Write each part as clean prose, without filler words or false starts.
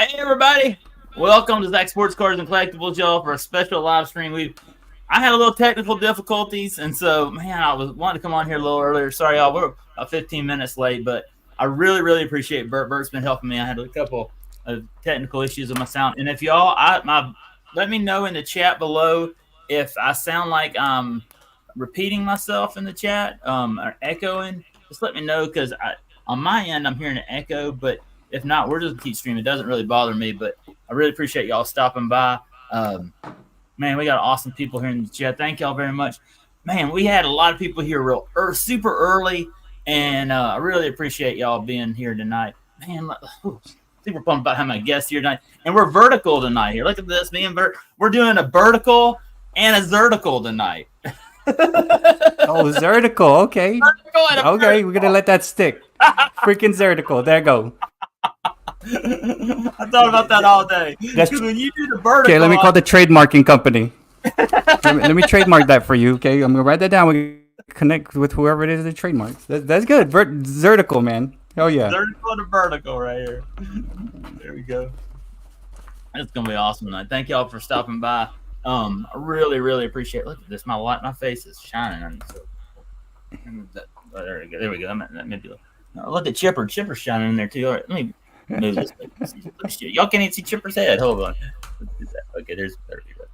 Hey everybody, welcome to Zach Sports Cars and Collectibles, y'all, for a special live stream. I had a little technical difficulties, and so man, I was wanting to come on here a little earlier. Sorry, y'all, we're about 15 minutes late, but I really appreciate Bert. Bert's been helping me. I had a couple of technical issues with my sound, and if y'all, let me know in the chat below if I sound like I'm repeating myself in the chat, or echoing. Just let me know because on my end I'm hearing an echo, but if not, we're just keep streaming. It doesn't really bother me, but I really appreciate y'all stopping by. Man, we got awesome people here in the chat. Thank y'all very much. Man, we had a lot of people here super early, and I really appreciate y'all being here tonight. Man, super pumped about having my guests here tonight. And we're vertical tonight here. Look at this. Me and Bert, we're doing a vertical and a zertical tonight. Oh, zertical. Okay. Okay, we're going to let that stick. Freaking zertical. There you go. I thought about that all day. When you do the vertical. Okay, let me call the trademarking company. let me trademark that for you. Okay, I'm gonna write that down. We connect with whoever it is that trademarks. That's good. Vertical, man. Oh yeah. Vertical to vertical right here. There we go. It's gonna be awesome tonight. Thank y'all for stopping by. I really appreciate it. Look at this. My face is shining. There we go. There we go. Look at Chipper. Chipper's shining in there too. All right, let me move this. Y'all can't even see Chipper's head. Hold on. Okay, there we go.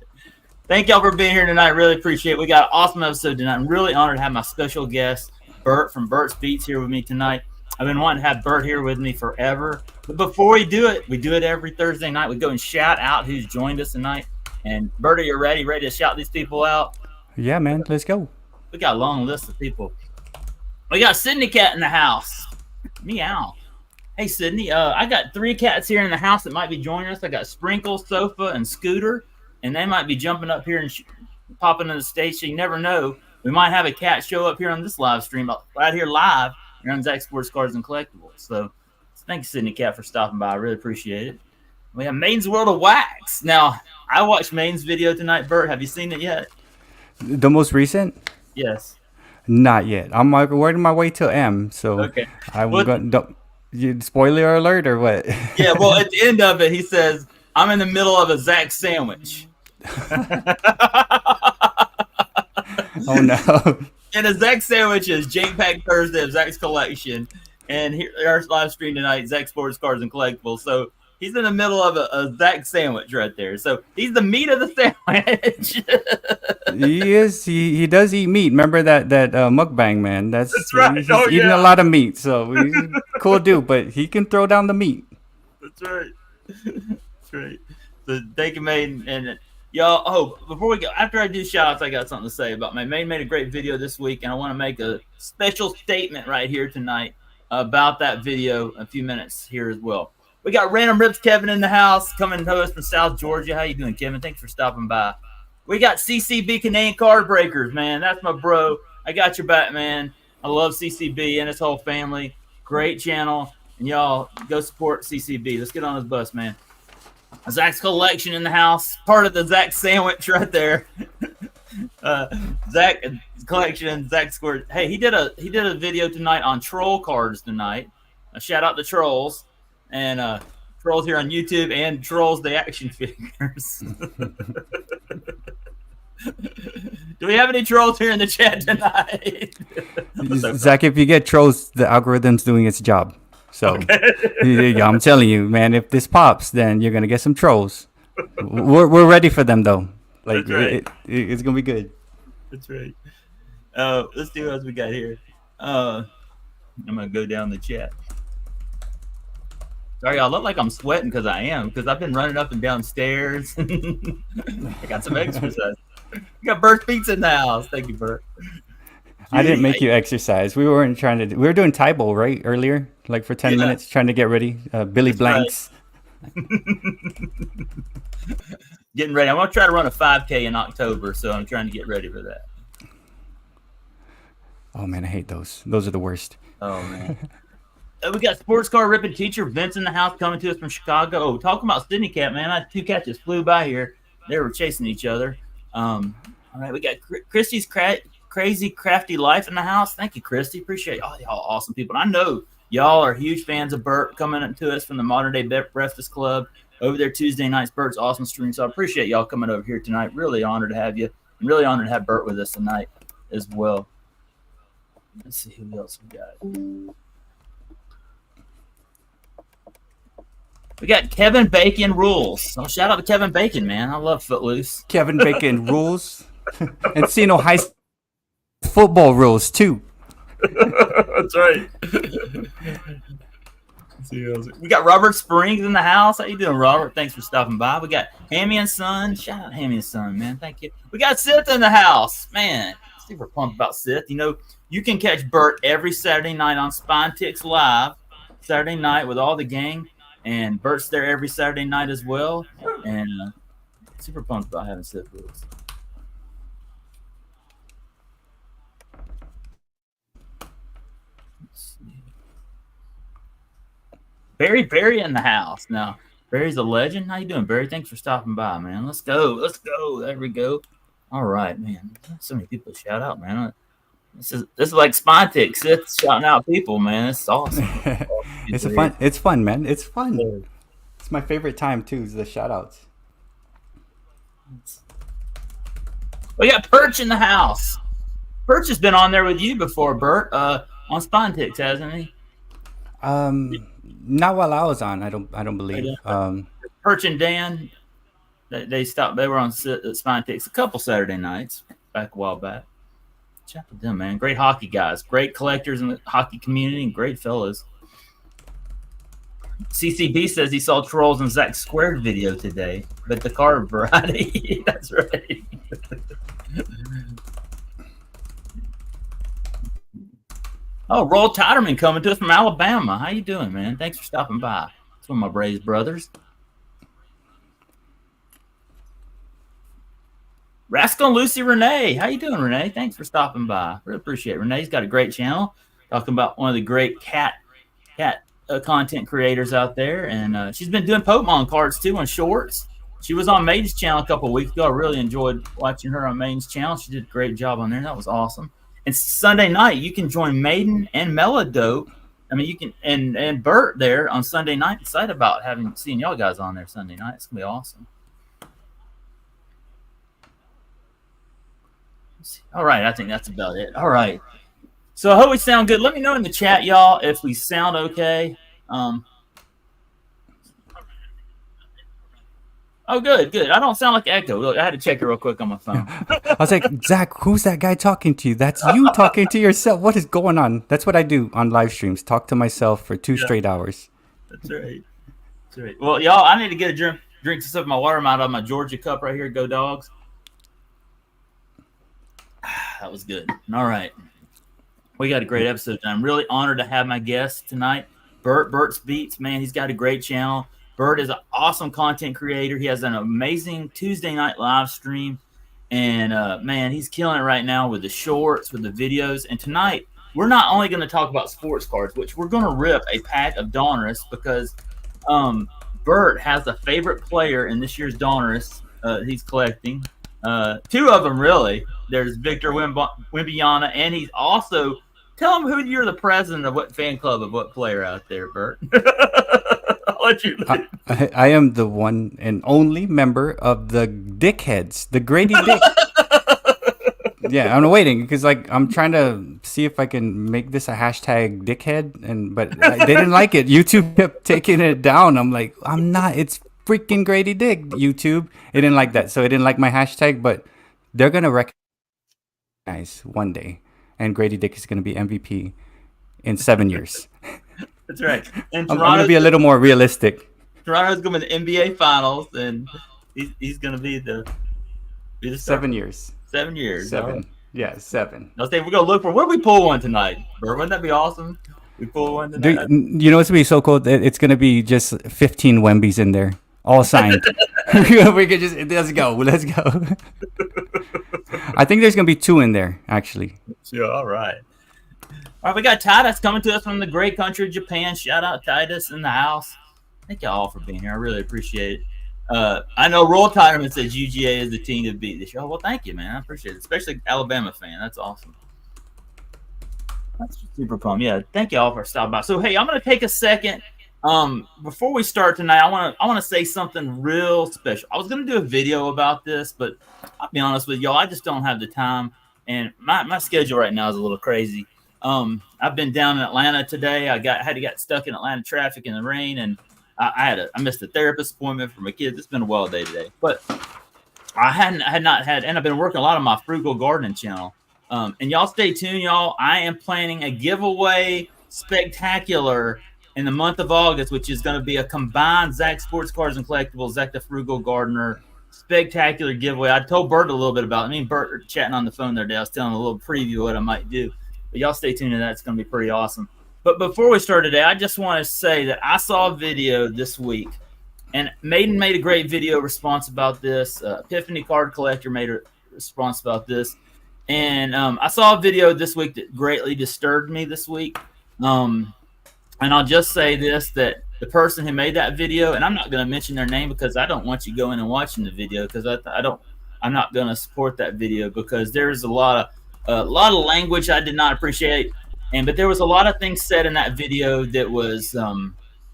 Thank y'all for being here tonight. Really appreciate it. We got an awesome episode tonight. I'm really honored to have my special guest, Bert from Bert's Beats, here with me tonight. I've been wanting to have Bert here with me forever. But before we do it every Thursday night. We go and shout out who's joined us tonight. And Bert, are you ready to shout these people out? Yeah, man. Let's go. We got a long list of people. We got Sydney Cat in the house. Meow. Hey, Sydney. I got 3 cats here in the house that might be joining us. I got Sprinkle, Sofa, and Scooter. And they might be jumping up here and popping on the stage. So you never know. We might have a cat show up here on this live stream right here live here on Zach Sports Cars and Collectibles. So thanks, Sydney Cat, for stopping by. I really appreciate it. We have Maine's World of Wax. Now, I watched Maine's video tonight. Bert, have you seen it yet? The most recent? Yes. Not yet. I'm working my way to M. So okay. Spoiler alert or what? Yeah, well, at the end of it, he says, I'm in the middle of a Zach sandwich. Oh, no. And a Zach sandwich is Jake Pack Thursday of Zach's Collection. And here our live stream tonight, Zach Sports Cars and Collectibles. So he's in the middle of a Zach sandwich right there. So he's the meat of the sandwich. He is. He does eat meat. Remember that mukbang, man? That's right. He's eating a lot of meat. So he's a cool dude, but he can throw down the meat. That's right. That's right. So thank you, Maiden. And y'all, before we go, after I do shout-outs, I got something to say about Maiden. Made a great video this week, and I want to make a special statement right here tonight about that video in a few minutes here as well. We got Random Rips Kevin in the house, coming to us from South Georgia. How you doing, Kevin? Thanks for stopping by. We got CCB Canadian Card Breakers, man. That's my bro. I got your back, man. I love CCB and his whole family. Great channel. And y'all, go support CCB. Let's get on this bus, man. Zach's Collection in the house. Part of the Zach sandwich right there. Zach Collection, Zach Squirt. Hey, he did a video tonight on troll cards tonight. A shout out to Trolls. And Trolls here on YouTube and Trolls the action figures. Do we have any trolls here in the chat tonight? Zach, if you get trolls, the algorithm's doing its job. So okay. I'm telling you, man, if this pops, then you're gonna get some trolls. We're ready for them though. Like right. It's gonna be good. That's right. Let's see what else we got here. I'm gonna go down the chat. Sorry, I look like I'm sweating because I am, because I've been running up and down stairs. I got some exercise. We got Bert Beats in the house. Thank you, Bert. I didn't make you exercise. We weren't trying to. We were doing Thai bowl, right? Earlier, like for 10 minutes, trying to get ready. Billy That's Blanks. Right. Getting ready. I'm going to try to run a 5K in October, so I'm trying to get ready for that. Oh, man, I hate those. Those are the worst. Oh, man. We got sports car ripping teacher Vince in the house coming to us from Chicago. Oh, talking about Sydney Cat, man. I had 2 cats just flew by here. They were chasing each other. All right, we got Christy's Crazy Crafty Life in the house. Thank you, Christy. Appreciate all y'all awesome people. And I know Y'all are huge fans of Bert coming to us from the Modern Day Breakfast Club over there Tuesday nights. Bert's awesome stream. So I appreciate y'all coming over here tonight. Really honored to have you. And really honored to have Bert with us tonight as well. Let's see who else we got. We got Kevin Bacon rules. So shout out to Kevin Bacon, man. I love Footloose. Kevin Bacon rules. Encino High football rules too. That's right. We got Robert Springs in the house. How you doing, Robert? Thanks for stopping by. We got Hammy and Son. Shout out Hammy and Son, man. Thank you. We got Sith in the house, man. Super pumped about Sith. You know, you can catch Bert every Saturday night on Spine Ticks Live. Saturday night with all the gang. And Bert's there every Saturday night as well. And super pumped about having Sith with us. Barry in the house. Now, Barry's a legend. How you doing, Barry? Thanks for stopping by, man. Let's go. There we go. All right, man. So many people to shout out, man. This is like Spine Ticks. It's shouting out people, man. It's awesome. It's fun, man. It's fun. It's my favorite time too, is the shout outs. We got Perch in the house. Perch has been on there with you before, Bert, on Spine Ticks, hasn't he? Not while I was on, I don't believe. Perch and Dan, they stopped. They were on Spine Ticks a couple Saturday nights back a while back. Check with them, man. Great hockey guys, great collectors in the hockey community, and great fellas. CCB says he saw Trolls and Zach Squared video today, but the carved variety. That's right. Oh, Roll Tiderman coming to us from Alabama. How you doing, man? Thanks for stopping by. It's one of my Braves brothers. Rascal Lucy Renee. How you doing, Renee? Thanks for stopping by. Really appreciate it. Renee's got a great channel talking about one of the great cat content creators out there. And she's been doing Pokemon cards, too, on shorts. She was on Maiden's channel a couple of weeks ago. I really enjoyed watching her on Maiden's channel. She did a great job on there. That was awesome. And Sunday night, you can join Maiden and Melodope. I mean, you can and Bert there on Sunday night. Excited about seeing y'all guys on there Sunday night. It's gonna be awesome. All right, I think that's about it. All right. So I hope we sound good. Let me know in the chat, y'all, if we sound okay. Oh, good. I don't sound like echo. Look, I had to check it real quick on my phone. I was like, Zach, who's that guy talking to you? That's you talking to yourself. What is going on? That's what I do on live streams. Talk to myself for 2 straight hours. That's right. Well, y'all, I need to get a drink some of my water out of my Georgia cup right here. Go Dogs. That was good. All right. We got a great episode. I'm really honored to have my guest tonight, Bert's Beats. Man, he's got a great channel. Bert is an awesome content creator. He has an amazing Tuesday night live stream. And, man, he's killing it right now with the shorts, with the videos. And tonight, we're not only going to talk about sports cards, which we're going to rip a pack of Donruss because Bert has a favorite player in this year's Donruss he's collecting. 2 of them, really. There's Victor Wimbiana, and he's also – tell him who you're the president of what fan club of what player out there, Bert. I'll let you lead. I am the one and only member of the Dickheads, the Grady Dick. Yeah, I'm waiting because I'm trying to see if I can make this a hashtag Dickhead, but they didn't like it. YouTube kept taking it down. I'm like, I'm not. It's freaking Grady Dick. YouTube, it didn't like that, so it didn't like my hashtag. But they're gonna recognize one day, and Grady Dick is gonna be MVP in 7 years. That's right. And I'm going to be a little more realistic. Toronto's going to the NBA Finals, and he's going to be the 7 years. 7 years. 7. Right. Yeah, 7. I'll say we're going to look for where we pull one tonight. Bert, wouldn't that be awesome? We pull one tonight. Dude, you know what's going to be so cool? It's going to be just 15 Wembies in there, all signed. We could just let's go. I think there's going to be 2 in there, actually. Yeah, all right. All right, we got Titus coming to us from the great country of Japan. Shout out Titus in the house. Thank y'all all for being here. I really appreciate it. I know Roll Tiderman says UGA is the team to beat this year. Well, thank you, man. I appreciate it. Especially Alabama fan. That's awesome. That's super fun. Yeah, thank y'all for stopping by. So hey, I'm gonna take a second. Before we start tonight, I wanna say something real special. I was gonna do a video about this, but I'll be honest with y'all, I just don't have the time, and my schedule right now is a little crazy. I've been down in Atlanta today. Had to get stuck in Atlanta traffic in the rain, and I missed a therapist appointment for my kids. It's been a wild day today, but I had not had, and I've been working a lot on my frugal gardening channel. And y'all stay tuned, y'all. I am planning a giveaway spectacular in the month of August, which is going to be a combined Zach Sports Cars and Collectibles, Zach the Frugal Gardener spectacular giveaway. I told Bert a little bit about it. Me and Bert were chatting on the phone the other day. I was telling him a little preview of what I might do. But y'all stay tuned to that. It's going to be pretty awesome. But before we start today, I just want to say that I saw a video this week. And Maiden made a great video response about this. Epiphany Card Collector made a response about this. And I saw a video this week that greatly disturbed me this week. And I'll just say this, that the person who made that video, and I'm not going to mention their name because I don't want you going and watching the video, because I'm not going to support that video, because there's a lot of language I did not appreciate. But there was a lot of things said in that video that was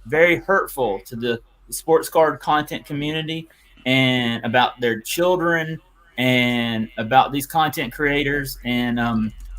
very hurtful to the sports card content community, and about their children, and about these content creators. And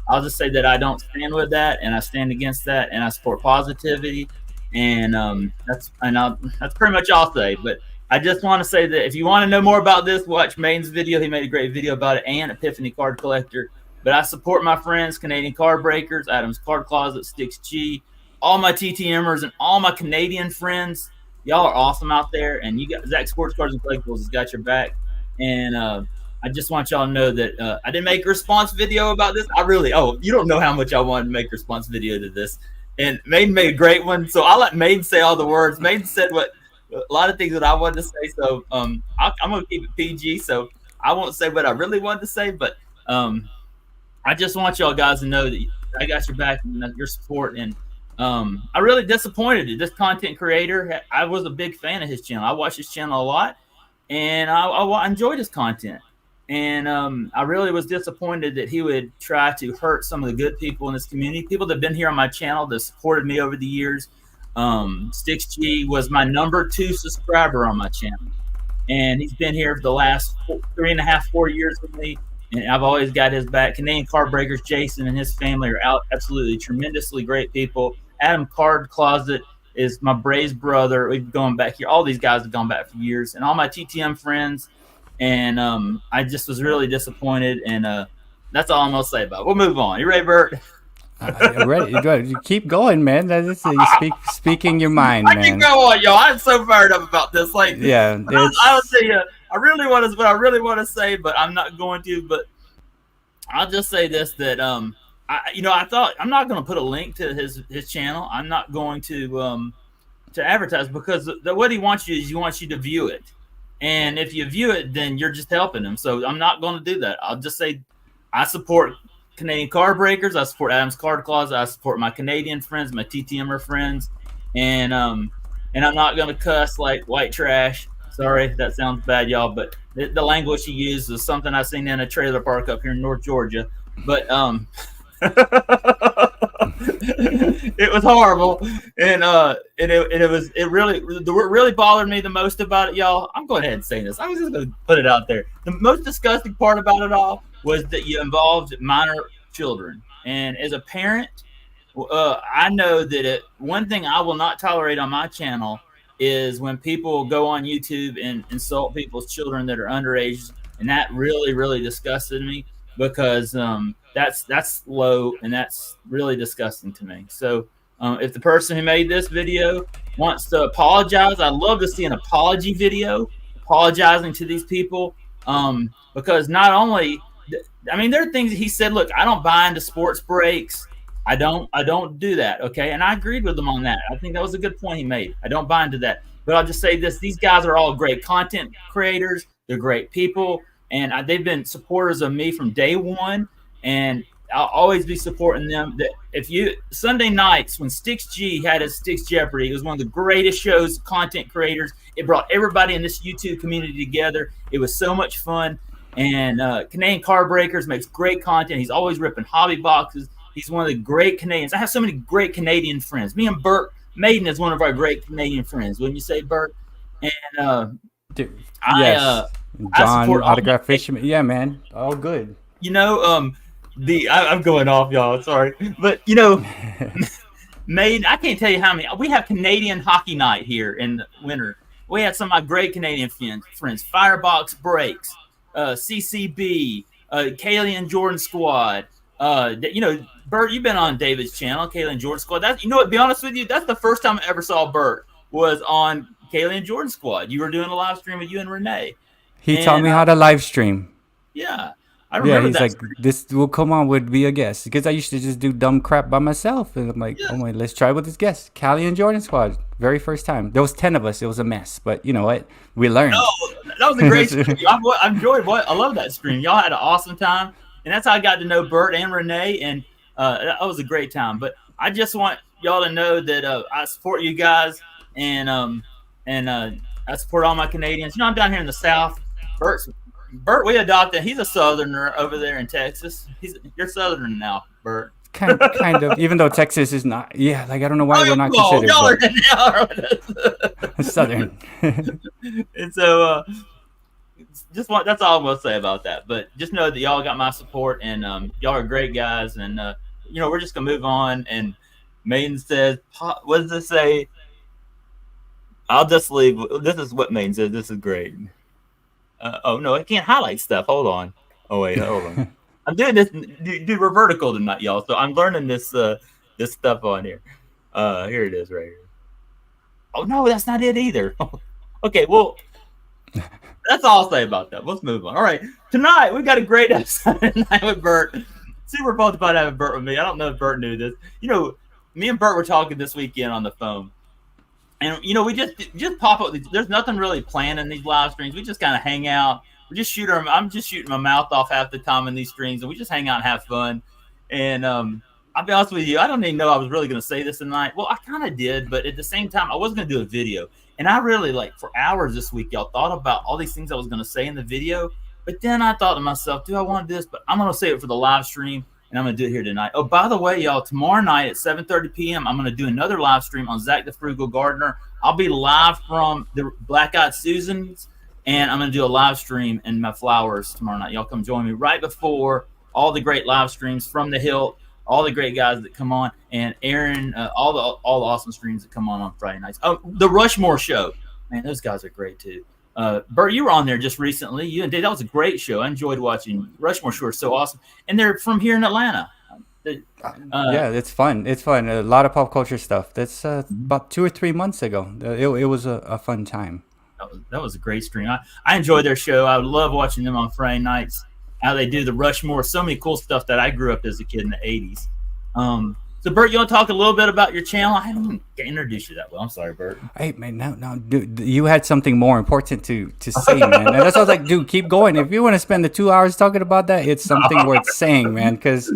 I'll just say that I don't stand with that, and I stand against that, and I support positivity. And that's pretty much all I'll say. But I just want to say that if you want to know more about this, watch Maine's video. He made a great video about it, and Epiphany Card Collector. But I support my friends, Canadian Card Breakers, Adam's Card Closet, Sticks G, all my TTMers, and all my Canadian friends. Y'all are awesome out there, and you got Zach Sports Cards and Collectibles has got your back. And I just want y'all to know that I didn't make a response video about this. You don't know how much I wanted to make a response video to this. And Maiden made a great one, so I'll let Maiden say all the words. Maiden said a lot of things that I wanted to say, so I'm going to keep it PG, so I won't say what I really wanted to say, but I just want y'all guys to know that I got your back and your support. And I really disappointed this content creator. I was a big fan of his channel. I watched his channel a lot, and I enjoyed his content. And I really was disappointed that he would try to hurt some of the good people in this community, people that have been here on my channel, that supported me over the years. Sticks G was my number 2 subscriber on my channel, and he's been here for the last 3.5, 4 years with me. And I've always got his back. Canadian Card Breakers, Jason and his family are absolutely tremendously great people. Adam Card Closet is my Braves brother. We've gone back here. All these guys have gone back for years. And all my TTM friends. And I just was really disappointed. And that's all I'm going to say about it. We'll move on. You ready, Bert? Ready? You keep going, man. That is speaking your mind, man. I can go on, y'all. I'm so fired up about this. Like, yeah, I'll tell you, I really want to say, but I'm not going to. But I'll just say this: that I thought I'm not going to put a link to his channel. I'm not going to advertise, because what he wants you is he wants you to view it, and if you view it, then you're just helping him. So I'm not going to do that. I'll just say I support Canadian Card Breakers. I support Adam's Card Closet. I support my Canadian friends, my TTMer friends, and I'm not going to cuss like white trash. Sorry, that sounds bad, y'all, but the language he used is something I seen in a trailer park up here in North Georgia. But it was horrible, and it really bothered me the most about it, y'all. I'm going ahead and say this. I'm just going to put it out there. The most disgusting part about it all was that you involved minor children, and as a parent, I know that one thing I will not tolerate on my channel is when people go on YouTube and insult people's children that are underage, and that really, really disgusted me, because that's low, and that's really disgusting to me. So if the person who made this video wants to apologize, I'd love to see an apology video apologizing to these people, because not only, there are things that he said. Look, I don't buy into sports breaks. I don't do that. Okay. And I agreed with him on that. I think that was a good point he made. I don't buy into that. But I'll just say this: these guys are all great content creators. They're great people. And they've been supporters of me from day one. And I'll always be supporting them. Sunday nights when Sticks G had his Sticks Jeopardy, it was one of the greatest shows, content creators. It brought everybody in this YouTube community together. It was so much fun. And Canadian Card Breakers makes great content. He's always ripping hobby boxes. He's one of the great Canadians. I have so many great Canadian friends. Me and Bert Maiden is one of our great Canadian friends. Wouldn't you say, Bert? And Dude, I yes. I John, support all my autograph fisherman. Yeah, man. All good. you know I'm going off, y'all. Sorry, but Maiden. I can't tell you how many. We have Canadian hockey night here in the winter. We had some of my great Canadian friends. Firebox Breaks, CCB, Kaylee and Jordan Squad. Bert, you've been on David's channel, Kaylee and Jordan Squad. That's to be honest with you, that's the first time I ever saw Bert was on Kaylee and Jordan Squad. You were doing a live stream with you and Renee, He taught and me how to live stream. yeah, I Yeah, remember he's that like, stream. this will come on, would be a guest. Because I used to just do dumb crap by myself. And I'm like, Yeah. oh my, let's try with this guest. Callie and Jordan Squad. Very first time. There was 10 of us. It was a mess. But you know what? We learned. No, that was a great stream. I enjoyed what I love that stream. Y'all had an awesome time, and that's how I got to know Bert and Renee, and that was a great time. But I just want y'all to know that I support you guys, and I support all my Canadians. I'm down here in the South. Bert, we adopted. He's a Southerner over there in Texas. You're Southern now, Bert. Kind of. Even though Texas is not. Yeah, like I don't know why we're not Oh, considered. y'all are Southern. and so that's all I'm gonna say about that. But just know that y'all got my support, and y'all are great guys, and we're just gonna move on. And Maiden says, "What does this say?" I'll just leave. This is what Maiden says. This is great. Oh no, I can't highlight stuff. Hold on. Oh wait, hold on. I'm doing this. Do we're vertical tonight, y'all. So I'm learning this stuff on here. Here it is, right here. Oh no, that's not it either. Okay, well, that's all I'll say about that. Let's move on. All right, tonight we've got a great episode tonight with Bert. Super pumped about having Bert with me. I don't know if Bert knew this. Me and Bert were talking this weekend on the phone. And we just pop up. There's nothing really planned in these live streams. We just kind of hang out. I'm just shooting my mouth off half the time in these streams, and we just hang out and have fun. And I'll be honest with you, I don't even know I was really going to say this tonight. Well, I kind of did, but at the same time, I wasn't going to do a video. And I really, for hours this week, y'all thought about all these things I was going to say in the video. But then I thought to myself, do I want to do this? But I'm going to save it for the live stream. And I'm going to do it here tonight. Oh, by the way, y'all, tomorrow night at 7:30 p.m., I'm going to do another live stream on Zach the Frugal Gardener. I'll be live from the Black Eyed Susans, and I'm going to do a live stream in my flowers tomorrow night. Y'all come join me right before all the great live streams from the Hilt, all the great guys that come on, and Aaron, all the awesome streams that come on Friday nights. Oh, the Rushmore show. Man, those guys are great, too. Bert, you were on there just recently. You and Dave, that was a great show. I enjoyed watching Rushmore Show. It's so awesome. And they're from here in Atlanta. Yeah, it's fun. It's fun. A lot of pop culture stuff. That's about 2 or 3 months ago. It was a fun time. That was a great stream. I enjoyed their show. I love watching them on Friday nights. How they do the Rushmore. So many cool stuff that I grew up as a kid in the 80s. So, Bert, you want to talk a little bit about your channel? I haven't introduced you that well. I'm sorry, Bert. Hey, man, no, dude, you had something more important to say, man. And that's why I was like, dude, keep going. If you want to spend the 2 hours talking about that, it's something worth saying, man. Because,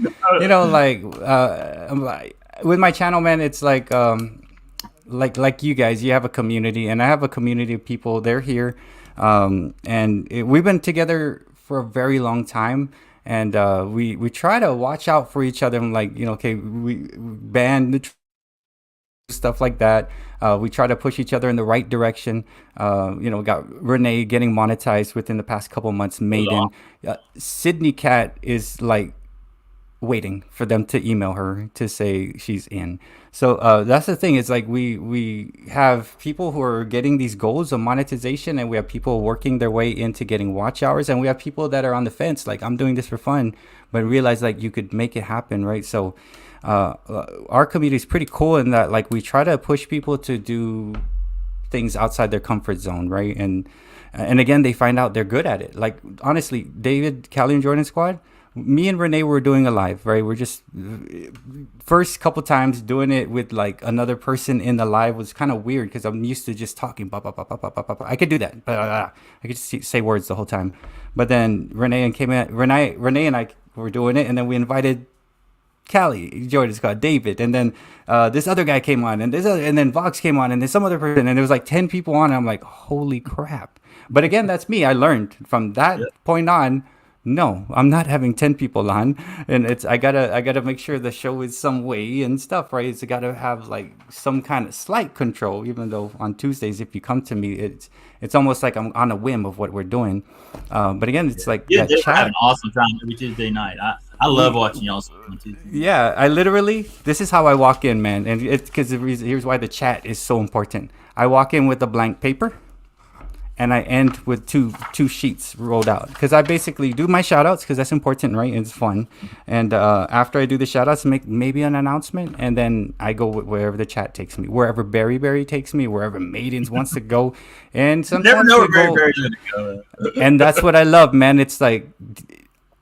with my channel, man, it's like you guys, you have a community, and I have a community of people. They're here, we've been together for a very long time. And we try to watch out for each other. And we ban the stuff like that. We try to push each other in the right direction. We got Renee getting monetized within the past couple months. Maiden, Sydney Cat is waiting for them to email her to say she's in. So that's the thing. It's we have people who are getting these goals of monetization, and we have people working their way into getting watch hours, and we have people that are on the fence, I'm doing this for fun, but realize you could make it happen, right? So our community is pretty cool in that we try to push people to do things outside their comfort zone, right? And again, they find out they're good at it. Honestly, David, Callie, and Jordan Squad, me and Renee were doing a live, right? We're just first couple times doing it with another person in the live was kind of weird because I'm used to just talking. I could do that, but I could just say words the whole time. But then Renee and I were doing it, and then we invited Callie, Jordan Scott, David, and then this other guy came on, and then Vox came on, and then some other person, and there was 10 people on. And I'm like, holy crap! But again, that's me. I learned from that point on. No, I'm not having 10 people on, and it's I gotta make sure the show is some way and stuff, right? It's gotta have like some kind of slight control, even though on Tuesdays, if you come to me, it's almost like I'm on a whim of what we're doing. But again, it's like Yeah, that we're having chat. an awesome time every Tuesday night. I love watching y'all on Tuesday. Yeah, I literally, this is how I walk in, man, and it's because here's why the chat is so important. I walk in with a blank paper, and I end with two sheets rolled out, because I basically do my shout outs, because that's important, right? It's fun. And after I do the shout outs, make maybe an announcement, and then I go wherever the chat takes me, wherever Berry takes me, wherever Maidens wants to go. And You never sometimes know we where go, Barry's gonna go. and that's what I love, man. It's like,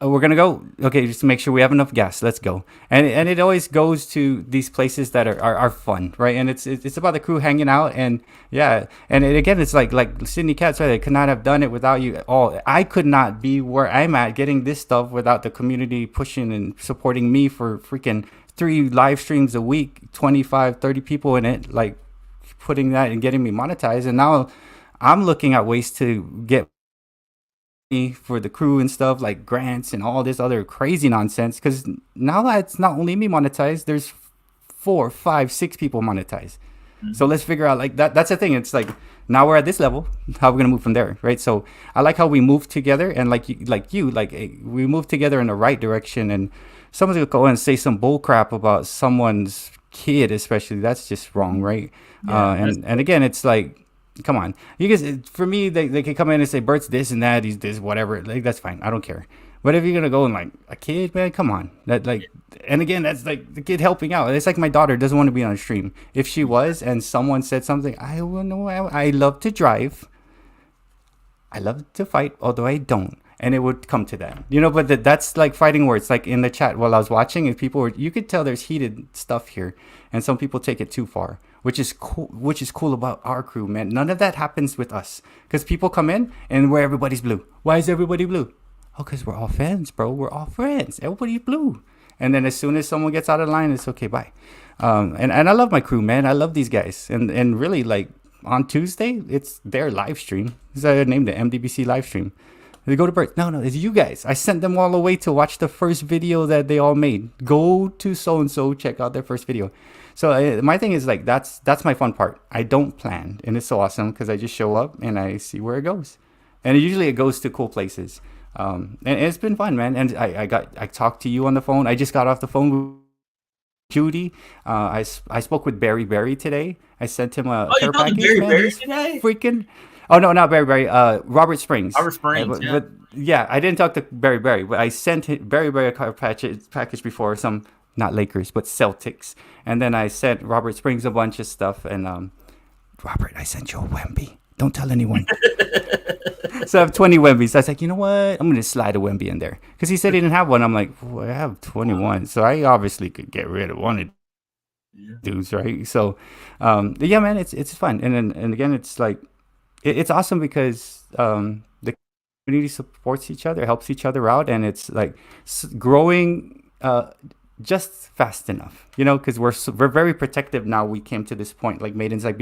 we're gonna go. Okay, just to make sure we have enough gas. Let's go. And it always goes to these places that are fun, right? And it's about the crew hanging out, and yeah. And again, it's like Sydney Cat said, I could not have done it without you. All I could not be where I'm at getting this stuff without the community pushing and supporting me for freaking 3 live streams a week, 25, 30 people in it, like putting that and getting me monetized. And now I'm looking at ways to get for the crew and stuff, like grants and all this other crazy nonsense, because now that it's not only me monetized, there's 4, 5, 6 people monetized. So let's figure out, like, that's the thing. It's like, now we're at this level, how we're gonna move from there, right? So I like how we move together, and we move together in the right direction. And someone's gonna go and say some bull crap about someone's kid, especially, that's just wrong, right? Yeah, And again, it's like, come on, you guys. For me, they can come in and say Bert's this and that, he's this, whatever. Like, that's fine. I don't care. But if you're gonna go and like a kid, man, come on. That, like, and again, that's like the kid helping out. It's like my daughter doesn't want to be on a stream. If she was, and someone said something, I will know. I love to drive. I love to fight, although I don't. And it would come to that, But that's like fighting words. Like in the chat while I was watching, and people were, you could tell there's heated stuff here, and some people take it too far, which is cool. Which is cool about our crew, man. None of that happens with us, because people come in and where everybody's blue. Why is everybody blue? Oh, because we're all friends, bro. We're all friends. Everybody's blue. And then as soon as someone gets out of line, it's okay, bye. And I love my crew, man. I love these guys, and really, like, on Tuesday, it's their live stream. So I named it MDBC live stream. They go to Bert. No, it's you guys. I sent them all away to watch the first video that they all made. Go to so and so, check out their first video. So my thing is, like, that's my fun part. I don't plan, and it's so awesome because I just show up and I see where it goes, and usually it goes to cool places. And it's been fun, man. And I talked to you on the phone. I just got off the phone with Judy. I spoke with Barry today. I sent him a you care talked to package. Barry today? Freaking. Oh no, not Barry. Robert Springs. Robert Springs, yeah. But yeah, I didn't talk to Barry, but I sent Barry a car package before, some, not Lakers but Celtics, and then I sent Robert Springs a bunch of stuff. And Robert, I sent you a Wemby. Don't tell anyone. So I have 20 Wembies. I was like, you know what? I'm gonna slide a Wemby in there, because he said he didn't have one. I'm like, well, I have 21, so I obviously could get rid of one of dudes, right? So, yeah, man, it's fun, and again, it's like, it's awesome because the community supports each other, helps each other out, and it's like growing just fast enough, because we're very protective now. We came to this point, like Maiden's like,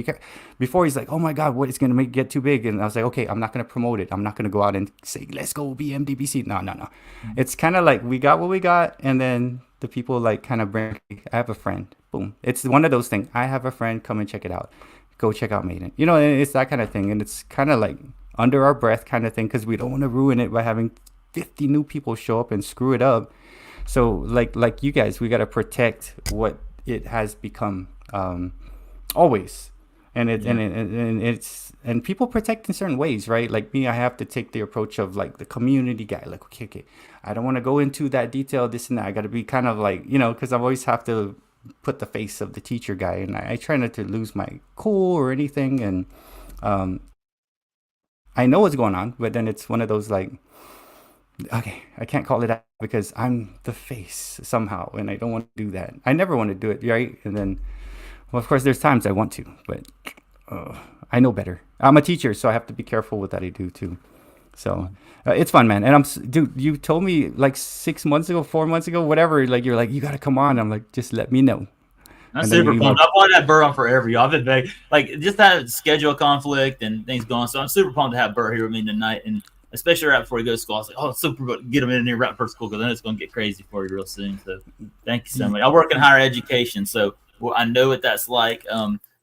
before he's like, oh my god, what is gonna get too big? And I was like, okay, I'm not gonna promote it. I'm not gonna go out and say, let's go be MDBC. No. Mm-hmm. It's kind of like, we got what we got, and then the people like kind of bring, I have a friend, boom. It's one of those things. I have a friend, come and check it out. Go check out Maiden. And it's that kind of thing. And it's kind of like under our breath kind of thing, because we don't want to ruin it by having 50 new people show up and screw it up. So like you guys, we got to protect what it has become, always. And and people protect in certain ways, right? Like me, I have to take the approach of like the community guy. Like, okay, I don't want to go into that detail, this and that. I got to be kind of like, because I always have to put the face of the teacher guy, and I try not to lose my cool or anything. And I know what's going on, but then it's one of those like, okay, I can't call it out because I'm the face somehow, and I don't want to do that. I never want to do it, right? And then, well, of course, there's times I want to, but I know better. I'm a teacher, so I have to be careful with that I do too. So it's fun, man. And dude, you told me like 6 months ago, 4 months ago, whatever, like, you're like, you got to come on. I'm like, just let me know. I'm super pumped. I've wanted that Bert on forever, y'all. I've been like just that schedule conflict and things going. So I'm super pumped to have Bert here with me tonight. And especially right before he goes to school. I was like, oh, it's super good. Get him in there right before school because then it's going to get crazy for you real soon. So thank you so much. I work in higher education, so I know what that's like.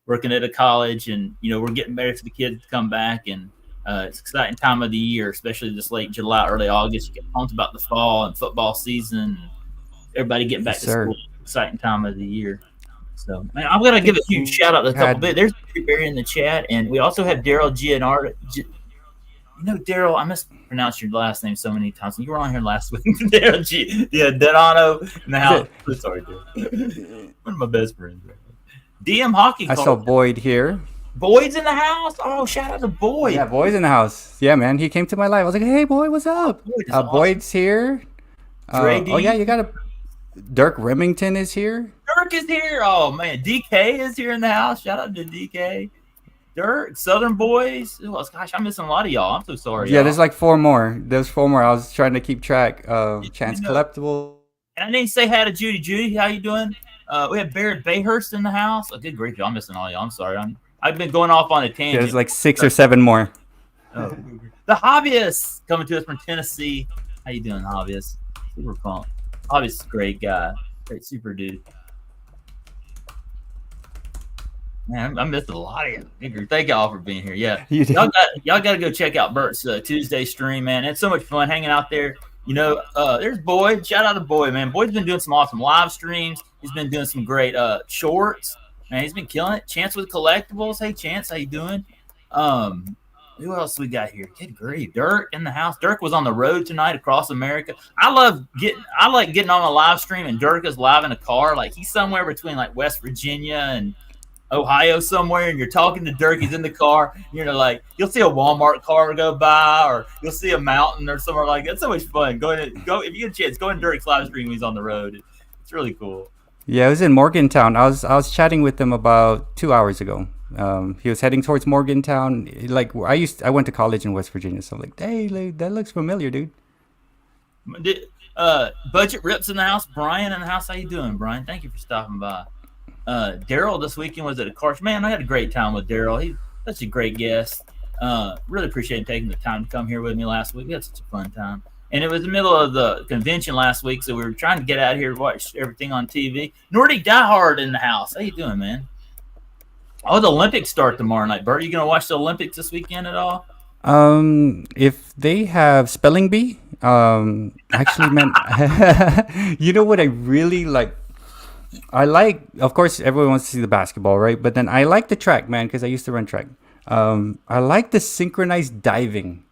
Working at a college, and we're getting ready for the kids to come back, and it's an exciting time of the year, especially this late July, early August. You get pumped about the fall and football season, and everybody getting back Yes, to sir. school. Exciting time of the year. So, man, I'm gonna give a huge shout out to a couple Had bit. There's Barry in the chat, and we also have Daryl Gianardo. Daryl, I mispronounced your last name so many times. You were on here last week. Daryl G. Yeah, Delano in the house. Sorry, Daryl. One of my best friends. DM Hockey I saw called. Boyd here. Boyd's in the house. Oh, shout out to Boyd. Yeah, Boyd's in the house. Yeah, man. He came to my live. I was like, hey, Boyd, what's up? Boyd is awesome. Boyd's here. Dre D. Oh, yeah, you got a... Dirk Remington is here. Dirk is here. Oh, man. DK is here in the house. Shout out to DK. Dirk, Southern Boys. Who else? Gosh, I'm missing a lot of y'all. I'm so sorry. Yeah, y'all. there's like 4 more. There's 4 more. I was trying to keep track. Chance Collectibles. And I didn't say hi to Judy. Judy, how you doing? We have Barrett Bayhurst in the house. Oh, good grief, y'all. I'm missing all y'all. I'm sorry. I've been going off on a tangent. Yeah, there's like 6 or 7 more. Oh. The Hobbyist coming to us from Tennessee. How you doing, Hobbyist? Super pumped. Hobbyist is a great guy. Great super dude. Man, I missed a lot of you. Thank y'all for being here. Yeah, y'all got to go check out Bert's Tuesday stream, man. It's so much fun hanging out there. There's Boyd. Shout out to Boyd, man. Boyd's been doing some awesome live streams. He's been doing some great shorts. Man, he's been killing it. Chance with Collectibles. Hey, Chance, how you doing? Who else we got here? Good grief. Dirk in the house. Dirk was on the road tonight across America. I like getting on a live stream and Dirk is live in a car. Like he's somewhere between like West Virginia and Ohio somewhere, and you're talking to Dirk. He's in the car. Like you'll see a Walmart car go by, or you'll see a mountain or somewhere like that. It's so much fun. Go if you get a chance, go in Dirk's live stream when he's on the road. It's really cool. Yeah, I was in Morgantown. I was chatting with him about 2 hours ago. He was heading towards Morgantown. Like I went to college in West Virginia, so I'm like, hey, that looks familiar, dude. Budget Rips in the house. Brian in the house. How you doing, Brian? Thank you for stopping by. Daryl this weekend was at a car. Man, I had a great time with Daryl. He's such a great guest. Really appreciate him taking the time to come here with me last week. We had such a fun time. And it was the middle of the convention last week, so we were trying to get out here to watch everything on TV. Nordic Diehard in the house. How you doing, man? Oh, the Olympics start tomorrow night. Bert, you going to watch the Olympics this weekend at all? If they have spelling bee, actually, man, you know what I really like? I like, of course, everyone wants to see the basketball, right? But then I like the track, man, because I used to run track. I like the synchronized diving.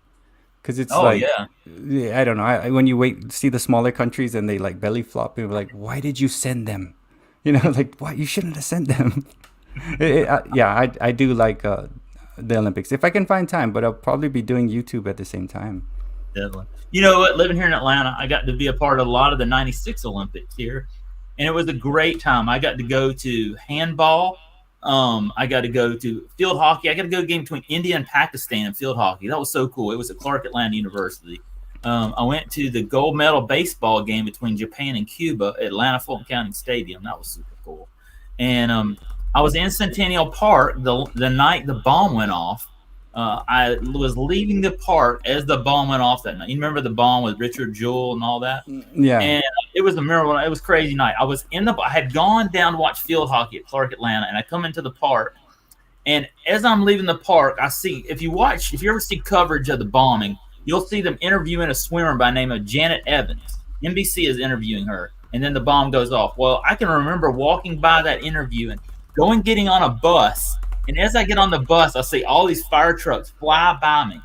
Because it's I don't know. When you see the smaller countries and they like belly flop, you're like, why did you send them? Like, why? You shouldn't have sent them. I do like the Olympics if I can find time, but I'll probably be doing YouTube at the same time. Definitely. You know what? Living here in Atlanta, I got to be a part of a lot of the '96 Olympics here, and it was a great time. I got to go to handball. I got to go to field hockey. I got to go to a game between India and Pakistan in field hockey. That was so cool. It was at Clark Atlanta University. I went to the gold medal baseball game between Japan and Cuba at Atlanta Fulton County Stadium. That was super cool. And I was in Centennial Park the night the bomb went off. I was leaving the park as the bomb went off that night. You remember the bomb with Richard Jewell and all that? Yeah. And it was a miracle. It was a crazy night. I had gone down to watch field hockey at Clark Atlanta, and I come into the park. And as I'm leaving the park, I see, if you ever see coverage of the bombing, you'll see them interviewing a swimmer by the name of Janet Evans. NBC is interviewing her, and then the bomb goes off. Well, I can remember walking by that interview and getting on a bus. And as I get on the bus, I see all these fire trucks fly by me.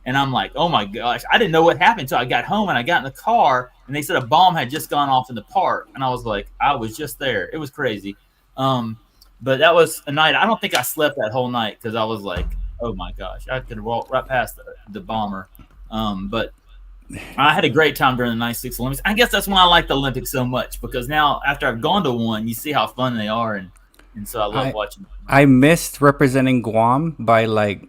And I'm like, oh my gosh, I didn't know what happened until I got home and I got in the car and they said a bomb had just gone off in the park. And I was like, I was just there. It was crazy. But that was a night. I don't think I slept that whole night because I was like, oh my gosh, I could have walked right past the bomber. But I had a great time during the '96 Olympics. I guess that's why I like the Olympics so much, because now after I've gone to one, you see how fun they are. And so I love watching them. I missed representing Guam by like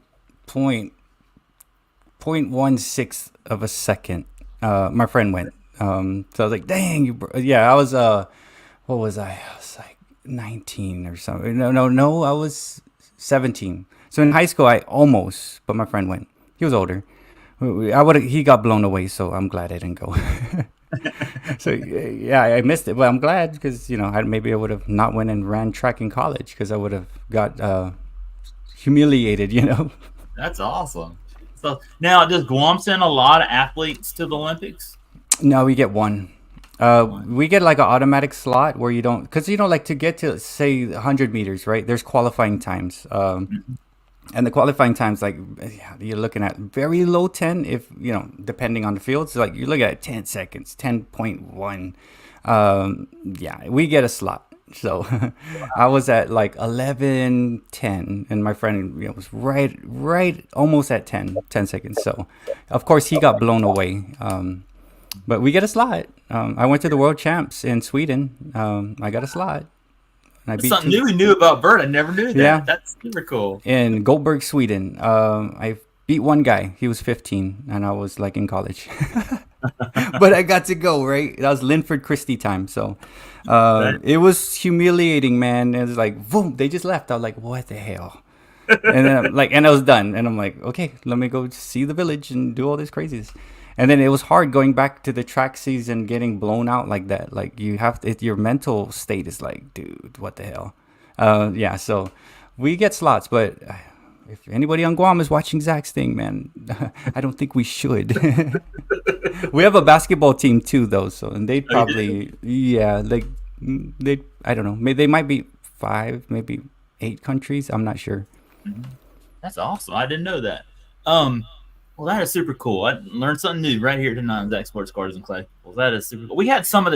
0.16 of a second. My friend went. So I was like, dang. I was, what was I? I was like 19 or something. No, I was 17. So in high school, I almost, but my friend went. He was older. He got blown away, so I'm glad I didn't go. So yeah, I missed it, but I'm glad because maybe I would have not went and ran track in college because I would have got humiliated. That's awesome. So now, does Guam send a lot of athletes to the Olympics? No, we get one. We get like an automatic slot where you don't, because like to get to say 100 meters, right? There's qualifying times. And the qualifying times, like you're looking at very low 10, if depending on the fields, like you're looking at 10 seconds, 10.1. Yeah, we get a slot. So I was at like 11:10, and my friend was right almost at 10 seconds. So of course he got blown away. But we get a slot. I went to the world champs in Sweden. I got a slot. And I beat something new we knew about Bert. I never knew that. Yeah. That's super cool. In Goldberg, Sweden, I beat one guy. He was 15, and I was like in college. But I got to go, right? That was Linford Christie time. So it was humiliating, man. It was like, boom, they just left. I was like, what the hell? And then and I was done. And I'm like, okay, let me go see the village and do all this craziness. And then it was hard going back to the track season, getting blown out like that. Like you have to, your mental state is like, dude, what the hell? Yeah, so we get slots, but if anybody on Guam is watching Zach's thing, man, I don't think we should. We have a basketball team too, though. So, and they probably, yeah, like they, I don't know, they might be 5, maybe 8 countries. I'm not sure. That's awesome. I didn't know that. Well, that is super cool. I learned something new right here tonight on Zach Sports Cars and Collectibles. That is super cool. We had some of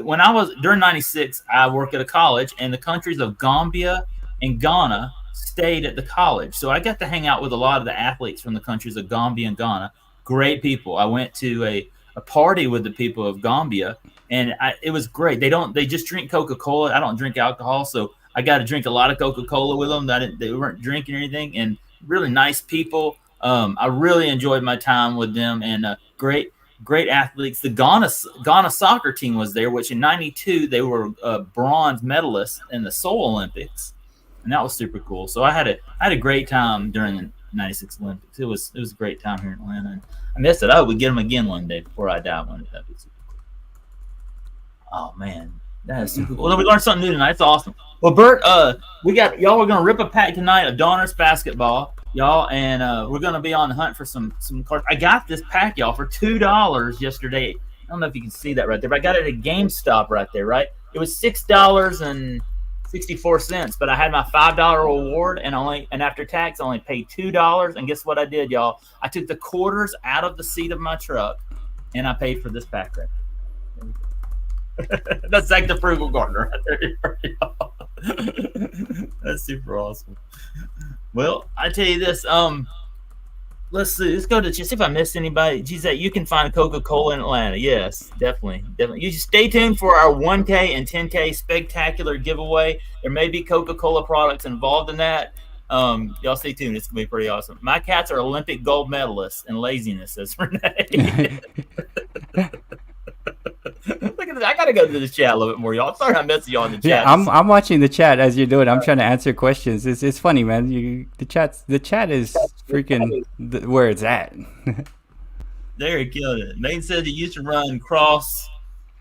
when I was, during 96, I worked at a college, and the countries of Gambia and Ghana stayed at the college. So I got to hang out with a lot of the athletes from the countries of Gambia and Ghana. Great people. I went to a party with the people of Gambia, and it was great. They just drink Coca-Cola. I don't drink alcohol, so I got to drink a lot of Coca-Cola with them. They weren't drinking anything, and really nice people. I really enjoyed my time with them, and great athletes. The Ghana soccer team was there, which in '92 they were bronze medalists in the Seoul Olympics, and that was super cool. So I had a great time during the '96 Olympics. It was a great time here in Atlanta. And I missed it. I would get them again one day before I die. That'd be super cool. Oh man, that is super cool. Well, we learned something new tonight. It's awesome. Well, Bert, we got y'all. We're gonna rip a pack tonight of Donruss basketball, y'all, and we're gonna be on the hunt for some cards. I got this pack, y'all, for $2 yesterday. I don't know if you can see that right there, but I got it at GameStop right there. Right, it was $6.64, but I had my $5 reward, and after tax, I only paid $2. And guess what I did, y'all? I took the quarters out of the seat of my truck, and I paid for this pack right there. That's Zach the Frugal Gardener right there. That's super awesome. Well, I tell you this. Let's see. Let's go to see if I missed anybody. Geez, you can find Coca-Cola in Atlanta. Yes, definitely. You just stay tuned for our 1K and 10K spectacular giveaway. There may be Coca-Cola products involved in that. Y'all stay tuned. It's gonna be pretty awesome. My cats are Olympic gold medalists in laziness, says Renee. Look at this. I gotta go to the chat a little bit more, y'all. Sorry I messed y'all in the chat. Yeah, I'm watching the chat as you're doing. I'm trying to answer questions. It's funny, man. The chat is freaking where it's at. There, he killed it. Maine said he used to run cross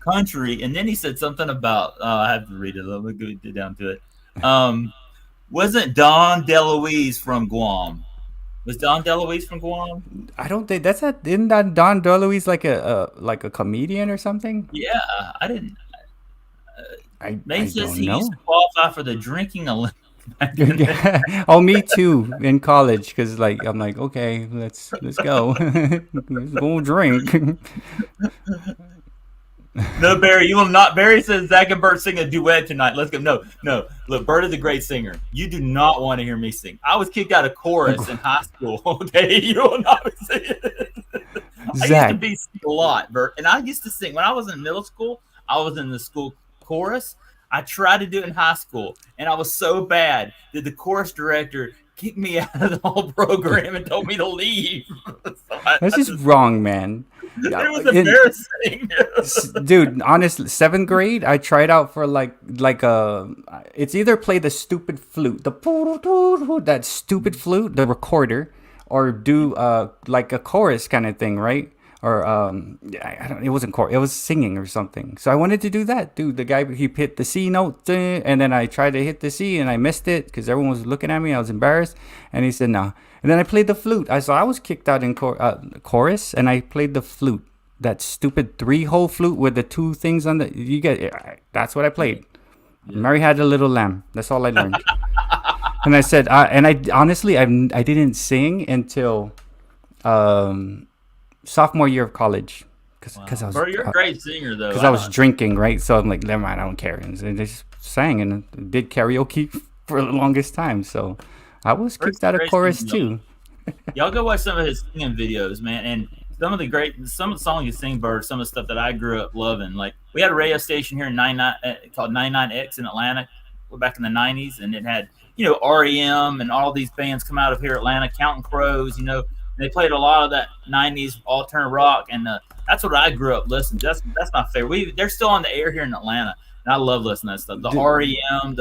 country, and then he said something about. I have to read it. Let me go down to it. Wasn't Don DeLuise from Guam? Was Don DeLuise from Guam? I don't think that's not. Isn't that Don DeLuise like a comedian or something? Yeah, I didn't. Maine says he know. Used to qualify for the drinking Olympics. Oh, me too in college, because I'm like, okay, let's go, let's go drink. No, Barry, you will not. Barry says Zach and Bert sing a duet tonight. Let's go. No. Look, Bert is a great singer. You do not want to hear me sing. I was kicked out of chorus in high school. Okay, you will not be singing. I used to be sing a lot, Bert, and I used to sing when I was in middle school. I was in the school chorus. I tried to do it in high school, and I was so bad that the chorus director kicked me out of the whole program and told me to leave. That's just wrong, man. It was embarrassing. Dude, honestly, 7th grade, I tried out for it's either play the stupid flute, that stupid flute, the recorder, or do like a chorus kind of thing, right? Or I don't. It wasn't chorus. It was singing or something. So I wanted to do that. Dude, the guy he hit the C note, and then I tried to hit the C and I missed it because everyone was looking at me. I was embarrassed, and he said no. And then I played the flute. I was kicked out in chorus, and I played the flute. That stupid 3-hole flute with the 2 things on the. You get. That's what I played. Yeah. Mary had a little lamb. That's all I learned. And I said, and I honestly, I didn't sing until sophomore year of college, because I was. Bro, you're a great singer though. Because I was drinking, right? So I'm like, never mind, I don't care. And they just sang and did karaoke for the longest time. So I was kicked out of chorus too. Y'all go watch some of his singing videos, man, and some of the songs you sing, Bird, some of the stuff that I grew up loving. Like, we had a radio station here in called 99X in Atlanta back in the 90s, and it had, REM and all these bands come out of here, Atlanta, Counting Crows, and they played a lot of that 90s alternative rock, and that's what I grew up listening to. That's my favorite. They're still on the air here in Atlanta, and I love listening to that stuff. The REM,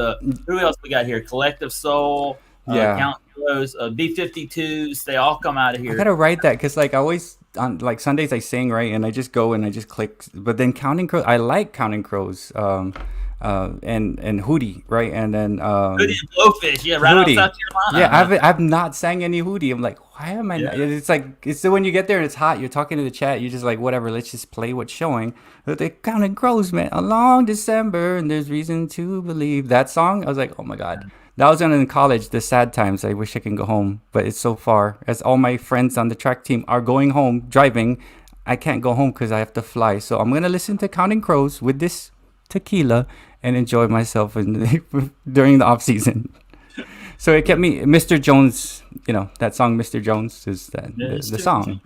who else we got here? Collective Soul, Counting Crows, B-52s, they all come out of here. I gotta write that, because like I always on like Sundays I sing, right, and I just go and I just click. But then Counting Crows, I like Counting Crows, and Hootie, right, and then Hootie and Blowfish, yeah, right Hootie. out South Carolina. Yeah, I've not sang any Hootie. I'm like, why am I? Yeah. Not? It's like it's when you get there and it's hot. You're talking to the chat. You're just like, whatever. Let's just play what's showing. But they Counting Crows, man. A long December, and there's reason to believe that song. I was like, oh my god. That was in college, the sad times. I wish I can go home, but it's so far. As all my friends on the track team are going home, driving, I can't go home because I have to fly. So I'm going to listen to Counting Crows with this tequila and enjoy myself during the off season. So it kept me, Mr. Jones, that song, Mr. Jones, is the song.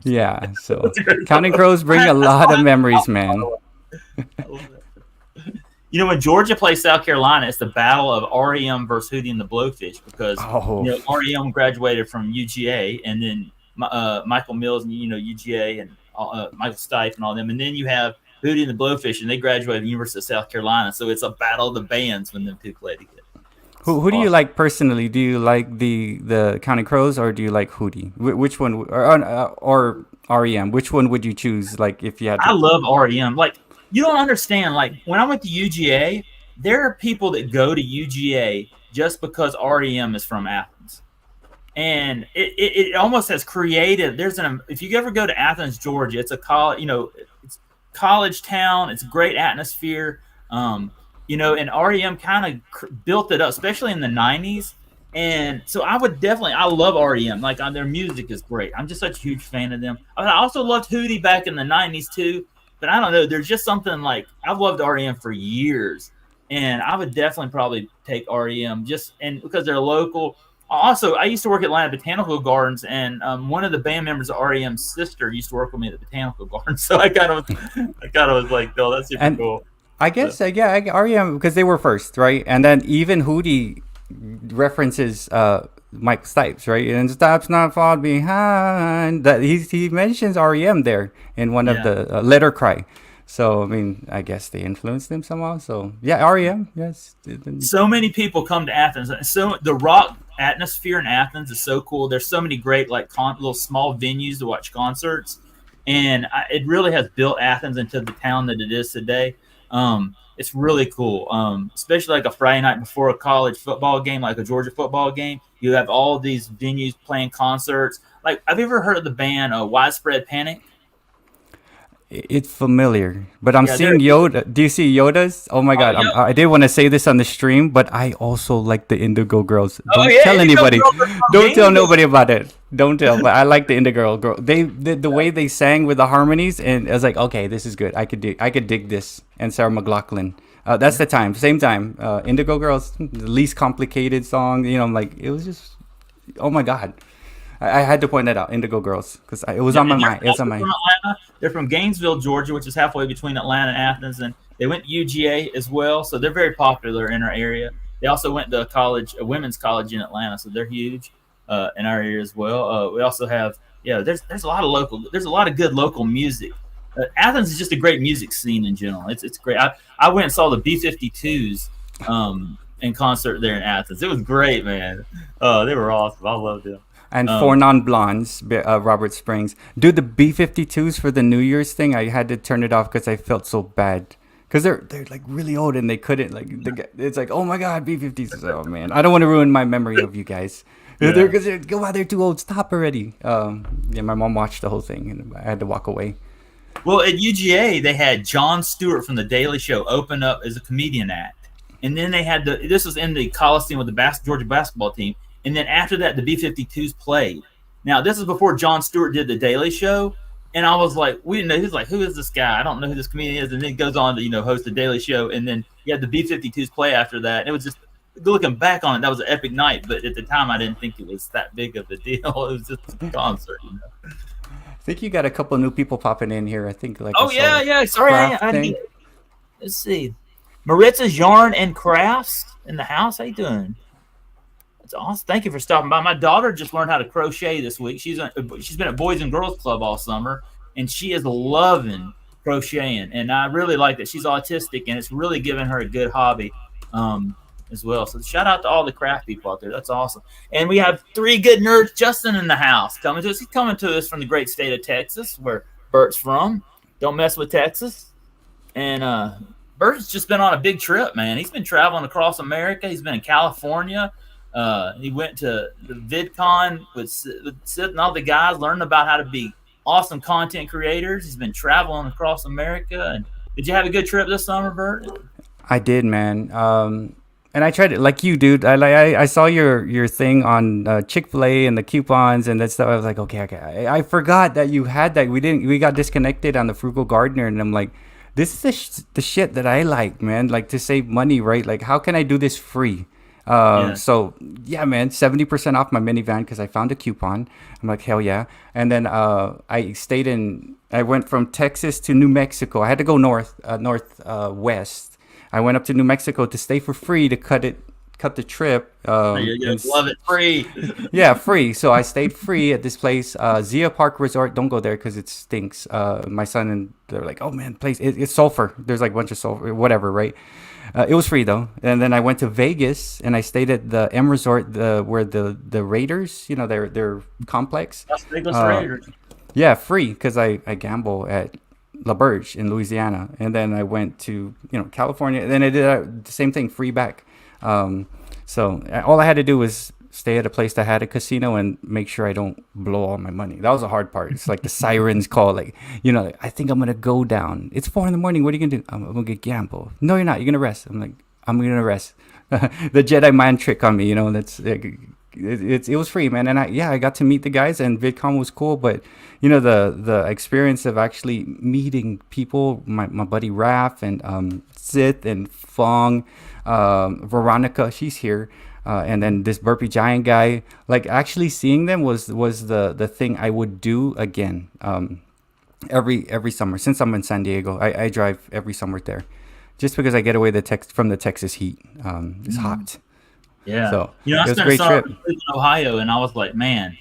Yeah, so Counting Crows bring a lot of memories, man. I love it. When Georgia plays South Carolina, it's the battle of REM versus Hootie and the Blowfish, because REM graduated from UGA, and then Michael Mills and UGA and Michael Stipe and all them, and then you have Hootie and the Blowfish, and they graduated from the University of South Carolina. So it's a battle of the bands when them two play together. Who do you like personally? Do you like the Counting Crows, or do you like Hootie? Which one, or REM? Which one would you choose? Like, if you had to... I love REM. Like, you don't understand. Like, when I went to UGA, there are people that go to UGA just because REM is from Athens, and it almost has created. If you ever go to Athens, Georgia, it's a college. It's college town. It's a great atmosphere. And REM kind of built it up, especially in the 90s. And so I love REM. Like, their music is great. I'm just such a huge fan of them. I also loved Hootie back in the 90s too. But I don't know. There's just something, like, I've loved REM for years, and I would definitely probably take REM and because they're local. Also, I used to work at Atlanta Botanical Gardens, and one of the band members of REM's sister used to work with me at the Botanical Gardens. So I kind of was like, oh, that's super cool. I guess, REM, because they were first, right? And then even Hootie references Mike Stipes, right? And Stipes not far behind. That he mentions REM there in one of the Let Her Cry. So I mean, I guess they influenced them somehow. So yeah, REM, yes. So many people come to Athens. So the rock atmosphere in Athens is so cool. There's so many great little small venues to watch concerts, and it really has built Athens into the town that it is today. It's really cool, especially like a Friday night before a college football game, like a Georgia football game. You have all these venues playing concerts. Like, have you ever heard of the band Widespread Panic? It's familiar, but I'm seeing Yoda. Do you see Yoda's? Oh my God! I did want to say this on the stream, but I also like the Indigo Girls. Don't tell anybody. Don't tell nobody about it. Don't tell. But I like the Indigo Girl. The way they sang with the harmonies, and I was like, okay, this is good. I could dig this. And Sarah McLachlan. That's the same time. Indigo Girls, the least complicated song. I'm like, it was just, oh my God. I had to point that out, Indigo Girls, because it was on my mind. It was on my mind. They're from Gainesville, Georgia, which is halfway between Atlanta and Athens, and they went to UGA as well, so they're very popular in our area. They also went to a women's college in Atlanta, so they're huge in our area as well. We also have, there's a lot of good local music. Athens is just a great music scene in general. It's great. I went and saw the B-52s in concert there in Athens. It was great, man. They were awesome. I loved them. and 4 non-blondes, Robert Springs. Dude, the B-52s for the New Year's thing, I had to turn it off because I felt so bad. Because they're like really old and they couldn't it's like, oh my god, B-50s. Oh man, I don't want to ruin my memory of you guys. Yeah. They're too old. Stop already. Yeah, my mom watched the whole thing and I had to walk away. Well, at UGA, they had Jon Stewart from The Daily Show open up as a comedian act. And then they had this was in the Coliseum with the Georgia basketball team. And then after that, the B-52s played. Now, this is before Jon Stewart did The Daily Show. And I was like, we didn't know. He was like, who is this guy? I don't know who this comedian is. And then he goes on to, host The Daily Show. And then you had the B-52s play after that. And it was just, looking back on it, that was an epic night. But at the time, I didn't think it was that big of a deal. It was just a concert, I think you got a couple new people popping in here. I think yeah. Sorry, let's see. Maritza's Yarn and Crafts in the house. How you doing? That's awesome. Thank you for stopping by. My daughter just learned how to crochet this week. She's been at Boys and Girls Club all summer, and she is loving crocheting. And I really like that. She's autistic, and it's really giving her a good hobby as well. So shout out to all the craft people out there. That's awesome. And we have 3 good nerds, Justin, in the house coming to us. He's coming to us from the great state of Texas, where Bert's from. Don't mess with Texas. And Bert's just been on a big trip, man. He's been traveling across America. He's been in California. He went to the VidCon with Sid and all the guys, learning about how to be awesome content creators. He's been traveling across America. And did you have a good trip this summer, Bert? I did, man. And I tried it like you, dude. I saw your thing on Chick-fil-A and the coupons and that stuff. I was like, okay. I forgot that you had that. We got disconnected on the Frugal Gardener, and I'm like, this is the shit that I like, man. Like, to save money, right? Like, how can I do this free? So yeah, man, 70% off my minivan because I found a coupon. I'm like, hell yeah. And then I went from Texas to New Mexico. I had to go northwest. I went up to New Mexico to stay for free to cut the trip. Love it, free. Yeah, free. So I stayed free at this place, Zia Park Resort. Don't go there because it stinks. My son and they're like, oh man, place it's sulfur. There's like a bunch of sulfur, whatever, right? It was free though. And then I went to Vegas and I stayed at the M Resort, where the Raiders, their complex. Las Vegas Raiders. Yeah, free because I gamble at La Berge in Louisiana, and then I went to California, and then I did the same thing, free back. So all I had to do was stay at a place that had a casino and make sure I don't blow all my money. That was the hard part. It's like the sirens call, like I think I'm gonna go down. It's 4 a.m. What are you gonna do? I'm gonna get gamble. No, you're not. You're gonna rest. I'm like, I'm gonna rest. The Jedi mind trick on me. That's it was free, man. And I got to meet the guys, and VidCon was cool, but the experience of actually meeting people, my buddy Raph and Sith and Fong, Veronica, she's here, and then this Burpee Giant guy, like actually seeing them was the thing I would do again every summer. Since I'm in San Diego, I drive every summer there just because I get away from the Texas heat. It's hot. Yeah. So I it was a spent great summer trip. in Ohio, and I was like, man,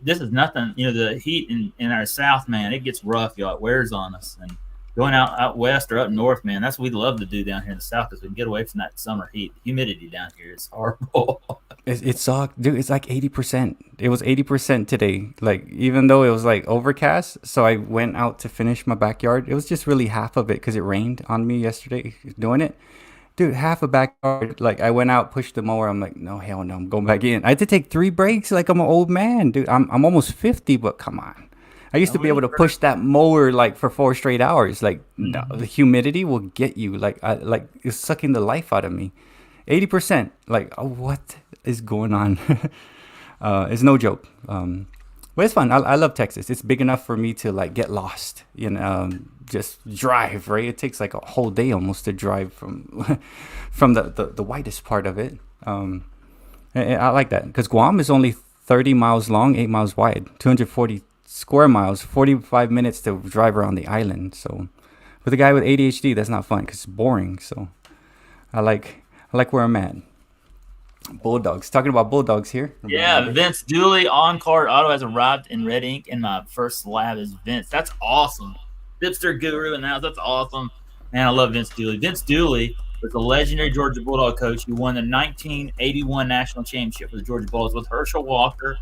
this is nothing. The heat in our South, man, it gets rough, y'all. It wears on us. And going out west or up north, man, that's what we love to do down here in the South because we can get away from that summer heat. The humidity down here is horrible. It sucked, dude. It's like 80%. It was 80% today. Like, even though it was like overcast, so I went out to finish my backyard. It was just really half of it because it rained on me yesterday doing it. Dude, half a backyard. Like, I went out, pushed the mower. I'm like, no, hell no, I'm going back in. I had to take 3 breaks. Like, I'm an old man, dude. I'm almost 50, but come on. I used to be able to push that mower like for 4 straight hours. Like, no, the humidity will get you. Like, it's sucking the life out of me. 80%. Like, what is going on? It's no joke. But it's fun. I love Texas. It's big enough for me to like get lost. Just drive. Right. It takes like a whole day almost to drive from the widest part of it. And I like that because Guam is only 30 miles long, 8 miles wide, 240 square miles, 45 minutes to drive around the island. So with a guy with ADHD, that's not fun because it's boring. So I like where I'm at. Bulldogs. Talking about Bulldogs here. Yeah, Vince Dooley on-card auto has arrived in red ink, and my first slab is Vince. That's awesome. Hipster guru in the house. That's awesome. Man, I love Vince Dooley. Vince Dooley was the legendary Georgia Bulldog coach who won the 1981 national championship for the Georgia Bulldogs with Herschel Walker,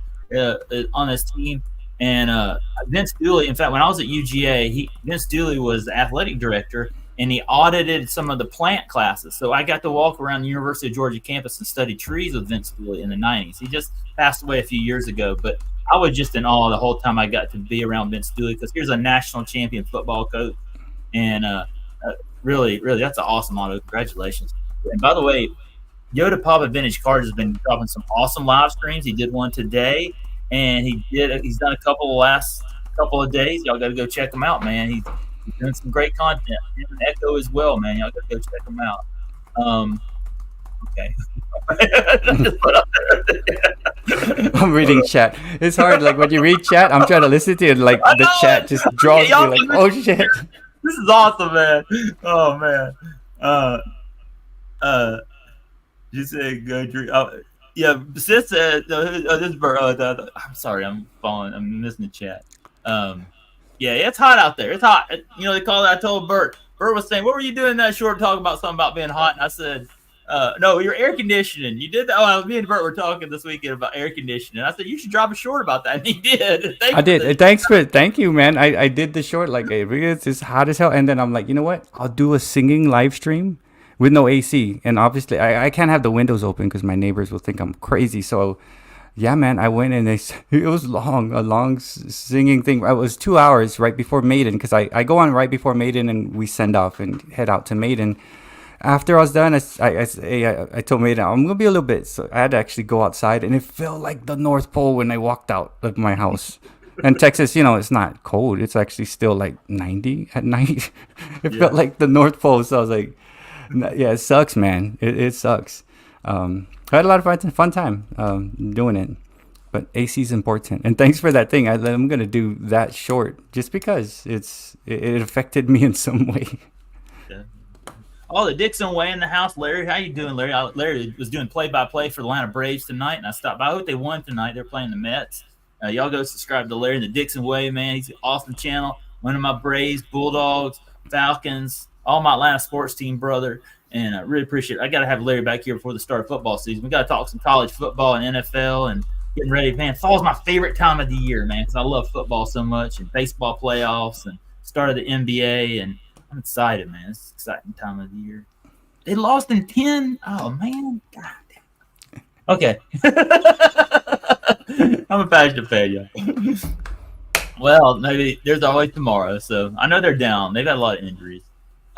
on his team. And Vince Dooley, in fact, when I was at UGA, Vince Dooley was the athletic director, and he audited some of the plant classes. So I got to walk around the University of Georgia campus and study trees with Vince Dooley in the 90s. He just passed away a few years ago, but I was just in awe the whole time I got to be around Vince Dooley, because here's a national champion football coach. And really, that's an awesome auto. Congratulations. And by the way, Yoda Papa Vintage Cards has been dropping some awesome live streams. He did one today, and he's done a couple the last couple of days. Y'all got to go check him out, man. He's doing some great content. And Echo as well, man. Y'all got to go check him out. Okay. I'm reading chat. It's hard. Like when you read chat, I'm trying to listen to it. Like the chat just draws me. Like, oh shit. This is awesome, man. Oh man. You said go drink. Yeah, sis said this bird. I'm sorry, I'm missing the chat. Yeah, it's hot out there. It's hot. You know, they call it. I told Bert. Bert was saying, "What were you doing that short talk about something about being hot?" And I said, "No, your air conditioning. You did that." Oh, me and Bert were talking this weekend about air conditioning. I said you should drop a short about that, and he did. I did. Thank you, man. I did the short. Like it's hot as hell, and then I'm like, you know what? I'll do a singing live stream with no AC, and obviously I can't have the windows open because my neighbors will think I'm crazy. So, yeah, man, I went and it was a long singing thing. It was 2 hours right before Maiden, because I go on right before Maiden and we send off and head out to Maiden. After I was done, I told Maiden I'm gonna be a little bit, so I had to actually go outside, and it felt like the North Pole when I walked out of my house. And Texas, you know, it's not cold. It's actually still like 90 at night. It felt like the North Pole. So I was like, yeah, it sucks, man. It sucks. I had a lot of fun time doing it, but AC is important. And thanks for that thing. I'm gonna do that short just because it affected me in some way. Yeah. Oh, the Dixon Way in the house, Larry. How you doing, Larry? Larry was doing play-by-play for the Atlanta Braves tonight, and I stopped by. I hope they won tonight. They're playing the Mets. Y'all go subscribe to Larry in the Dixon Way, man. He's an awesome channel. One of my Braves, Bulldogs, Falcons, all my Atlanta sports team, brother. And I really appreciate it. I got to have Larry back here before the start of football season. We got to talk some college football and NFL and getting ready. Man, fall's my favorite time of the year, man, because I love football so much, and baseball playoffs and start of the NBA. And I'm excited, man. It's an exciting time of the year. They lost in 10. Oh, man. God damn. Okay. I'm a passionate fan, y'all. Well, maybe there's always tomorrow. So I know they're down. They've had a lot of injuries.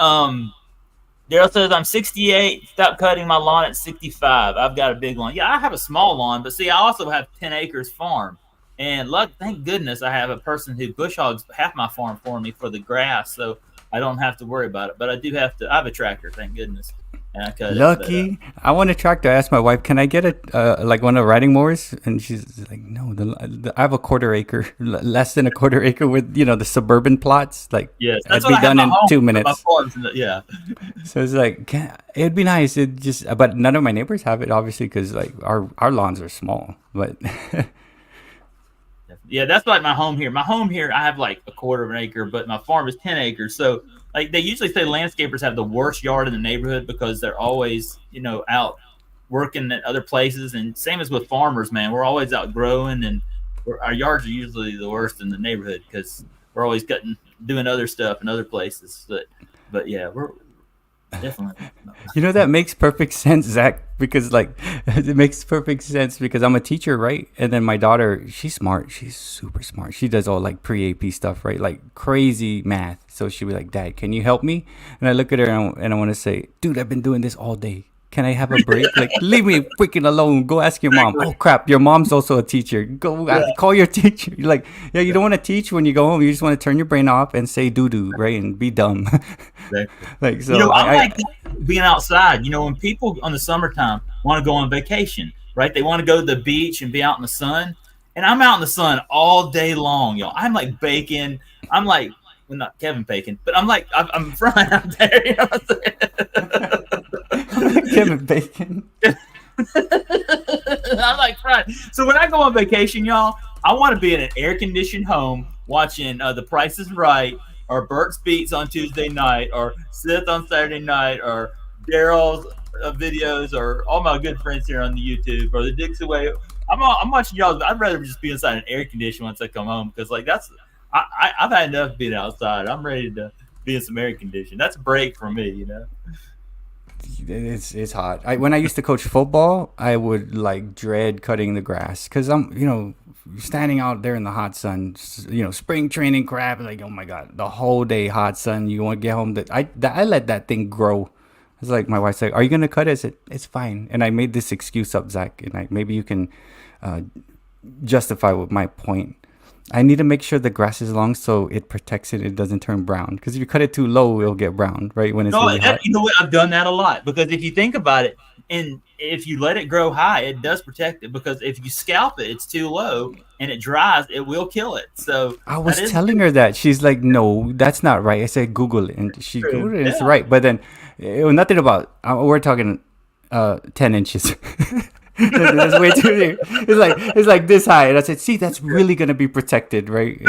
Daryl says, I'm 68. Stop cutting my lawn at 65. I've got a big lawn. Yeah, I have a small lawn, but see, I also have 10 acres farm. And thank goodness I have a person who bush hogs half my farm for me for the grass, so I don't have to worry about it. But I do have to. I have a tractor, thank goodness. And I cut Lucky. it, I want a tractor. I asked my wife, can I get like one of the riding mowers? And she's like, no, I have a quarter acre, less than a quarter acre with, you know, the suburban plots. Like, yes, it'd be done in 2 minutes. Yeah. So it's like, it'd be nice. But none of my neighbors have it, obviously, because like our lawns are small. But yeah, that's like my home here. My home here, I have like a quarter of an acre, but my farm is 10 acres. So like they usually say landscapers have the worst yard in the neighborhood because they're always, you know, out working at other places. And same as with farmers, man, we're always out growing, and our yards are usually the worst in the neighborhood because we're always doing other stuff in other places. But yeah, we're definitely. You know, that makes perfect sense, Zach, because like it makes perfect sense because I'm a teacher, right? And then my daughter, she's smart. She's super smart. She does all like pre-AP stuff, right? Like crazy math. So she'll be like, Dad, can you help me? And I look at her and I want to say, dude, I've been doing this all day. Can I have a break? Like, leave me freaking alone. Go ask your mom. Oh, crap. Your mom's also a teacher. Go call your teacher. You're like, yeah, you don't want to teach when you go home. You just want to turn your brain off and say doo-doo, right? And be dumb. Like, so. You know, I like being outside. You know, when people on the summertime want to go on vacation, right? They want to go to the beach and be out in the sun. And I'm out in the sun all day long, y'all. I'm like baking. I'm like, well, not Kevin Bacon, but I'm like, I'm frying out there. You know what I'm saying? Kevin Bacon. I'm like frying. So when I go on vacation, y'all, I want to be in an air-conditioned home watching The Price is Right, or Bert's Beats on Tuesday night, or Sith on Saturday night, or Daryl's videos, or all my good friends here on the YouTube, or the Dixie Way. I'm watching y'all. I'd rather just be inside an air conditioner once I come home because like I've had enough being outside. I'm ready to be in some air conditioning. That's a break for me, you know. It's hot. When I used to coach football, I would like dread cutting the grass because I'm standing out there in the hot sun, spring training crap. Like, oh my god, the whole day hot sun. You want to get home. I let that thing grow. It's like my wife's like, "Are you gonna cut it?" I said, "It's fine." And I made this excuse up, Zach, and maybe you can uh, justify with my point. I need to make sure the grass is long so it protects it. It doesn't turn brown. Because if you cut it too low, it'll get brown, right? When it's No, really hot. you know what? I've done that a lot because if you think about it, and if you let it grow high, it does protect it. Because if you scalp it, it's too low and it dries, it will kill it. So I that was is telling her that. She's like, no, that's not right. I said, Google it. And she true. Googled it. And it's Yeah. right. But then, nothing about, we're talking 10 inches. That's way too big. It's like this high. And I said, see, that's really going to be protected, right?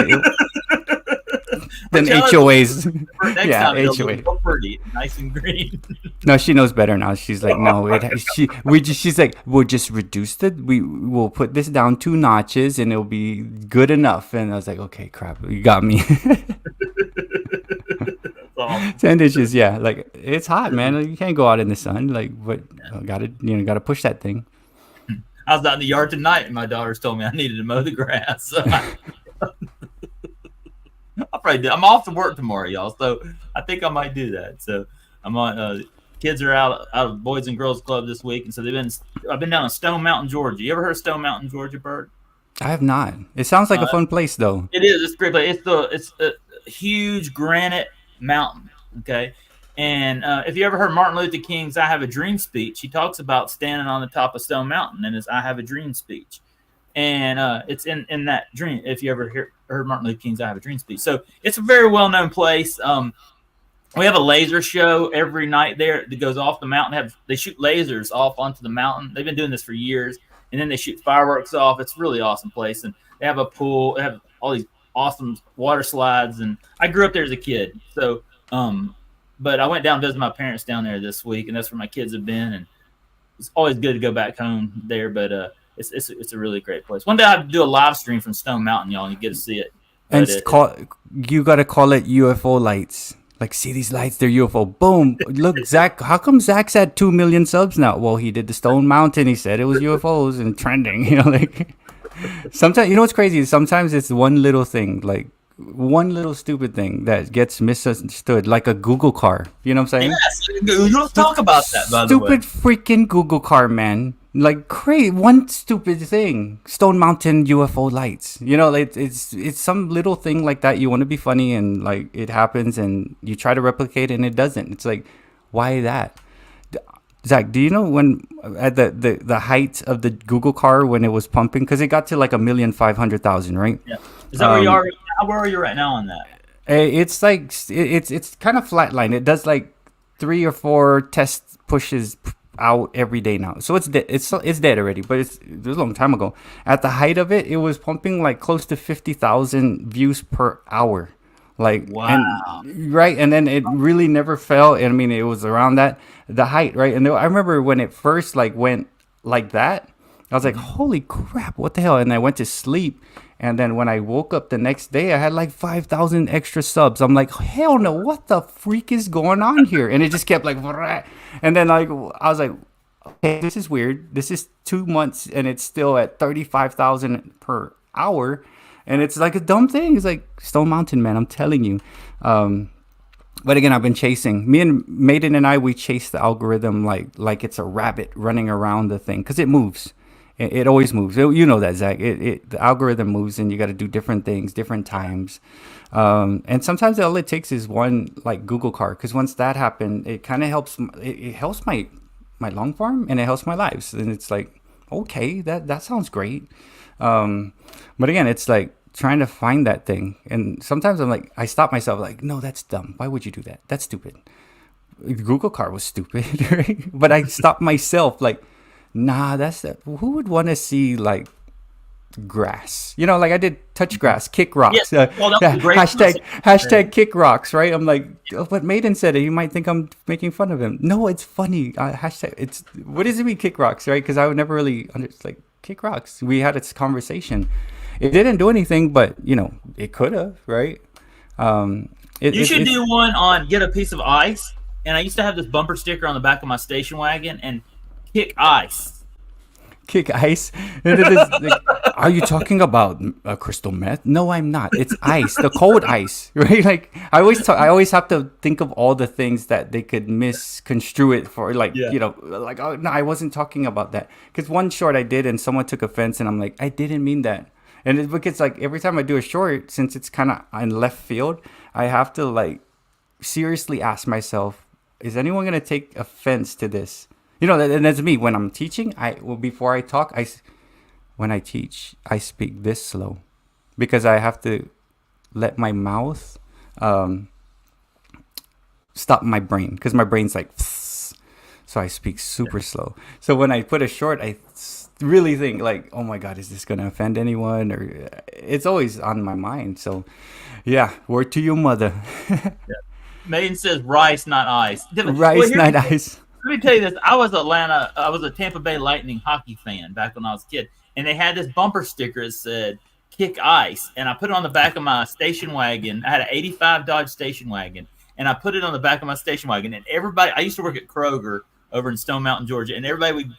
But Then tell us HOAs. for next Yeah, time it'll HOA. look so pretty, nice and green. No, she knows better now. She's like, no, she's like, we'll just reduce it. We'll put this down 2 notches and it'll be good enough. And I was like, okay, crap, you got me. That's awesome. 10 inches, yeah. Like it's hot, man. Like, you can't go out in the sun. Like, but gotta push that thing. I was out in the yard tonight, and my daughters told me I needed to mow the grass. So I'll probably do. I'm off to work tomorrow, y'all. So I think I might do that. So I'm on. Kids are out of Boys and Girls Club this week, and so I've been down in Stone Mountain, Georgia. You ever heard of Stone Mountain, Georgia, Bert? I have not. It sounds like a fun place, though. It is. It's a great place. It's a huge granite mountain. Okay. And if you ever heard Martin Luther King's "I Have a Dream" speech, he talks about standing on the top of Stone Mountain and his "I Have a Dream" speech. And it's in that dream. If you ever heard Martin Luther King's "I Have a Dream" speech, so it's a very well known place. We have a laser show every night there that goes off the mountain. They shoot lasers off onto the mountain. They've been doing this for years, and then they shoot fireworks off. It's a really awesome place, and they have a pool. They have all these awesome water slides, and I grew up there as a kid. So, but I went down to visit my parents down there this week, and that's where my kids have been. And it's always good to go back home there. But it's a really great place. One day I have to do a live stream from Stone Mountain, y'all, and you get to see it. And But you gotta call it UFO lights. Like, see these lights? They're UFO. Boom! Look, Zach. How come Zach's at 2 million subs now? Well, he did the Stone Mountain. He said it was UFOs and trending. Like sometimes, what's crazy? Sometimes it's one little thing, like one little stupid thing that gets misunderstood, like a Google car. You know what I'm saying? yes, you don't talk about that. By the way, Stupid freaking Google car, man. Like crazy, one stupid thing. Stone Mountain UFO lights. Like it's some little thing like that. You want to be funny and like it happens, and you try to replicate it and it doesn't. It's like, why that? Zach, do you know when at the height of the Google car when it was pumping, because it got to like 1,500,000, right? yeah. Is that where you are? Where are you right now on that? It's like it's kind of flatline. It does like 3 or 4 test pushes out every day now, so it's dead. It's dead already, but it was a long time ago. At the height of it, it was pumping like close to 50,000 views per hour. Like, wow. And then it really never fell. And I mean, it was around the height, right? And I remember when it first like went like that, I was like, holy crap, what the hell? And I went to sleep. And then when I woke up the next day, I had like 5,000 extra subs. I'm like, hell no, what the freak is going on here? And it just kept like, and then like, I was like, okay, this is weird. This is 2 months and it's still at 35,000 per hour. And it's like a dumb thing. It's like Stone Mountain, man, I'm telling you. But again, I've been chasing. Me and Maiden and I, we chase the algorithm like it's a rabbit running around the thing because it moves. It always moves. You know that, Zach. The algorithm moves, and you got to do different things, different times. And sometimes all it takes is one like Google card, because once that happened, it kind of helps. It helps my long farm, and it helps my lives. And it's like, okay, that sounds great. But again, it's like trying to find that thing. And sometimes I'm like, I stop myself like, no, that's dumb. Why would you do that? That's stupid. Google card was stupid, right? But I stopped myself like, nah, who would want to see like grass? Like I did touch grass, kick rocks. Yes. Well, that was a great hashtag kick rocks, right? I'm like, oh, but Maiden said it. You might think I'm making fun of him. No, it's funny. Hashtag, what does it mean, kick rocks, right? Because I would never really understand. Like, kick rocks. We had this conversation. It didn't do anything, but it could have, right? You should do one on get a piece of ice. And I used to have this bumper sticker on the back of my station wagon and kick ice. Kick ice. Are you talking about crystal meth? No, I'm not. It's ice, the cold ice, right? Like I always have to think of all the things that they could misconstrue it for, like like, oh no, I wasn't talking about that. Because one short I did, and someone took offense, and I'm like, I didn't mean that. And it's because like every time I do a short, since it's kind of in left field, I have to like seriously ask myself, is anyone gonna take offense to this? And that's me when I'm teaching. Before I talk, when I teach, I speak this slow because I have to let my mouth stop my brain, because my brain's like, so I speak super slow. So when I put a short, I really think like, oh my God, is this gonna offend anyone? Or it's always on my mind. So yeah, word to your mother. Maiden says rice, not ice. Rice, not ice. Let me tell you this. I was a Tampa Bay Lightning hockey fan back when I was a kid. And they had this bumper sticker that said, kick ice. And I put it on the back of my station wagon. I had an 85 Dodge station wagon. And I put it on the back of my station wagon. And everybody, I used to work at Kroger over in Stone Mountain, Georgia. And everybody would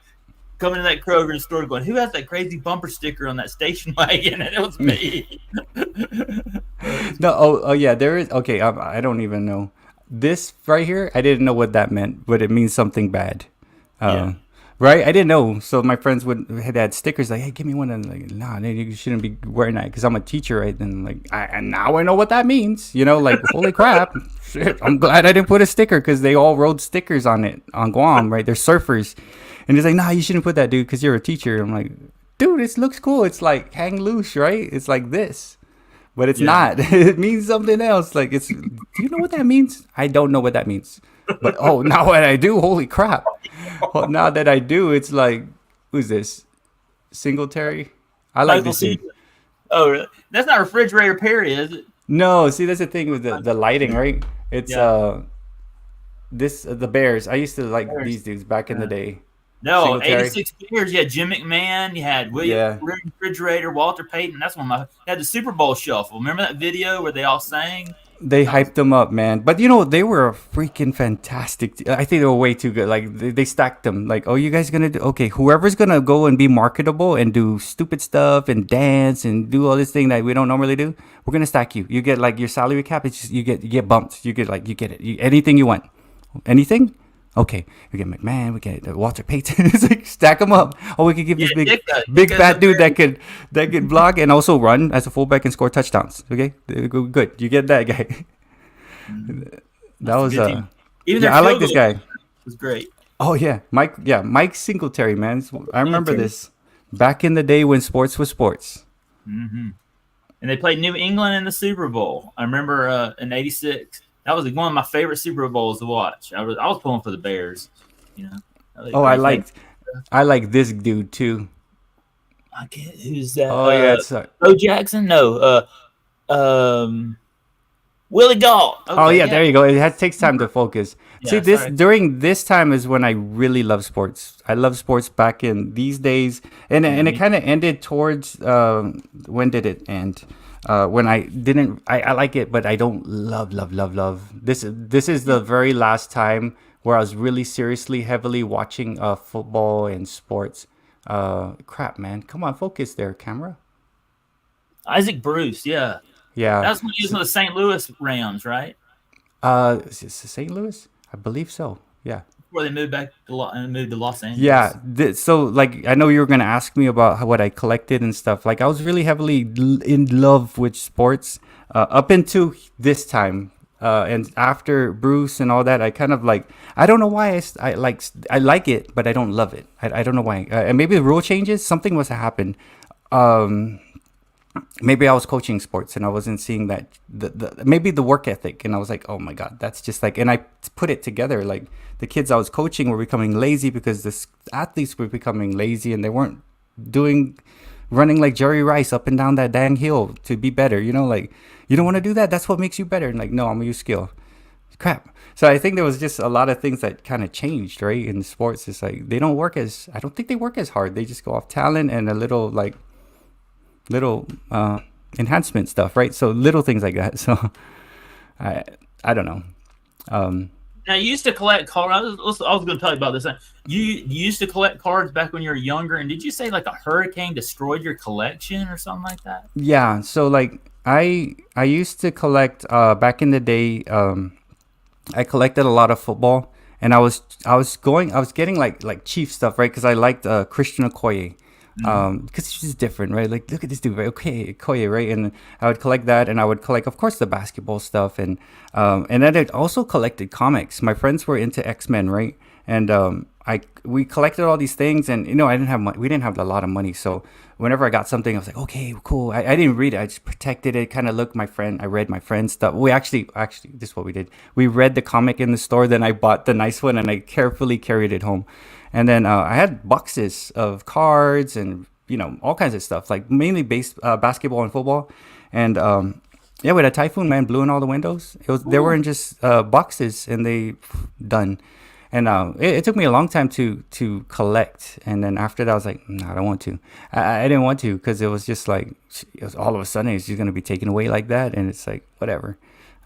come into that Kroger store going, who has that crazy bumper sticker on that station wagon? And it was me. No, yeah, there is. Okay, I don't even know. This right here, I didn't know what that meant, but it means something bad. Right? I didn't know. So my friends had stickers like, hey, give me one. And like, nah, you shouldn't be wearing that because I'm a teacher, right? And like, and now I know what that means. Like, holy crap. Shit, I'm glad I didn't put a sticker, because they all wrote stickers on it on Guam, right? They're surfers. And he's like, nah, you shouldn't put that, dude, because you're a teacher. I'm like, dude, this looks cool. It's like hang loose, right? It's like this. But it's not. It means something else. Like, do you know what that means? I don't know what that means. But, now what I do, holy crap. Well, now that I do, it's like, who's this? Singletary? I like this dude. Oh, really? That's not Refrigerator Perry, is it? No, see, that's the thing with the lighting, right? It's the Bears. I used to like these dudes back in the day. No, 86 Bears. You had Jim McMahon. You had William Refrigerator, Walter Payton. That's one of my. They had the Super Bowl shuffle. Remember that video where they all sang? They hyped them up, man. But they were freaking fantastic. I think they were way too good. Like they stacked them. Like, oh, you guys gonna do? Okay, whoever's gonna go and be marketable and do stupid stuff and dance and do all this thing that we don't normally do, we're gonna stack you. You get like your salary cap. It's just, you get bumped. You get it. Anything you want. Anything. Okay, we get McMahon, we get Walter Payton. It's like stack them up. Oh, we could give this big fat dude that could block and also run as a fullback and score touchdowns. Okay, good. You get that guy. That was I like this guy. It was great. Oh yeah, Mike Singletary, man. I remember this back in the day when sports was sports. Mm-hmm. And they played New England in the Super Bowl. I remember in '86. That was one of my favorite Super Bowls to watch. I was pulling for the Bears. I like this dude too. I get who's that? Oh yeah, Bo Jackson. No, Willie Gault. Okay, there you go. It takes time to focus. See, during this time is when I really love sports. I love sports back in these days, and it kind of ended towards when did it end? When I didn't, I like it, but I don't love this. This is the very last time where I was really seriously, heavily watching football and sports. Crap, man, come on, focus there, camera. Isaac Bruce, yeah. That's when he was in the St. Louis Rams, right? Is it St. Louis? I believe so. Yeah. Before they moved back to Los Angeles. Yeah. So, like, I know you were gonna ask me about what I collected and stuff. Like, I was really heavily in love with sports up until this time, and after Bruce and all that, I kind of like. I don't know why I like it, but I don't love it. I don't know why. And maybe the rule changes. Something must have happened. Maybe I was coaching sports and I wasn't seeing that maybe the work ethic, and I was like, oh my God, that's just like, and I put it together, like the kids I was coaching were becoming lazy because the athletes were becoming lazy and they weren't running like Jerry Rice up and down that dang hill to be better. Like, you don't want to do that. That's what makes you better. And like, no, I'm gonna use skill. crap. So I think there was just a lot of things that kind of changed, right? In sports, it's like they don't work as I don't think they work as hard. They just go off talent and a little like little enhancement stuff, right? So little things like that. So I I don't know. Um, Now, you used to collect cards. I was going to tell you about this. You used to collect cards back when you were younger, and did you say like a hurricane destroyed your collection or something like that? yeah. So like I used to collect back in the day. I collected a lot of football, and I was getting like cheap stuff, right? Because I liked Christian Okoye, Mm-hmm. because it's just different, right? Like look at this dude, right? Okay, Okoye, right? And I would collect that, and I would collect, of course, the basketball stuff, and then I also collected comics. My friends were into X-Men, right? And I we collected all these things, and I didn't have money. We didn't have a lot of money, so whenever I got something, I was like, okay, cool. I didn't read it. I just protected it. Kind of looked my friend. I read my friend's stuff. We actually, this is what we did. We read the comic in the store. Then I bought the nice one and I carefully carried it home. And then I had boxes of cards and all kinds of stuff, like mainly basketball and football. And yeah, with a typhoon, man, blew in all the windows. They were in just boxes, and they done. And it took me a long time to collect. And then after that, I was like, no, I don't want to. I didn't want to because it was just like all of a sudden it's just gonna be taken away like that, and it's like whatever.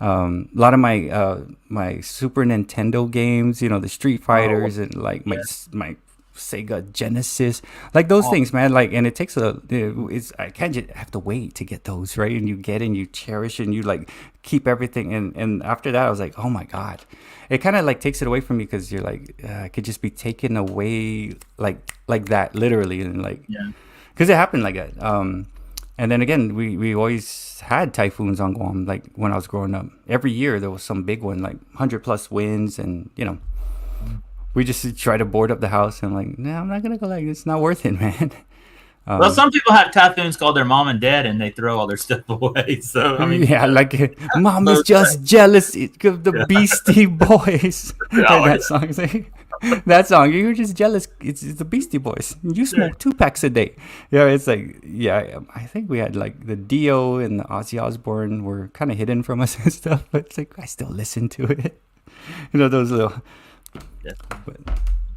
A lot of my Super Nintendo games, the Street Oh, Fighters, and like my yeah. my Sega Genesis, like those Oh, things, man. Like, and it takes it's I can't just have to wait to get those, right? And you get and you cherish and you like keep everything. And after that, I was like, oh my god, it kind of like takes it away from me because you're like, it could just be taken away like that, literally, and like yeah. because it happened like that. And then again, we always had typhoons on Guam. Like when I was growing up, every year there was some big one, like 100+ winds, and we just try to board up the house. And I'm like, no, I'm not gonna go. Like it's not worth it, man. Well, Um, some people have typhoons called their mom and dad, and they throw all their stuff away. So, I mean, yeah, like mom is both just jealous of the ways. Beastie Boys. Yeah. Like Oh, that song. It's like, that song, you're just jealous. It's the Beastie Boys. You yeah. smoke 2 packs a day. Yeah, it's like yeah. I think we had like the Dio and the Ozzy Osbourne were kind of hidden from us and stuff, but it's like I still listen to it. Those little. Yeah. But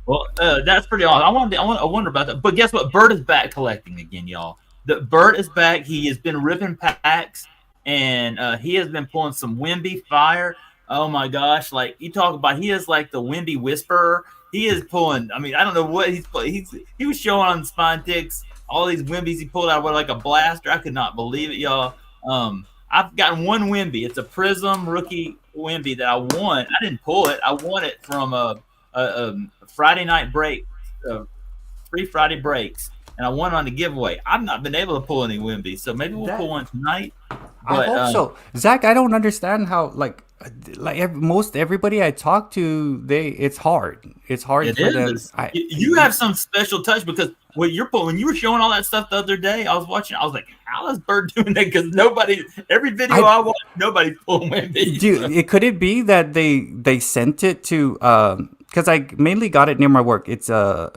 Well, that's pretty awesome. I wonder about that. But guess what? Bert is back collecting again, y'all. The Bert is back. He has been ripping packs, and he has been pulling some Wimby fire. Oh my gosh! Like you talk about, he is like the Wimby whisperer. He is pulling. I mean, I don't know what he's pulling. He was showing on Spine Ticks all these Wimbys he pulled out with like a blaster. I could not believe it, y'all. I've gotten one Wimby. It's a Prism rookie Wimby that I won. I didn't pull it. I won it from a Friday night break, uh, free Friday breaks, and I won on the giveaway. I've not been able to pull any Wimby, so maybe we'll pull that one tonight. I But hope so. Zach, I don't understand how most everybody I talk to, it's hard. It's hard it for them. is. You have some special touch because when you were showing all that stuff the other day, I was watching. I was like, "How is Bird doing that?" Because every video I I watch, nobody's pulling Wimby. do. It could it be that they sent it to because I mainly got it near my work. It's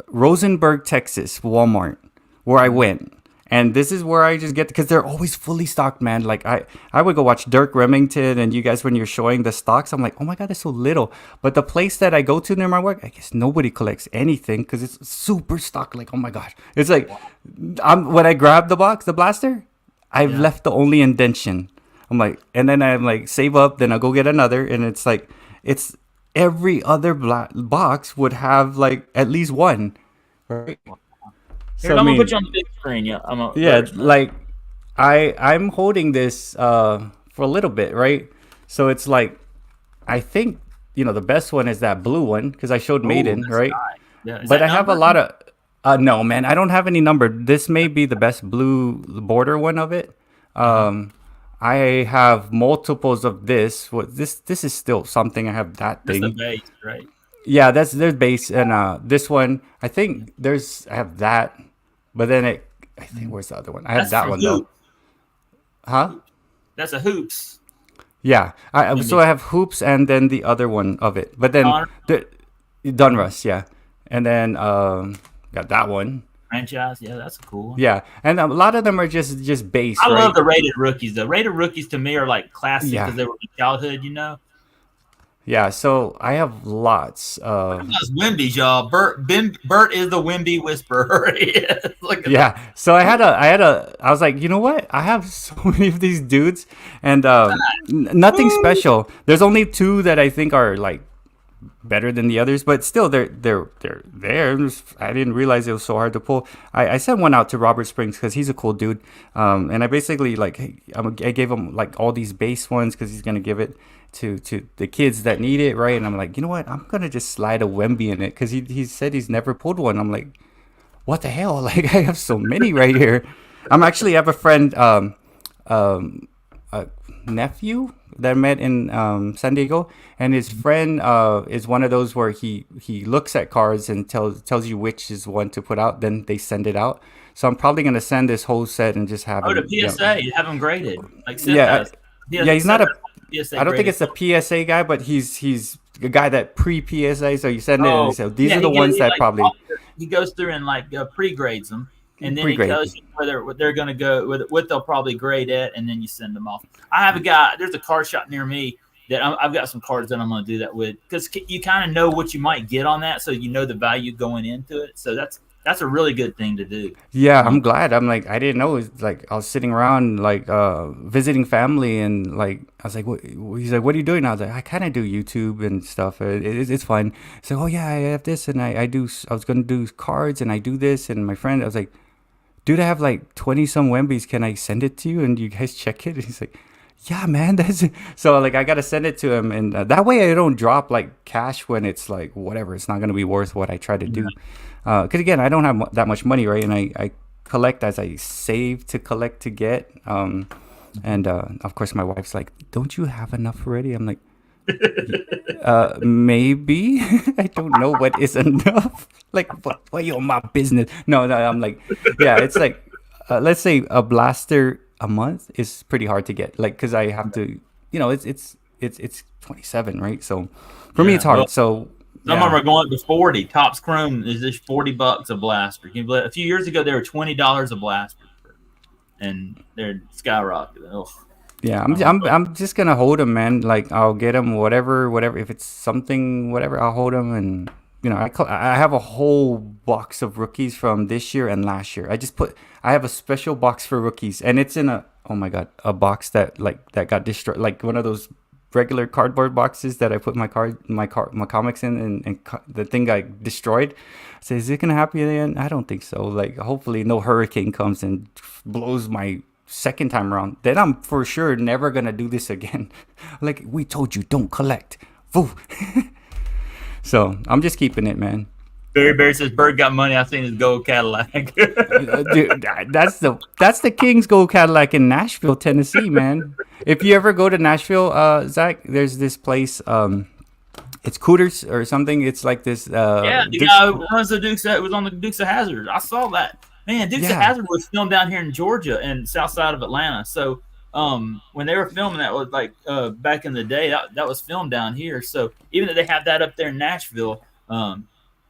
Rosenberg, Texas, Walmart, where I went. And this is where I just get because they're always fully stocked, man. Like I would go watch Dirk Remington and you guys when you're showing the stocks. I'm like, oh my god, there's so little. But the place that I go to near my work, I guess nobody collects anything because it's super stocked. Like, oh my gosh, it's like when I grab the blaster, I've Yeah. left the only indention. I'm like, and then I'm like, save up, then I'll go get another, and it's like, it's every other box would have like at least one, right? Here, So I I'm gonna put mean, you on the big screen. Yeah, I'm a yeah, Bird's not. like I'm holding this for a little bit, right? So it's like I think the best one is that blue one because I showed Oh, Maiden, that's right? nice. Yeah, is But that I have a number? lot of no, man, I don't have any number. This may be the best blue border one of it. Uh-huh. Um I have multiples of this. What this is still something. I have that That's the thing. base, right? Yeah, there's base and this one. I think I have that, but then I think Mhm. where's the other one? I have That's that from one though. Hoop. Huh? That's a hoops. Yeah. So Maybe I have hoops and then the other one of it. But then Connor the Dunruss, yeah. And then got that one. franchise. Yeah, that's a cool one. Yeah. And a lot of them are just base, I love right? the rated rookies. The rated rookies to me are like classic Yeah. because they were my childhood. You know. Yeah, so I have lots of. That's Wimby, y'all. Bert is the Wimby whisperer. Yes, look at that. Yeah, so I was like, you know what? I have so many of these dudes, and nothing Woo! special. There's only two that I think are like better than the others, but still they're there. I didn't realize it was so hard to pull. I sent one out to Robert Springs because he's a cool dude, and I basically like hey, I gave him like all these base ones because he's gonna give it to the kids that need it, right? And I'm like, you know what? I'm gonna just slide a Wemby in it because he said he's never pulled one. I'm like, what the hell? Like I have so many right here. I'm actually have a friend, a nephew that I met in San Diego, and his friend is one of those where he looks at cards and tells you which is one to put out. Then they send it out. So I'm probably gonna send this whole set and just have Oh, the him. PSA, you have them graded like Sip Yeah, has. yeah. He's not Sip a. has PSA I don't think graded. it's a PSA guy, but he's a guy that pre PSA. So you send it and he Oh, said these yeah, are the ones he that like probably he goes through and like pre-grades them, and then he pre-grade. tells you whether what they're going to go with, what they'll probably grade it, and then you send them off. I have a guy. There's a card shop near me that I've got some cards that I'm going to do that with because you kind of know what you might get on that, so you know the value going into it. So that's a really good thing to do. Yeah, Um, I'm glad. I'm like, I didn't know. It's like I was sitting around like visiting family, and like I was like, what? He's like, what are you doing? I was like, I kind of do YouTube and stuff. It's fun. He's like, oh yeah, I have this, and I do. I was gonna do cards, and I do this, and my friend, I was like, dude, I have like 20 some Wembies. Can I send it to you and you guys check it? He's like, yeah, man, that's it. So like I gotta send it to him, and that way I don't drop like cash when it's like whatever. It's not gonna be worth what I try to do. Because again, I don't have that much money, right? And I collect as I save to collect to get. And of course, my wife's like, "Don't you have enough already?" I'm like, maybe. I don't know what is enough. Like, what you my business? No, no. I'm like, yeah, it's like, let's say a blaster a month is pretty hard to get. Like, because I have to, it's 27, right? So for me, yeah, it's well, hard. So some of them yeah. are going up to 40. Tops Chrome is just $40 a blaster. Can you believe, a few years ago they were $20 a blaster, and they're skyrocketing. Ugh. Yeah, I don't know. I'm just gonna hold them, man. Like I'll get them, whatever. If it's something, whatever, I'll hold them. And I have a whole box of rookies from this year and last year. I have a special box for rookies, and it's in a oh my god, a box that got destroyed, like one of those regular cardboard boxes that I put my comics in, and the thing got destroyed. So is it gonna happen again? I don't think so. Like hopefully no hurricane comes and blows my second time around, then I'm for sure never gonna do this again. Like we told you, don't collect. Woo. So I'm just keeping it, man. Barry Bear says Bird got money. I seen his gold Cadillac. Dude, that's the King's Gold Cadillac in Nashville, Tennessee, man. If you ever go to Nashville, Zach, there's this place. It's Cooters or something. It's like this. Yeah, the guy who runs the Dukes that was on the Dukes of Hazzard. I saw that. Man, Dukes of Yeah, Hazzard was filmed down here in Georgia and south side of Atlanta. So when they were filming that was like back in the day, that was filmed down here. So even though they have that up there in Nashville,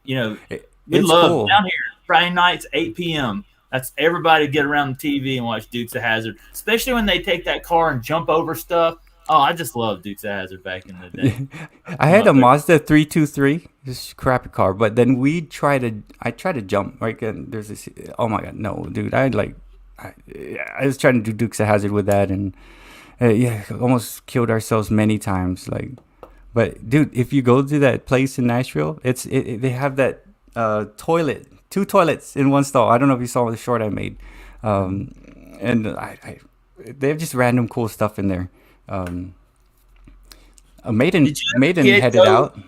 you know, we it's love cool. down here Friday nights 8 p.m. That's everybody get around the TV and watch Dukes of Hazzard, especially when they take that car and jump over stuff. Oh, I just love Dukes of Hazzard back in the day. I I'm had a up there. Mazda 323, this crappy car, but then I tried to jump, right? And there's this, oh my God, no, dude, I was trying to do Dukes of Hazzard with that, and yeah, almost killed ourselves many times. Like, but dude, if you go to that place in Nashville, they have that toilet, two toilets in one stall. I don't know if you saw the short I made, um, and they have just random cool stuff in there. Um, Did you have a Maiden kid headed go? out.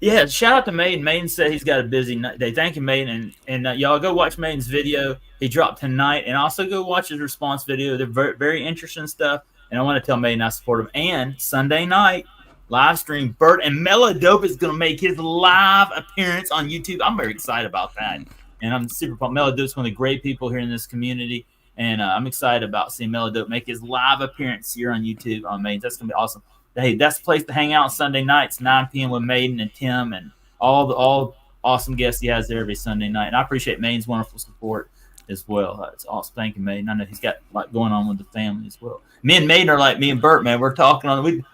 Yeah, shout out to Maiden. Maiden said he's got a busy day. Thank you, Maiden, and y'all go watch Maiden's video. He dropped tonight, and also go watch his response video. They're very, very interesting stuff. And I want to tell Maiden I support him. And Sunday night live stream, Bert and Melodope is going to make his live appearance on YouTube. I'm very excited about that, and I'm super pumped. Melodope's one of the great people here in this community, and I'm excited about seeing Melodope make his live appearance here on YouTube on Maiden. That's going to be awesome. Hey, that's the place to hang out Sunday nights, 9 p.m. with Maiden and Tim and all awesome guests he has there every Sunday night. And I appreciate Maiden's wonderful support. as well. It's awesome. Thank you, Maiden. I know he's got like going on with the family as well. Me and Maiden are like me and Bert, man. We're talking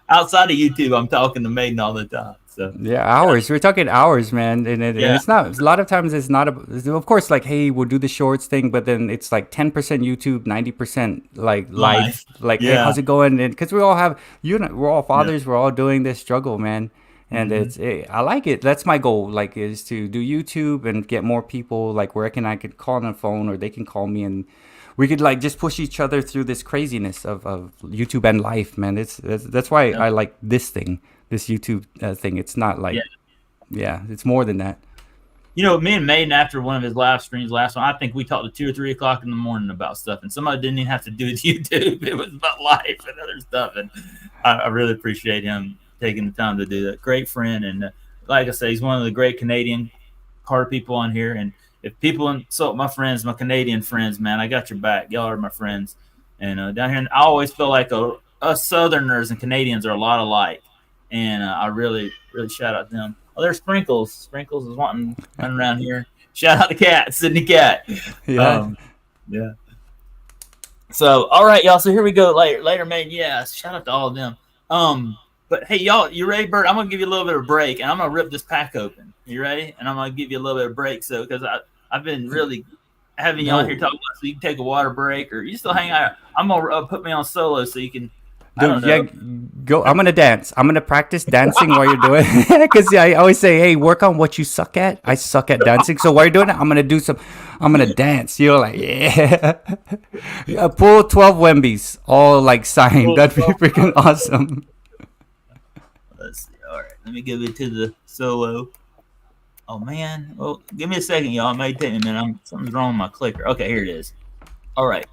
outside of YouTube. I'm talking to Maiden all the time. So Yeah, hours. We're talking hours, man. And yeah, it's not, a lot of times it's not, of course, like, hey, we'll do the shorts thing, but then it's like 10% YouTube, 90% like life. Like, hey, Yeah. how's it going? And because we all have, we're all fathers, Yeah. we're all doing this struggle, man. And Mhm. I like it. That's my goal, like, is to do YouTube and get more people, like, where I could call on the phone or they can call me and we could like just push each other through this craziness of YouTube and life, man. That's why Yeah. I like this thing, this YouTube thing. It's not like, Yeah. yeah, it's more than that. You know, me and Maiden, after one of his live streams last one, I think we talked to 2 or 3 o'clock in the morning about stuff, and some of it didn't even have to do with YouTube. It was about life and other stuff, and I really appreciate him taking the time to do that. Great friend, and like I say, he's one of the great Canadian card people on here. And if people insult my friends, my Canadian friends, man, I got your back. Y'all are my friends. And down here, I always feel like us Southerners and Canadians are a lot alike, and I really, really shout out them. Oh, there's Sprinkles. Sprinkles is wanting running around here. Shout out to Cat, Sydney Cat. Yeah. Yeah. So, all right, y'all. So here we go. Later, man. Yeah. Shout out to all of them. But hey, y'all, you ready, Bert? I'm gonna give you a little bit of a break, and I'm gonna rip this pack open. You ready? And I'm gonna give you a little bit of a break, so because I've been really having y'all here No, talk about, so you can take a water break, or you still hang out. I'm gonna put me on solo, so you can. I dude, don't yeah, know. go. I'm gonna dance. I'm gonna practice dancing while you're doing it. Because yeah, I always say, hey, work on what you suck at. I suck at dancing. So while you're doing it, I'm gonna dance. You're like, yeah. Yeah, pull 12 Wembies, all like signed. That'd be freaking awesome. Let's see. All right, let me give it to the solo. Oh man. Well, give me a second, y'all. It may take me a minute. Something's wrong with my clicker. Okay, here it is. All right.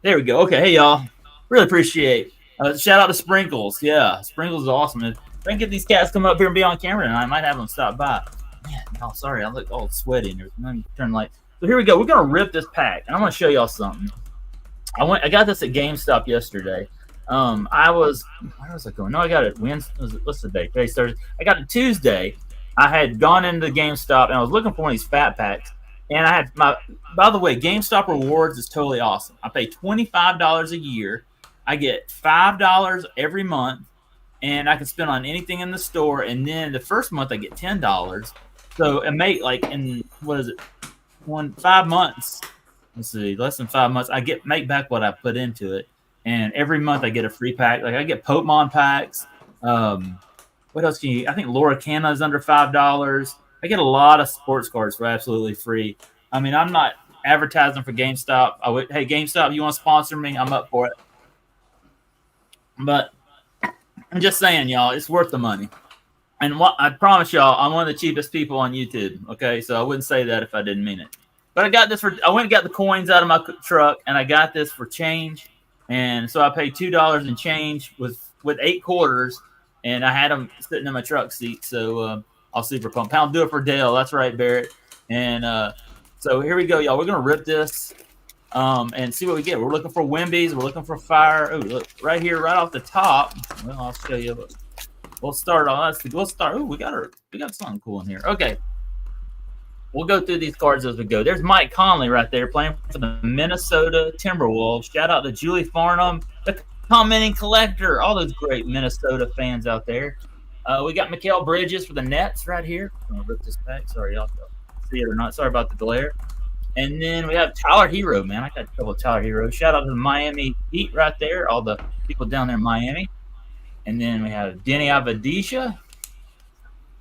There we go. Okay, hey y'all. Really appreciate. Shout out to Sprinkles. Yeah, Sprinkles is awesome. If I can get these cats come up here and be on camera, and I might have them stop by. Man, oh sorry, I look all sweaty and everything. Let me turn the light. So here we go. We're gonna rip this pack, and I'm gonna show y'all something. I got this at GameStop yesterday. Where was I going? No, I got it Wednesday. What's the day? Today's Thursday. I got it Tuesday. I had gone into GameStop and I was looking for one of these fat packs. And I had by the way, GameStop rewards is totally awesome. I pay $25 a year. I get $5 every month, and I can spend on anything in the store. And then the first month I get $10. So it make like in what is it? 5 months. Let's see, less than 5 months. I make back what I put into it. And every month I get a free pack. Like I get Pokemon packs. What else can you? I think Laura Canna is under $5. I get a lot of sports cards for absolutely free. I mean, I'm not advertising for GameStop. Hey GameStop, you want to sponsor me? I'm up for it. But I'm just saying, y'all, it's worth the money. And what I promise y'all, I'm one of the cheapest people on YouTube. Okay, so I wouldn't say that if I didn't mean it. But I got this I went and got the coins out of my truck, and I got this for change. And so I paid $2 in change with 8 quarters, and I had them sitting in my truck seat. So I was super pumped. Pound do it for Dale. That's right, Barrett. And so here we go, y'all. We're gonna rip this and see what we get. We're looking for Wimbies. We're looking for fire. Oh, look right here, right off the top. Well, I'll show you. But we'll start on. We'll start. Oh, we got something cool in here. Okay. We'll go through these cards as we go. There's Mike Conley right there playing for the Minnesota Timberwolves. Shout out to Julie Farnham, the commenting collector, all those great Minnesota fans out there. We got Mikal Bridges for the Nets right here. I'm going to rip this pack. Sorry, y'all see it or not. Sorry about the glare. And then we have Tyler Hero, man. I got a couple of Tyler Hero. Shout out to the Miami Heat right there, all the people down there in Miami. And then we have Denny Avadisha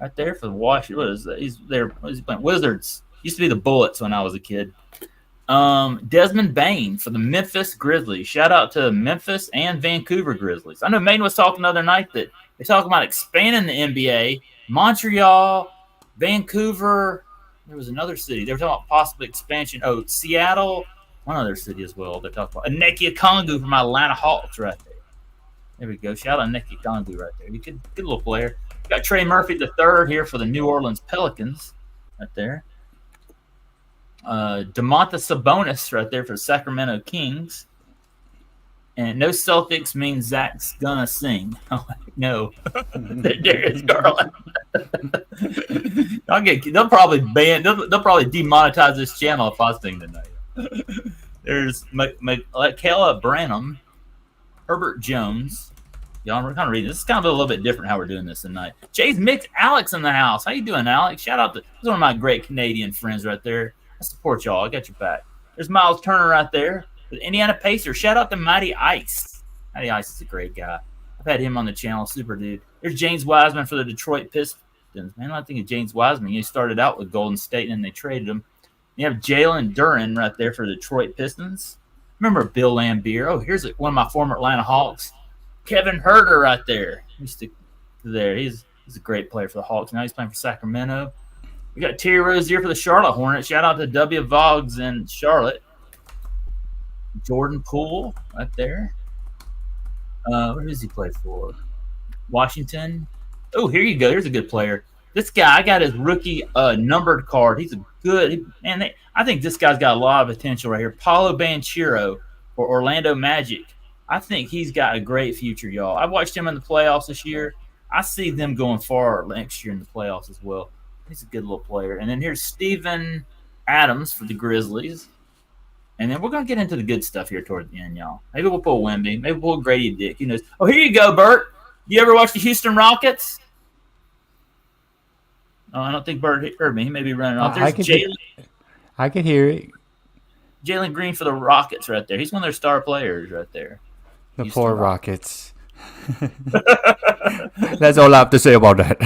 right there for the Washington. What is that? He's playing Wizards. Used to be the Bullets when I was a kid. Desmond Bain for the Memphis Grizzlies. Shout out to Memphis and Vancouver Grizzlies. I know Maine was talking the other night that they're talking about expanding the NBA. Montreal, Vancouver. There was another city. They were talking about possible expansion. Oh, Seattle. One other city as well. They're talking about Anekia Kongu from my Atlanta Hawks right there. There we go. Shout out Anekia Kongu right there. Good little player. Got Trey Murphy the third here for the New Orleans Pelicans right there. Domantas Sabonis right there for the Sacramento Kings. And no Celtics means Zach's gonna sing. Oh, no. Darius Garland. They'll probably demonetize this channel if I sing tonight. There's Michaela Branham, Herbert Jones. Y'all, we're kind of reading. This is kind of a little bit different how we're doing this tonight. Jay's mixed Alex in the house. How you doing, Alex? Shout out to this is one of my great Canadian friends right there. I support y'all. I got your back. There's Miles Turner right there with Indiana Pacers. Shout out to Mighty Ice. Mighty Ice is a great guy. I've had him on the channel. Super dude. There's James Wiseman for the Detroit Pistons. Man, I think of James Wiseman. He started out with Golden State and then they traded him. You have Jalen Duren right there for the Detroit Pistons. Remember Bill Laimbeer? Oh, here's one of my former Atlanta Hawks. Kevin Herter right there. He's a great player for the Hawks. Now he's playing for Sacramento. We got Terry Rozier for the Charlotte Hornets. Shout out to W. Voggs in Charlotte. Jordan Poole right there. Where does he play for? Washington. Oh, here you go. Here's a good player. This guy, I got his rookie numbered card. He's a good man. I think this guy's got a lot of potential right here. Paulo Banchero for Orlando Magic. I think he's got a great future, y'all. I watched him in the playoffs this year. I see them going far next year in the playoffs as well. He's a good little player. And then here's Steven Adams for the Grizzlies. And then we're going to get into the good stuff here toward the end, y'all. Maybe we'll pull Wemby. Maybe we'll pull Grady Dick. Who knows? Oh, here you go, Bert. You ever watch the Houston Rockets? Oh, I don't think Bert heard me. He may be running off. There's Jalen. I can hear it. Jalen Green for the Rockets right there. He's one of their star players right there. The Houston poor Rockets. That's all I have to say about that.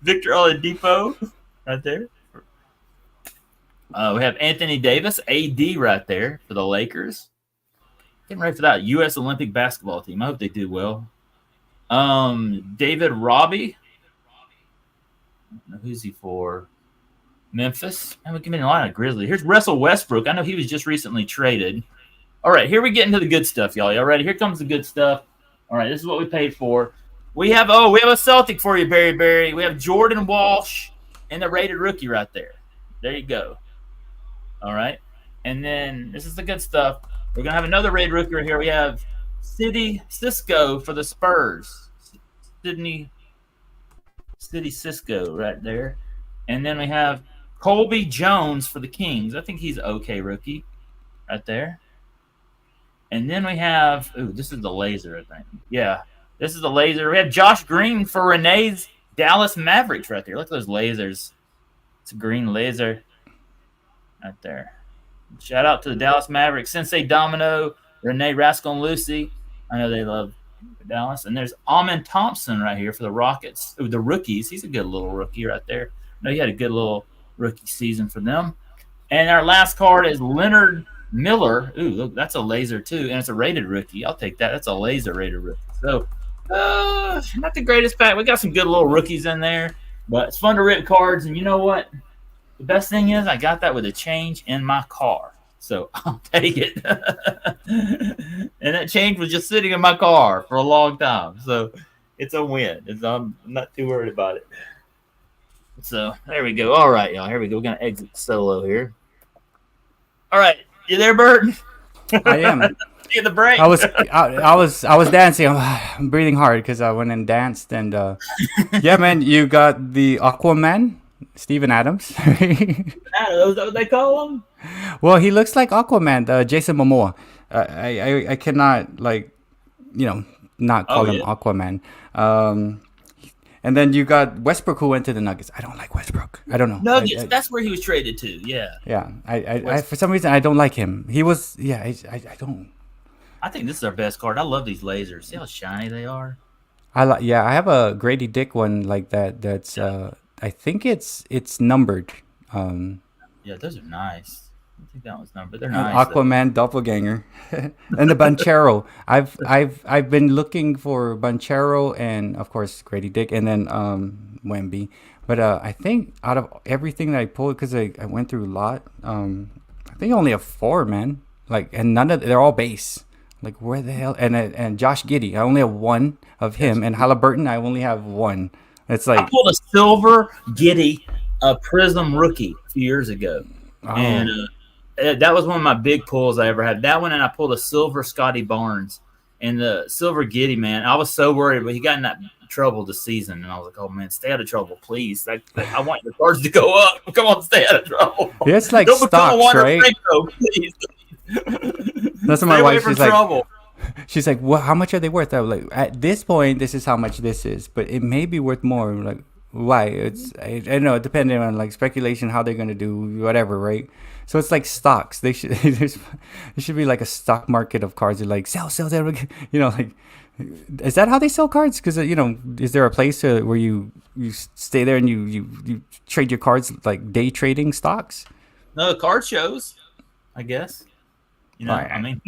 Victor Oladipo right there. We have Anthony Davis, AD right there for the Lakers. Getting ready for that U.S. Olympic basketball team. I hope they do well. David Robbie. I don't know who's he for. Memphis. I'm giving a lot of Grizzlies. Here's Russell Westbrook. I know he was just recently traded. All right, here we get into the good stuff, y'all. Y'all ready? Here comes the good stuff. All right, this is what we paid for. We have a Celtic for you, Barry. We have Jordan Walsh and the rated rookie right there. There you go. All right. And then this is the good stuff. We're going to have another rated rookie right here. We have City Cisco for the Spurs. City Cisco right there. And then we have Colby Jones for the Kings. I think he's okay rookie right there. And then we have, this is the laser, I think. Yeah, this is the laser. We have Josh Green for Renee's Dallas Mavericks right there. Look at those lasers. It's a green laser right there. Shout out to the Dallas Mavericks. Sensei Domino, Renee Rascal and Lucy. I know they love Dallas. And there's Amen Thompson right here for the Rockets. Ooh, the rookies. He's a good little rookie right there. I know he had a good little rookie season for them. And our last card is Leonard Miller. Ooh, look, that's a laser too. And it's a rated rookie. I'll take that. That's a laser rated rookie. So, not the greatest pack. We got some good little rookies in there. But it's fun to rip cards. And you know what? The best thing is I got that with a change in my car. So I'll take it. And that change was just sitting in my car for a long time. So it's a win. I'm not too worried about it. So there we go. All right, y'all. Here we go. We're going to exit solo here. All right. You there, Bert? I am. Get the break. I was dancing. I'm breathing hard because I went and danced. And yeah, man, you got the Aquaman. Steven Adams. Is that what they call him? Well, he looks like Aquaman, Jason Momoa. I cannot, not call him Aquaman. And then you got Westbrook, who went to the Nuggets. I don't like Westbrook. I don't know. Nuggets, that's where he was traded to, yeah. Yeah, I for some reason, I don't like him. He was, I don't. I think this is our best card. I love these lasers. See how shiny they are? I have a Grady Dick one like that. That's I think it's numbered. Yeah, those are nice. I think that one's numbered. They're nice. Aquaman doppelganger, and the Banchero. I've been looking for Banchero and of course Grady Dick, and then Wemby. But I think out of everything that I pulled, because I went through a lot, I think I only have 4, man. And they're all base. Like, where the hell? And Josh Giddey, I only have 1 of him, and Halliburton, I only have 1. It's like I pulled a silver Giddey Prism rookie a few years ago, and that was one of my big pulls I ever had. That one, and I pulled a silver Scotty Barnes, and the silver Giddey, man. I was so worried, but he got in that trouble this season, and I was like, oh man, stay out of trouble, please. I want your cards to go up. Come on, stay out of trouble. Yeah, it's like Don't become a stocks, Wander right? Franco, please. That's what Stay my away wife. from She's like, trouble. she's like, well, how much are they worth? I'm like, at this point, this is how much this is, but it may be worth more. I'm like, why? I don't know, depending on like speculation, how they're gonna do whatever, right? So it's like stocks. They should there should be like a stock market of cards. They're like sell, sell, sell. You know, like is that how they sell cards? Because is there a place where you stay there and you trade your cards like day trading stocks? No, card shows, I guess. I mean,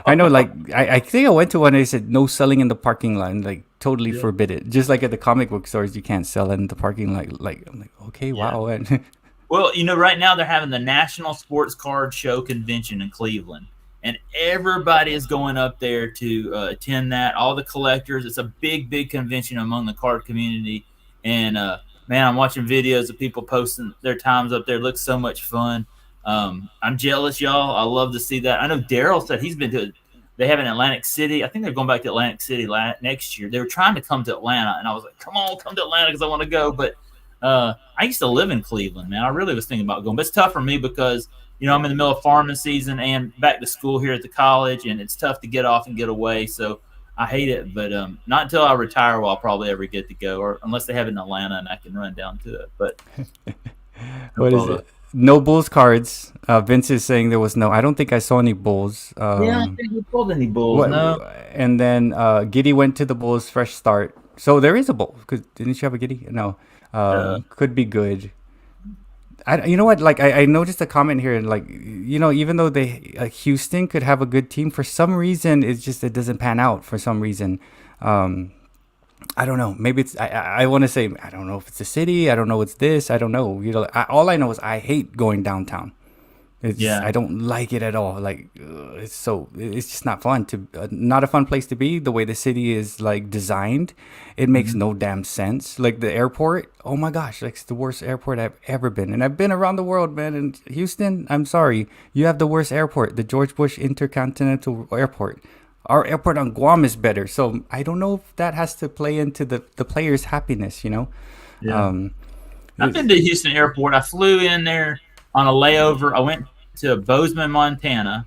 I know, like I think I went to one and they said no selling in the parking lot, like totally forbid it. Just like at the comic book stores, you can't sell in the parking lot. Like I'm like, okay, wow. And well, right now they're having the National Sports Card Show Convention in Cleveland, and everybody is going up there to attend that. All the collectors. It's a big, big convention among the card community, and man, I'm watching videos of people posting their times up there. It looks so much fun. I'm jealous, y'all. I love to see that. I know Daryl said he's been to. They have in Atlantic City. I think they're going back to Atlantic City next year. They were trying to come to Atlanta, and I was like, "Come on, come to Atlanta because I want to go." But I used to live in Cleveland, man. I really was thinking about going, but it's tough for me because I'm in the middle of farming season and back to school here at the college, and it's tough to get off and get away. So I hate it, but not until I retire will I probably ever get to go, or unless they have it in Atlanta and I can run down to it. But what is it? No Bulls cards. Vince is saying there was no. I don't think I saw any Bulls. Yeah, I don't think we pulled any Bulls. No. And then Giddy went to the Bulls fresh start. So there is a Bull. Didn't you have a Giddy? No. Could be good. You know what? Like I noticed a comment here, like even though Houston could have a good team, for some reason it doesn't pan out for some reason. I don't know. Maybe it's I want to say I don't know if it's the city. I don't know. It's this. I don't know. All I know is I hate going downtown. I don't like it at all. Like it's just not fun not a fun place to be. The way the city is like designed, it makes no damn sense. Like the airport, oh my gosh, like it's the worst airport I've ever been. And I've been around the world, man. And Houston, I'm sorry, you have the worst airport, the George Bush Intercontinental Airport. Our airport on Guam is better. So I don't know if that has to play into the players' happiness. Yeah. I've been to Houston Airport. I flew in there on a layover. I went to Bozeman, Montana,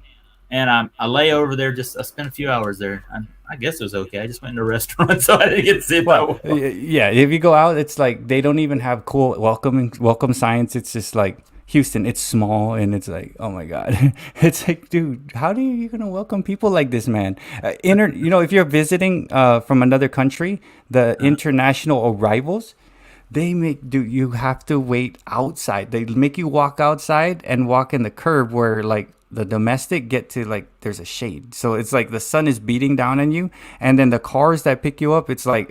and I lay over there. I spent a few hours there. I guess it was okay. I just went to a restaurant, so I didn't get to see it. Yeah, if you go out, it's like they don't even have cool welcome signs. It's just like Houston. It's small, and it's like, oh my god. It's like, dude, how are you gonna welcome people like this, man? If you're visiting from another country, the international arrivals. You have to wait outside. They make you walk outside and walk in the curb where like the domestic get to like there's a shade. So it's like the sun is beating down on you, and then the cars that pick you up, it's like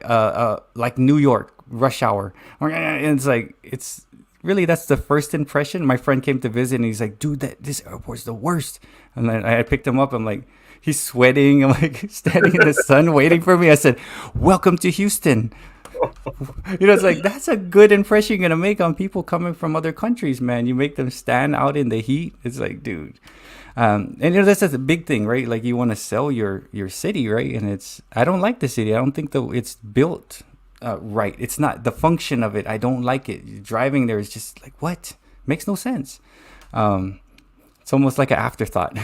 New York rush hour. And it's really that's the first impression. My friend came to visit and he's like, dude, this airport's the worst. And then I picked him up. I'm like, he's sweating. I'm like standing in the sun waiting for me. I said, welcome to Houston. It's like that's a good impression you're gonna make on people coming from other countries, man. You make them stand out in the heat. It's like, dude, and that's a big thing, right? Like you want to sell your city, right? And I don't like the city. I don't think it's built right. It's not the function of it. I don't like it. Driving there is just like what makes no sense. It's almost like an afterthought.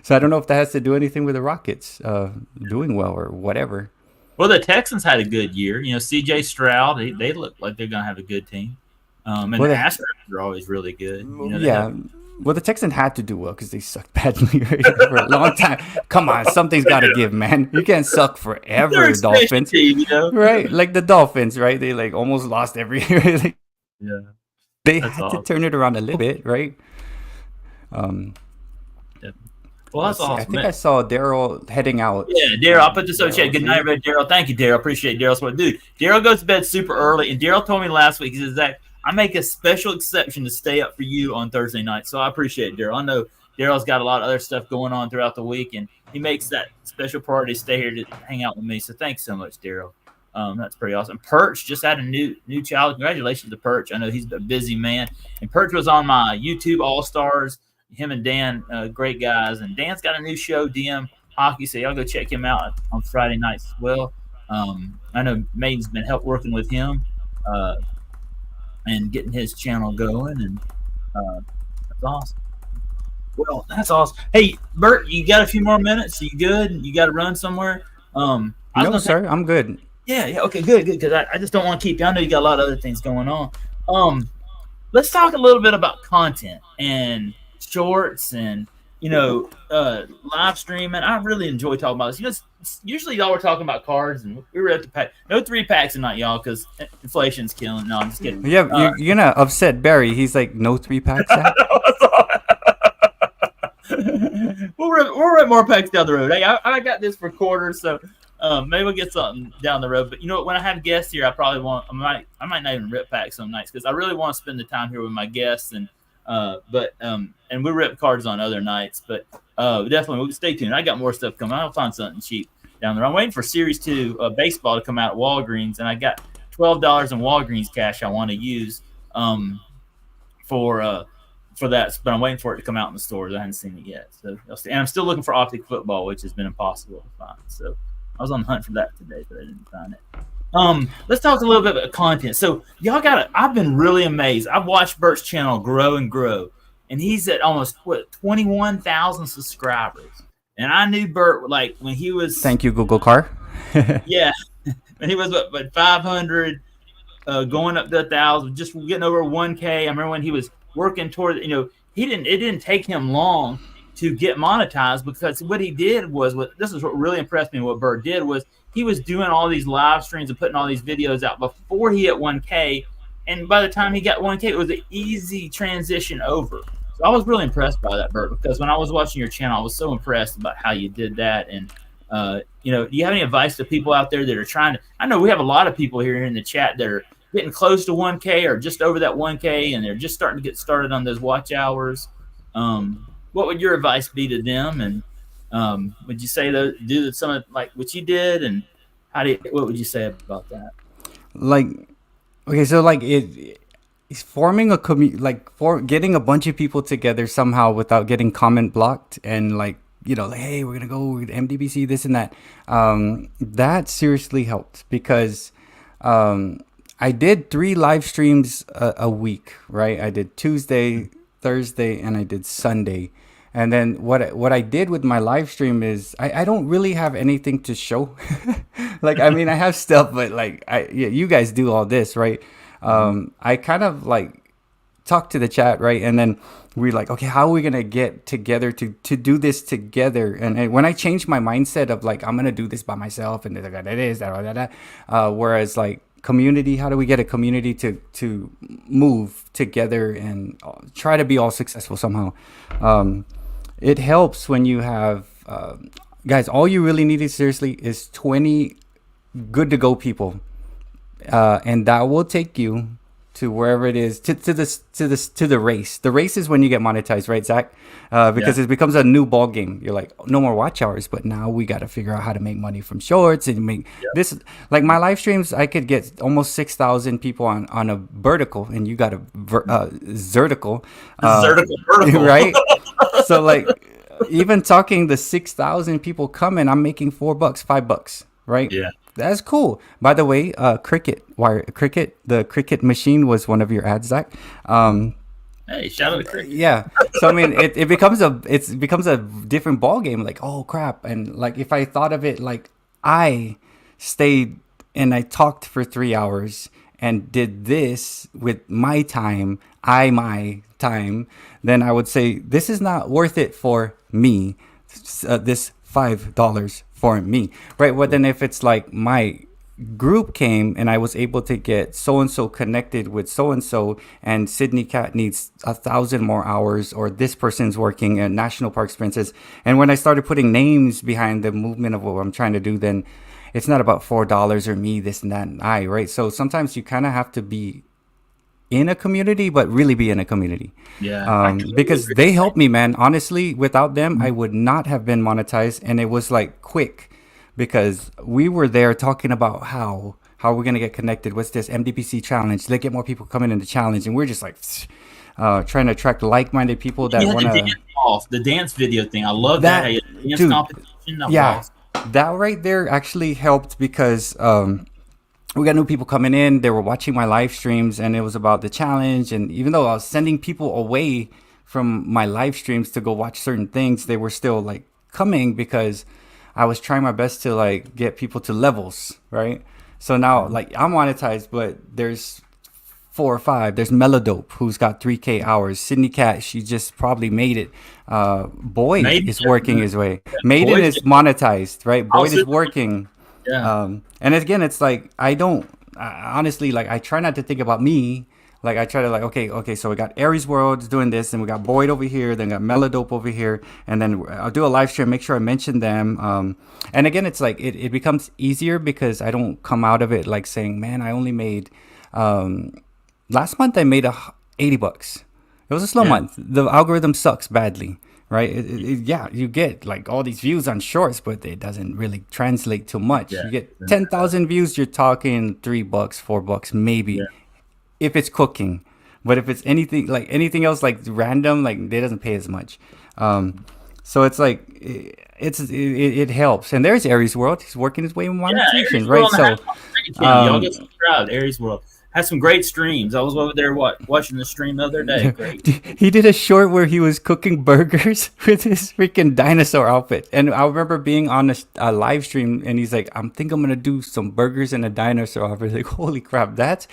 So I don't know if that has to do anything with the Rockets doing well or whatever. Well, the Texans had a good year. C.J. Stroud, they look like they're going to have a good team. And the Astros are always really good. Well, the Texans had to do well because they sucked badly for a long time. Come on, something's got to give, man. You can't suck forever, Dolphins. Team, Right? Like the Dolphins, right? They like almost lost every year. They had to turn it around a little bit, right? Well, that's awesome. I think I saw Daryl heading out. Yeah, Daryl. I'll put this on chat. Good night, everybody. Daryl. Thank you, Daryl. Appreciate Daryl's support. Dude, Daryl goes to bed super early, and Daryl told me last week, he says, Zach, I make a special exception to stay up for you on Thursday night. So I appreciate it, Daryl. I know Daryl's got a lot of other stuff going on throughout the week, and he makes that special priority to stay here to hang out with me. So thanks so much, Daryl. That's pretty awesome. Perch just had a new child. Congratulations to Perch. I know he's a busy man. And Perch was on my YouTube All-Stars. Him and Dan, great guys. And Dan's got a new show, DM Hockey, so y'all go check him out on Friday nights as well. I know Mayden's been working with him and getting his channel going, and that's awesome. Well, that's awesome. Hey, Bert, you got a few more minutes? You good? You got to run somewhere? I was No, gonna say, sir, I'm good. yeah, okay, good, because I just don't want to keep you. I know you got a lot of other things going on. Um, let's talk a little bit about content and shorts and live streaming. I really enjoy talking about this. Usually y'all were talking about cards, and we were at the pack. No 3-packs tonight, y'all, because inflation's killing. No, I'm just kidding. Yeah, you're gonna upset Barry. He's like, no 3-packs. we'll rent more packs down the road. Hey, I got this for quarters, so maybe we'll get something down the road. But you know what? When I have guests here, I might not even rip packs some nights because I really want to spend the time here with my guests, and we rip cards on other nights. But definitely, we'll stay tuned. I got more stuff coming. I'll find something cheap down there. I'm waiting for Series 2 baseball to come out at Walgreens, and I got $12 in Walgreens cash I want to use for that, but I'm waiting for it to come out in the stores. I haven't seen it yet. So, and I'm still looking for Optic Football, which has been impossible to find. So I was on the hunt for that today, but I didn't find it. Let's talk a little bit about content. So I've been really amazed. I've watched Bert's channel grow and grow, and he's at almost 21,000 subscribers. And I knew Bert like when he was. Thank you, Google Car. Yeah, when he was what 500, going up to 1,000, just getting over 1K. I remember when he was working toward, it didn't take him long to get monetized, because what he did was, this is what really impressed me. What Bert did was he was doing all these live streams and putting all these videos out before he hit 1K. And by the time he got 1K, it was an easy transition over. So I was really impressed by that, Bert, because when I was watching your channel, I was so impressed about how you did that. And, do you have any advice to people out there that are trying to, I know we have a lot of people here in the chat that are getting close to 1K or just over that 1K, and they're just starting to get started on those watch hours. What would your advice be to them? And would you say do some of like what you did, and what would you say about that? Like, okay, so like it's forming a community, getting a bunch of people together somehow without getting comment blocked, and like, hey, we're gonna go with MDBC, this and that. That seriously helped, because I did 3 live streams a week, right? I did Tuesday, Thursday, and I did Sunday. And then what I did with my live stream is I don't really have anything to show. Like, I mean, I have stuff, but like, you guys do all this, right? I kind of like talk to the chat, right? And then we're like, okay, how are we gonna get together to do this together? And when I changed my mindset of like, I'm gonna do this by myself, and whereas like, community, how do we get a community to move together and try to be all successful somehow? It helps when you have guys, all you really need is 20 good to go people, and that will take you to wherever it is, to the race. The race is when you get monetized, right, Zach? Because it becomes a new ball game. You're like, no more watch hours, but now we got to figure out how to make money from shorts and make this. Like my live streams, I could get almost 6,000 people on a vertical, and you got a vertical, right? So like, even talking the 6,000 people coming, I'm making $4, $5, right? Yeah. That's cool. By the way, Cricket, the Cricket machine was one of your ads, Zach. Hey, shout out to Cricket. Yeah. So I mean, it becomes a different ball game. Like, oh crap! And like, if I thought of it like I stayed and I talked for 3 hours and did this with my time, then I would say this is not worth it for me. This $5 for me, right? Well, then if it's like my group came and I was able to get so-and-so connected with so-and-so, and Sydney Cat needs 1,000 more hours, or this person's working at National Park Princess. And when I started putting names behind the movement of what I'm trying to do, then it's not about $4 or me, this and that, and I, right? So sometimes you kind of have to be in a community, but really be in a community. Yeah. Because they helped me, man. Honestly, without them, I would not have been monetized. And it was like quick, because we were there talking about how we're going to get connected. What's this MDBC challenge? They get more people coming in the challenge. And we're just like trying to attract like-minded people that want to. The dance video thing. I love that. Dude, yeah. that right there actually helped because we got new people coming in. They were watching my live streams, and it was about the challenge. And even though I was sending people away from my live streams to go watch certain things, they were still like coming because I was trying my best to like get people to levels, right? So now like I'm monetized, but there's 4 or 5. There's Melodope, who's got 3K hours. Sydney Cat, she just probably made it. Boyd is working his way. Maiden is monetized, right? Boyd is working. Yeah. And again, it's like honestly, like I try not to think about me. Like I try to like, okay, so we got Aries World doing this, and we got Boyd over here, then got Melodope over here, and then I'll do a live stream, make sure I mention them. And again, it's like it becomes easier because I don't come out of it like saying, man, I only made. Last month I made $80. It was a slow month. The algorithm sucks badly, right? Yeah, you get like all these views on shorts, but it doesn't really translate to much. You get 10,000 views, you're talking $3, $4 maybe, if it's cooking. But if it's anything else like random, like they doesn't pay as much. So it's like it helps. And there's Aries World. He's working his way in monetization, right? So y'all get subscribed. Aries World has some great streams. I was over there watching the stream the other day. Great. He did a short where he was cooking burgers with his freaking dinosaur outfit. And I remember being on a live stream, and he's like, I think I'm going to do some burgers in a dinosaur outfit. Like, holy crap, that's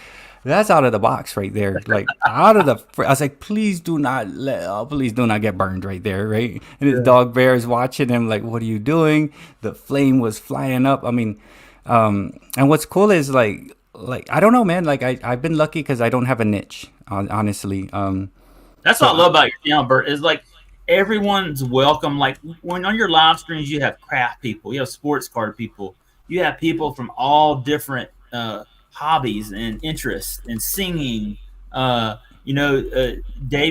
out of the box right there. Like, I was like, please do not get burned right there, right? And his dog Bear is watching him like, what are you doing? The flame was flying up. I mean, and what's cool is like I don't know, man. Like I've been lucky because I don't have a niche, honestly. That's what I love about your channel, Bert. Is like everyone's welcome. Like when on your live streams, you have craft people, you have sports card people, you have people from all different hobbies and interests and singing. Dave,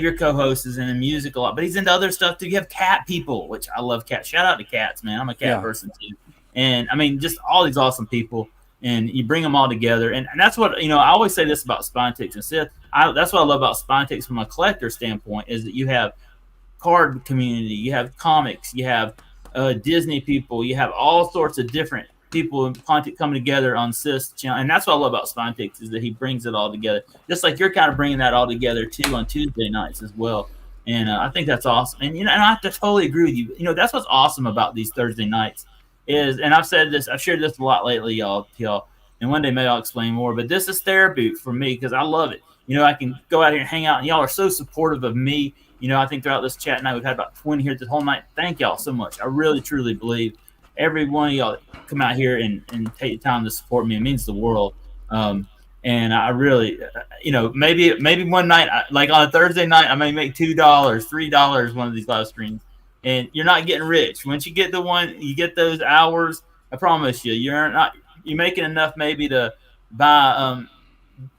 your co-host, is into music a lot, but he's into other stuff too. You have cat people, which I love cats. Shout out to cats, man. I'm a cat person too. And I mean, just all these awesome people. And you bring them all together, and that's what I always say this about Spinetics and Sith. That's what I love about Spinetics from a collector standpoint is that you have card community, you have comics, you have Disney people, you have all sorts of different people and content coming together on Sith's channel, and that's what I love about Spinetics is that he brings it all together. Just like you're kind of bringing that all together too on Tuesday nights as well, and I think that's awesome. And and I have to totally agree with you. That's what's awesome about these Thursday nights. And I've said this, I've shared this a lot lately, y'all, and one day maybe I'll explain more, but this is therapy for me because I love it. I can go out here and hang out, and y'all are so supportive of me. I think throughout this chat night, we've had about 20 here the whole night. Thank y'all so much. I really, truly believe every one of y'all come out here and take the time to support me. It means the world. And I really, maybe one night, like on a Thursday night, I may make $2, $3 one of these live streams. And you're not getting rich. Once you get you get those hours, I promise you, you're making enough maybe to buy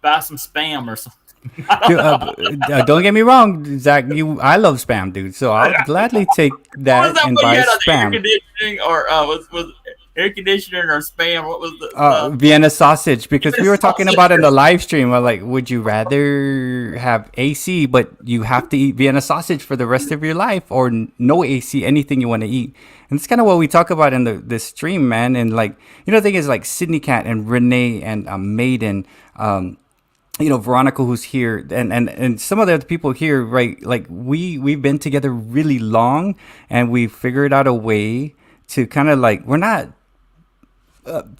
some spam or something. Dude, don't get me wrong, Zach. I love spam, dude. So I'll gladly take that and buy spam. Air conditioning or was air conditioner or spam? What was the Vienna sausage? Because we were talking about in the live stream. Like, would you rather have AC, but you have to eat Vienna sausage for the rest of your life, or no AC, anything you want to eat? And it's kind of what we talk about in the stream, man. And like, the thing is, like Sydney Cat and Renee and Maiden. Veronica, who's here, and some of the other people here, right? Like we've been together really long, and we figured out a way to kind of like, we're not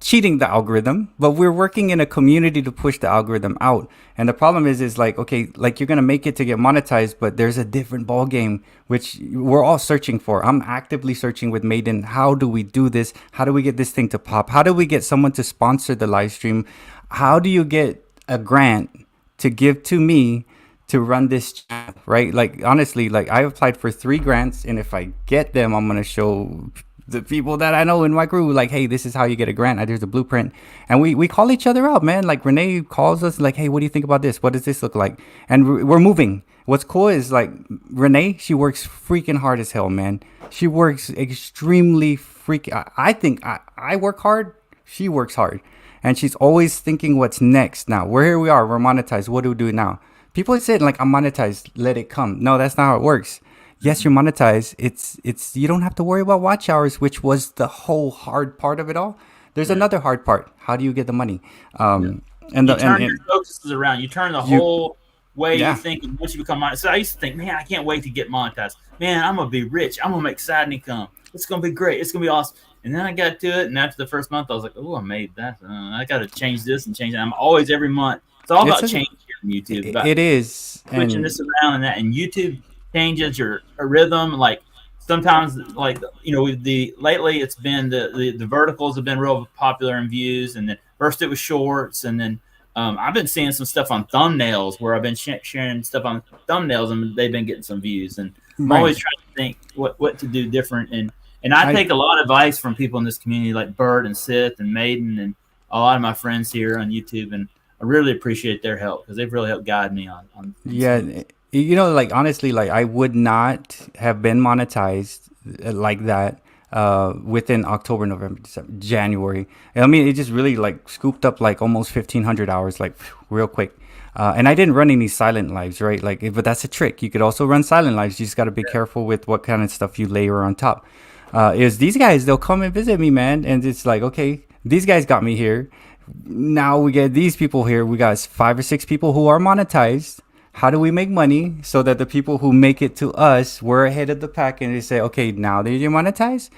cheating the algorithm, but we're working in a community to push the algorithm out. And the problem is like, okay, like you're gonna make it to get monetized, but there's a different ball game which we're all searching for. I'm actively searching with Maiden. How do we do this? How do we get this thing to pop? How do we get someone to sponsor the live stream? How do you get a grant to give to me to run this channel, right? Like honestly, like I applied for 3 grants, and if I get them, I'm gonna show the people that I know in my crew, like, hey, this is how you get a grant. There's a blueprint. And we call each other out, man. Like Renee calls us like, hey, what do you think about this? What does this look like? And we're moving. What's cool is like Renee, she works freaking hard as hell, man. She works extremely I think I work hard. She works hard. And she's always thinking what's next. Now, here we are. We're monetized. What do we do now? People say like, I'm monetized. Let it come. No, that's not how it works. yes, you're monetized. It's you don't have to worry about watch hours, which was the whole hard part of it all. There's Yeah. another hard part. How do you get the money? Yeah. And You the turn your and focuses around. You turn the you whole way you yeah. think once you become monetized. So I used to think, man, I can't wait to get monetized. Man, I'm gonna be rich. I'm gonna make side income. It's gonna be great. It's gonna be awesome. And then I got to it, and after the first month, I was like, oh, I made that. I got to change this and change that. I'm always every month. It's all It's about a change on YouTube. About it is switching and this around and that, and YouTube changes your rhythm. Like sometimes, like with the lately, it's been the verticals have been real popular in views, and then first it was shorts, and then I've been seeing some stuff on thumbnails where I've been sharing stuff on thumbnails, and they've been getting some views. And I'm right. always trying to think what to do different, and I I take a lot of advice from people in this community like Bert and Sith and Maiden and a lot of my friends here on YouTube, and I really appreciate their help because they've really helped guide me on some Yeah, of this. like honestly, like I would not have been monetized like that within October, November, December, January. I mean, it just really like scooped up like almost 1,500 hours, like real quick. And I didn't run any silent lives, right? Like, but that's a trick. You could also run silent lives. You just got to be careful with what kind of stuff you layer on top. Is these guys, they'll come and visit me, man, and it's like, okay, these guys got me here. Now we get these people here. We got 5 or 6 people who are monetized. How do we make money so that the people who make it to us, we're ahead of the pack, and they say, okay, now that you're monetized,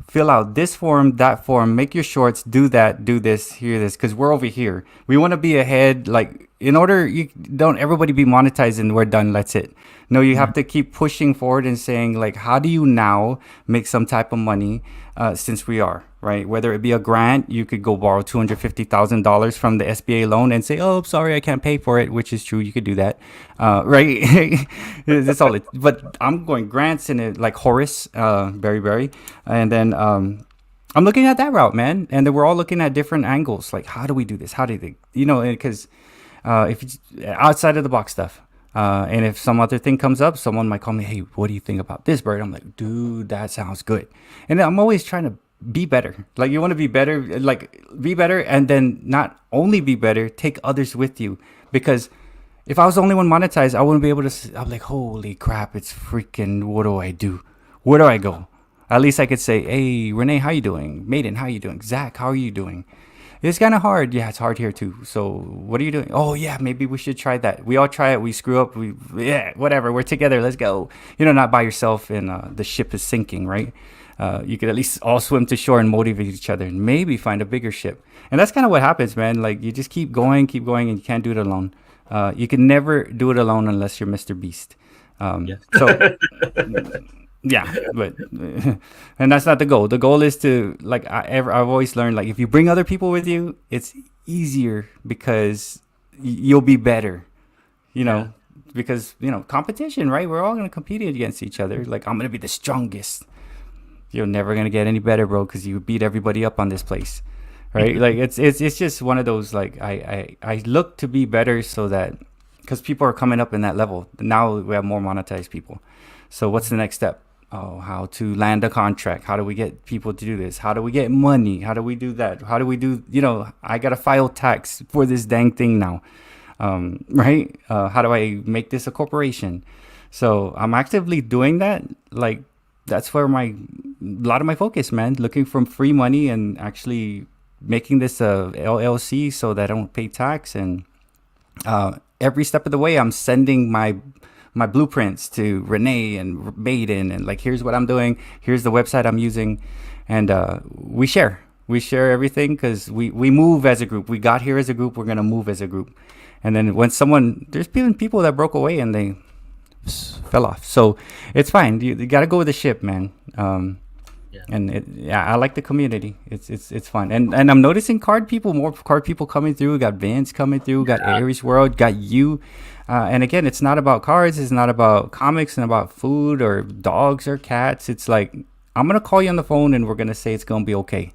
fill out this form, that form, make your shorts, do that, do this, hear this, because we're over here. We want to be ahead. Like, in order, you don't everybody be monetized and we're done. That's it. No, you have to keep pushing forward and saying, like, how do you now make some type of money since we are, right? Whether it be a grant, you could go borrow $250,000 from the SBA loan and say, oh, sorry, I can't pay for it, which is true. You could do that, right? That's all it. But I'm going grants in it, like Horace, Berry, and then I'm looking at that route, man. And then we're all looking at different angles. Like, how do we do this? How do they, because if it's outside of the box stuff. And if some other thing comes up, someone might call me, hey, what do you think about this, Bird? I'm like, dude, that sounds good. And I'm always trying to be better. Like, you want to be better, like, be better. And then not only be better, take others with you. Because if I was the only one monetized, I wouldn't be able to. I'm like, holy crap, it's freaking, what do I do? Where do I go? At least I could say, hey, Renee, how you doing? Maiden, how you doing? Zach, how are you doing? It's kind of hard. Yeah, it's hard here too. So what are you doing? Oh yeah, maybe we should try that. We all try it. We screw up. Yeah, whatever. We're together. Let's go. Not by yourself, and the ship is sinking, right? You could at least all swim to shore and motivate each other, and maybe find a bigger ship. And that's kind of what happens, man. Like, you just keep going, and you can't do it alone. You can never do it alone unless you're Mr. Beast. Yeah. So yeah, but and that's not the goal. The goal is to, like, I've always learned, like, if you bring other people with you, it's easier because you'll be better. You know, Yeah. because competition, right? We're all gonna compete against each other. Like, I'm gonna be the strongest. You're never gonna get any better, bro, because you beat everybody up on this place, right? Like, it's just one of those, like, I look to be better so that, because people are coming up in that level now, we have more monetized people. So what's the next step? Oh, how to land a contract? How do we get people to do this? How do we get money? How do we do that? How do we do? I gotta file tax for this dang thing now, right? How do I make this a corporation? So I'm actively doing that. Like, that's where a lot of my focus, man. Looking for free money and actually making this a LLC so that I don't pay tax. And every step of the way, I'm sending my blueprints to Renee and Maiden, and, like, here's what I'm doing. Here's the website I'm using, and we share everything because we move as a group. We got here as a group. We're gonna move as a group. And then when there's been people that broke away and they fell off, so it's fine. You got to go with the ship, man. Yeah. And I like the community. It's fun, and I'm noticing more card people coming through. Got Vince coming through. Got Aries World. Got you. And again, it's not about cards. It's not about comics and about food or dogs or cats. It's like, I'm gonna call you on the phone and we're gonna say it's gonna be okay,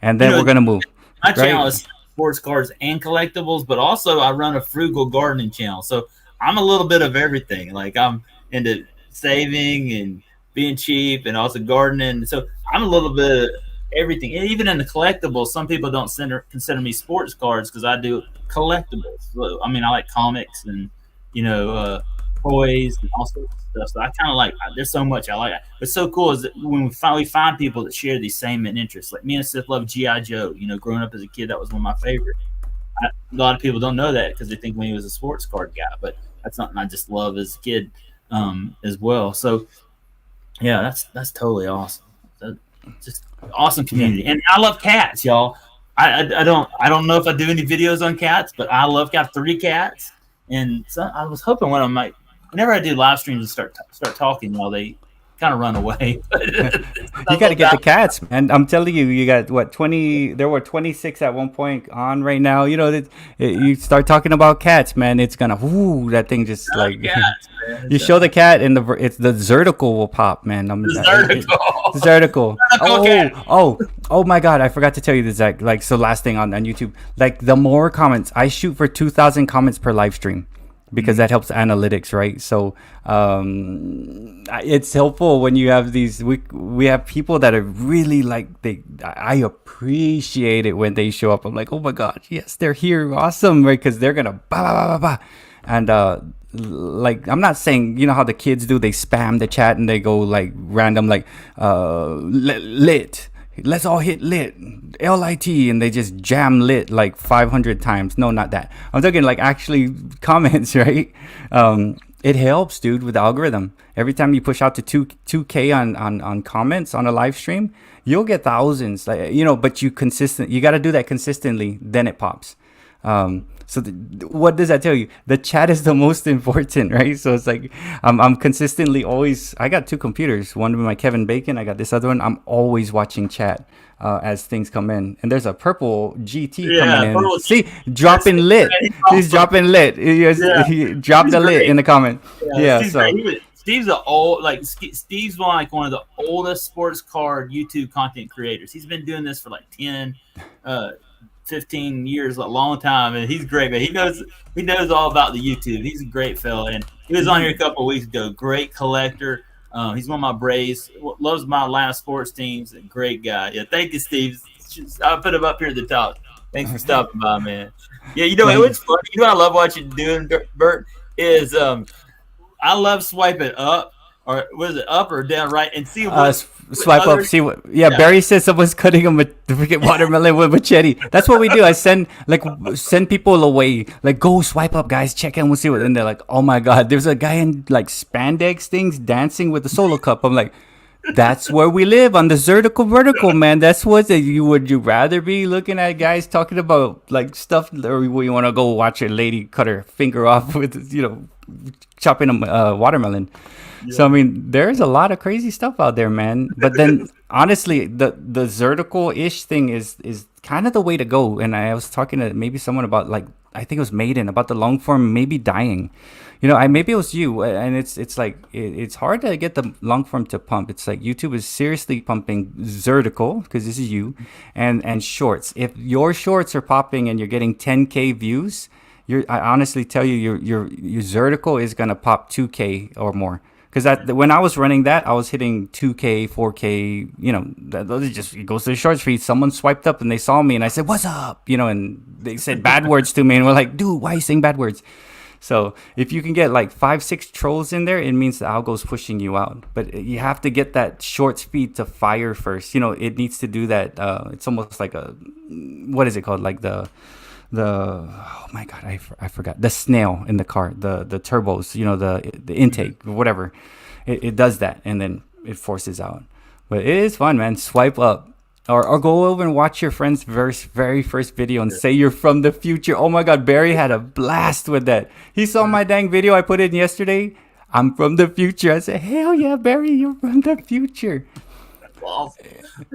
and then we're gonna move. My channel Right? is sports cards and collectibles, but also I run a frugal gardening channel. So I'm a little bit of everything. Like, I'm into saving and being cheap and also gardening. So I'm a little bit of everything. And even in the collectibles, some people don't consider me sports cards because I do collectibles. So, I mean, I like comics and, you know, toys and all sorts of stuff. So I kind of like. There's so much I like. What's so cool is that when we find people that share these same interests. Like me and Seth love GI Joe. You know, growing up as a kid, that was one of my favorites. A lot of people don't know that because they think when he was a sports card guy, but that's something I just love as a kid as well. So yeah, that's totally awesome. Just awesome community, and I love cats, y'all. I don't know if I do any videos on cats, but I love got 3 cats, and so I was hoping one of them might. Whenever I do live streams and start talking, while they kind of run away. You got to get the cats, man. I'm telling you, you got what 20? There were 26 at one point on right now. You know, you start talking about cats, man. It's gonna that thing just like cats, you show the cat and it's the Zertical will pop, man. The Zertical. Oh my God! I forgot to tell you this, Zach. Like, so last thing on YouTube, like the more comments I shoot for 2,000 comments per live stream. Because that helps analytics, right? So it's helpful when you have these. We have people that are really like I appreciate it when they show up. I'm like, oh my God, yes, they're here, awesome, right? Because they're gonna bah bah bah bah, and like I'm not saying, you know how the kids do, they spam the chat and they go like random like lit. Let's all hit lit, LIT, and they just jam lit like 500 times. No, not that. I'm talking like actually comments, right? It helps, dude, with the algorithm. Every time you push out to 2K on comments on a live stream, you'll get thousands. Like, you know, but you got to do that consistently. Then it pops. So what does that tell you? The chat is the most important, right? So it's like I'm consistently always. I got 2 computers. One with my Kevin Bacon. I got this other one. I'm always watching chat as things come in. And there's a purple GT coming in. See, dropping lit. He's dropping lit. He dropped the lit in the comment. Yeah. Steve's one of the oldest sports card YouTube content creators. He's been doing this for like 10. 15 years, a long time, and he's great, man. He knows all about the YouTube. He's a great fella, and he was on here a couple of weeks ago. Great collector. He's one of my Braves. Loves my Atlanta sports teams. A great guy. Yeah, thank you, Steve. I'll put him up here at the top. Thanks for stopping by, man. Yeah, you know what's funny? You know what I love what you're doing, Bert, is I love swiping up. Or was it up or down, right? And see what swipe up, see what. Yeah, Barry says someone's cutting a freaking watermelon with machete. That's what we do. I send people away. Like, go swipe up, guys. Check in. We'll see what. And they're like, oh my God, there's a guy in like spandex things dancing with the solo cup. I'm like, that's where we live, on the vertical, man. That's what would you rather be looking at guys talking about like stuff, or you want to go watch a lady cut her finger off with, you know, chopping a watermelon. Yeah. So I mean, there's a lot of crazy stuff out there, man. But then honestly, the Zertical-ish thing is kind of the way to go. And I was talking to maybe someone about, like, I think it was Maiden, about the long form maybe dying. You know, maybe it was you, and it's like it's hard to get the long form to pump. It's like YouTube is seriously pumping Zertical, because this is you, and shorts. If your shorts are popping and you're getting 10K views, I honestly tell you, your Zertical is gonna pop 2K or more. Because when I was running that, I was hitting 2K, 4K, you know, it goes to the shorts feed. Someone swiped up and they saw me and I said, what's up? You know, and they said bad words to me and we're like, dude, why are you saying bad words? So if you can get like 5-6 trolls in there, it means the algo's pushing you out. But you have to get that shorts feed to fire first. You know, it needs to do that. It's almost like what is it called? Like oh my God, I forgot, the snail in the car, the turbos, you know, the intake, whatever, it does that, and then it forces out. But it is fun, man. Swipe up, or go over and watch your friend's very first video and say you're from the future. Oh my God, Barry had a blast with that. He saw my dang video I put in yesterday. I'm from the future. I said, hell yeah, Barry, you're from the future. Awesome.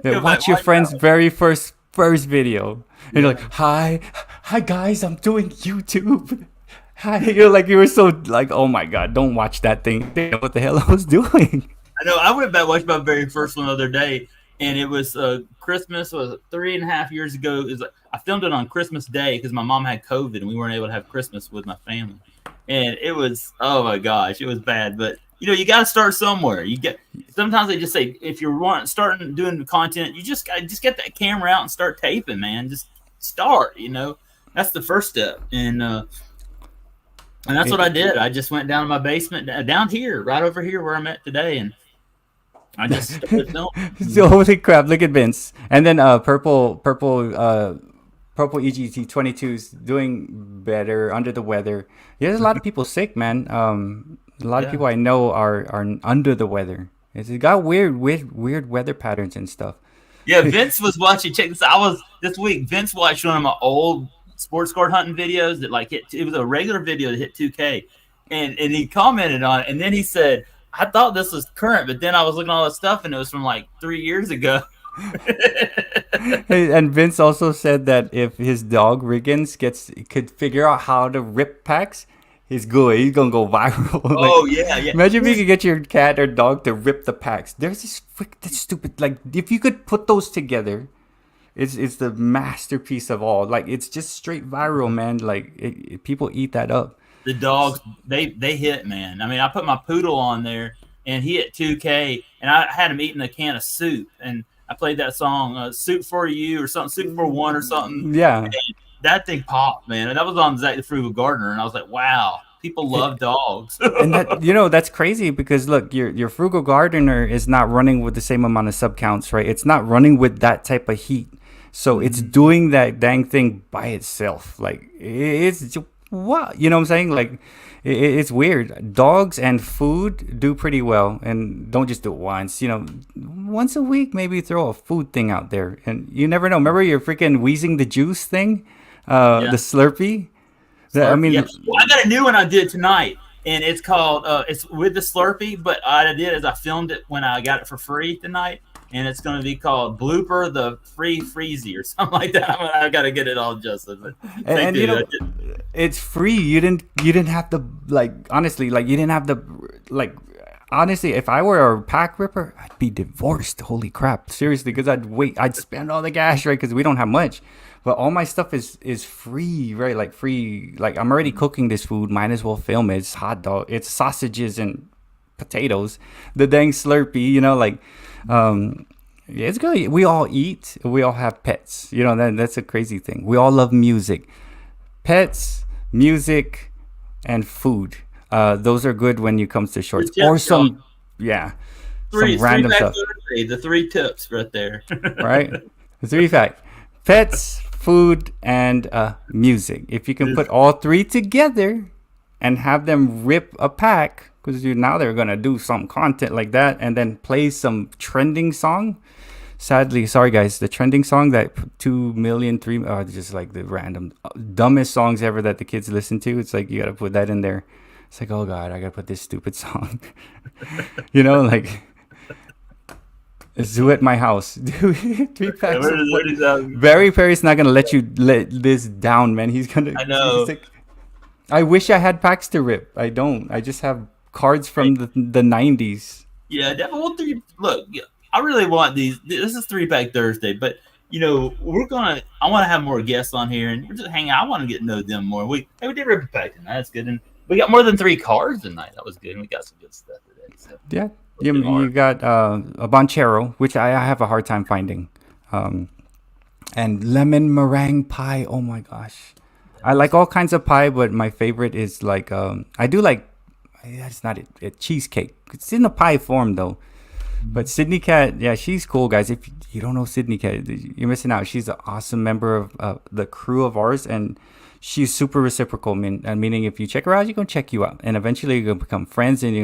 Yeah, watch your friend's very first video. And you're like, hi guys, I'm doing YouTube. Hi. You're like, you were so like, oh my God, don't watch that thing. They know what the hell I was doing. I know. I went back and watched my very first one the other day, and it was Christmas. Was 3.5 years ago. It was like, I filmed it on Christmas Day because my mom had COVID and we weren't able to have Christmas with my family. And it was, oh my gosh, it was bad. But you know, you got to start somewhere. Sometimes they just say, if you're starting doing content, you just get that camera out and start taping, man. Just start, you know, that's the first step. And And that's what I did. I just went down to my basement, down here, right over here where I'm at today, and I just started So, filming. holy crap! Look at Vince, and then purple EGT 22's doing better under the weather. There's a lot of people sick, man. A lot of Yeah. people I know are under the weather. It got weird weather patterns and stuff. Yeah, Vince was watching. Check this out. I was this week. Vince watched one of my old sports card hunting videos that like hit. It was a regular video that hit 2K, and he commented on it. And then he said, "I thought this was current, but then I was looking at all this stuff, and it was from like 3 years ago." Hey, and Vince also said that if his dog Riggins could figure out how to rip packs, he's good. He's gonna go viral. Like, Oh yeah, yeah. imagine if you could get your cat or dog to rip the packs. There's this this stupid like if you could put those together, it's the masterpiece of all. Like it's just straight viral, man. Like people eat that up. The dogs they hit, man. I mean, I put my poodle on there and he hit 2K, and I had him eating a can of soup, and I played that song "Soup for You" or something, "Soup for One" or something. Yeah. And that thing popped, man, and that was on Zach the Frugal Gardener, and I was like, wow, people love dogs. And that that's crazy because look, your frugal gardener is not running with the same amount of sub counts, right? It's not running with that type of heat, so it's doing that dang thing by itself. Like it's what you know what I'm saying? Like it's weird. Dogs and food do pretty well, and don't just do it once. Once a week, maybe throw a food thing out there, and you never know. Remember your freaking wheezing the juice thing, Yeah. the Slurpee. I Slurpee. mean, Yeah. Well, I got a new one I did tonight, and it's called it's with the Slurpee. But what I did is I filmed it when I got it for free tonight, and it's going to be called Blooper the Free Freezy or something like that. I got to get it all adjusted. But same and thing. it's free. You didn't have to like honestly like you didn't have to like honestly if I were a pack ripper I'd be divorced. Holy crap, seriously, because I'd spend all the cash, right? Because we don't have much, but all my stuff is free, right? Like free. Like I'm already cooking this food, might as well film it. It's hot dog, it's sausages and potatoes, the dang Slurpee, like yeah, it's good. We all eat, we all have pets, that's a crazy thing. We all love music, pets, music, and food. Those are good when it comes to shorts The or tips, y'all. yeah, Three some random back stuff, Thursday, the 3 tips right there. right? The three fact: pets, food, and music. If you can put all three together and have them rip a pack, because now they're gonna do some content like that, and then play some trending song. Sadly, sorry guys, the trending song that 2 million, 3 just like the random dumbest songs ever that the kids listen to. It's like you gotta put that in there. It's like, oh god, I gotta put this stupid song. Like zoo at my house. Dude, 3 packs. What is that? Barry Perry's not gonna let you let this down, man. He's gonna. I know. He's like, I wish I had packs to rip. I don't. I just have cards from the 90s. Yeah, definitely. Look, I really want these. This is 3 Pack Thursday, but we're gonna. I want to have more guests on here, and we're just hanging out. I want to get to know them more. We did rip a pack tonight. That's good, and we got more than 3 cards tonight. That was good, and we got some good stuff today. So Yeah, you got a Bonchero, which I have a hard time finding, and lemon meringue pie. Oh my gosh, I like all kinds of pie, but my favorite is like I do like. It's not a cheesecake. It's in a pie form though. But Sydney Cat, yeah, she's cool, guys. If you don't know Sydney Cat, you're missing out. She's an awesome member of the crew of ours, and she's super reciprocal. Meaning, if you check her out, she's gonna check you out, and eventually you're gonna become friends, and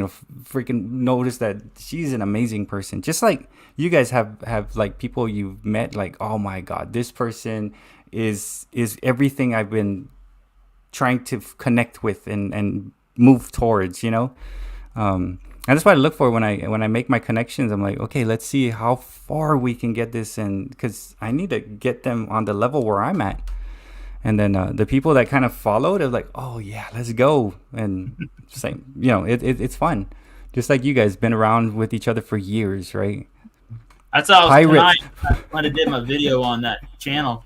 freaking notice that she's an amazing person. Just like you guys have like people you've met, like, oh my god, this person is everything I've been trying to connect with and move towards. And that's what I look for when I make my connections. I'm like, okay, let's see how far we can get this, and because I need to get them on the level where I'm at. And then the people that kind of follow, they're like, oh yeah, let's go. And same, it's fun. Just like you guys been around with each other for years, right? That's how I was tonight when I did my video on that channel.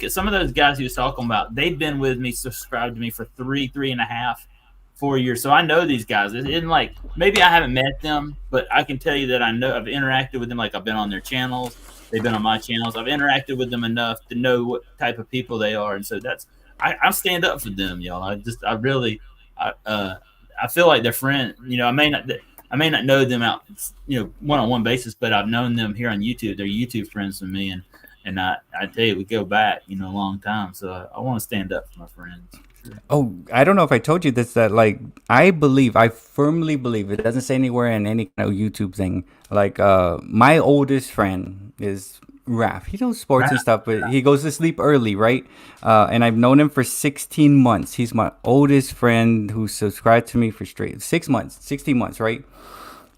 Some of those guys he was talking about, they've been with me, subscribed to me for 3.5, 4 years. So I know these guys. It isn't like maybe I haven't met them, but I can tell you that I know I've interacted with them. Like I've been on their channels, they've been on my channels. I've interacted with them enough to know what type of people they are, and so I stand up for them, y'all. I really I feel like they're friends. I may not know them out, one-on-one basis, but I've known them here on YouTube. They're YouTube friends with me, and I tell you, we go back, a long time. So I want to stand up for my friends. Sure. Oh, I don't know if I told you this, that like I firmly believe, it doesn't say anywhere in any kind of YouTube thing. Like my oldest friend is Raph. He does sports and stuff, but he goes to sleep early, right? And I've known him for 16 months. He's my oldest friend who subscribed to me for straight 6 months, 16 months, right?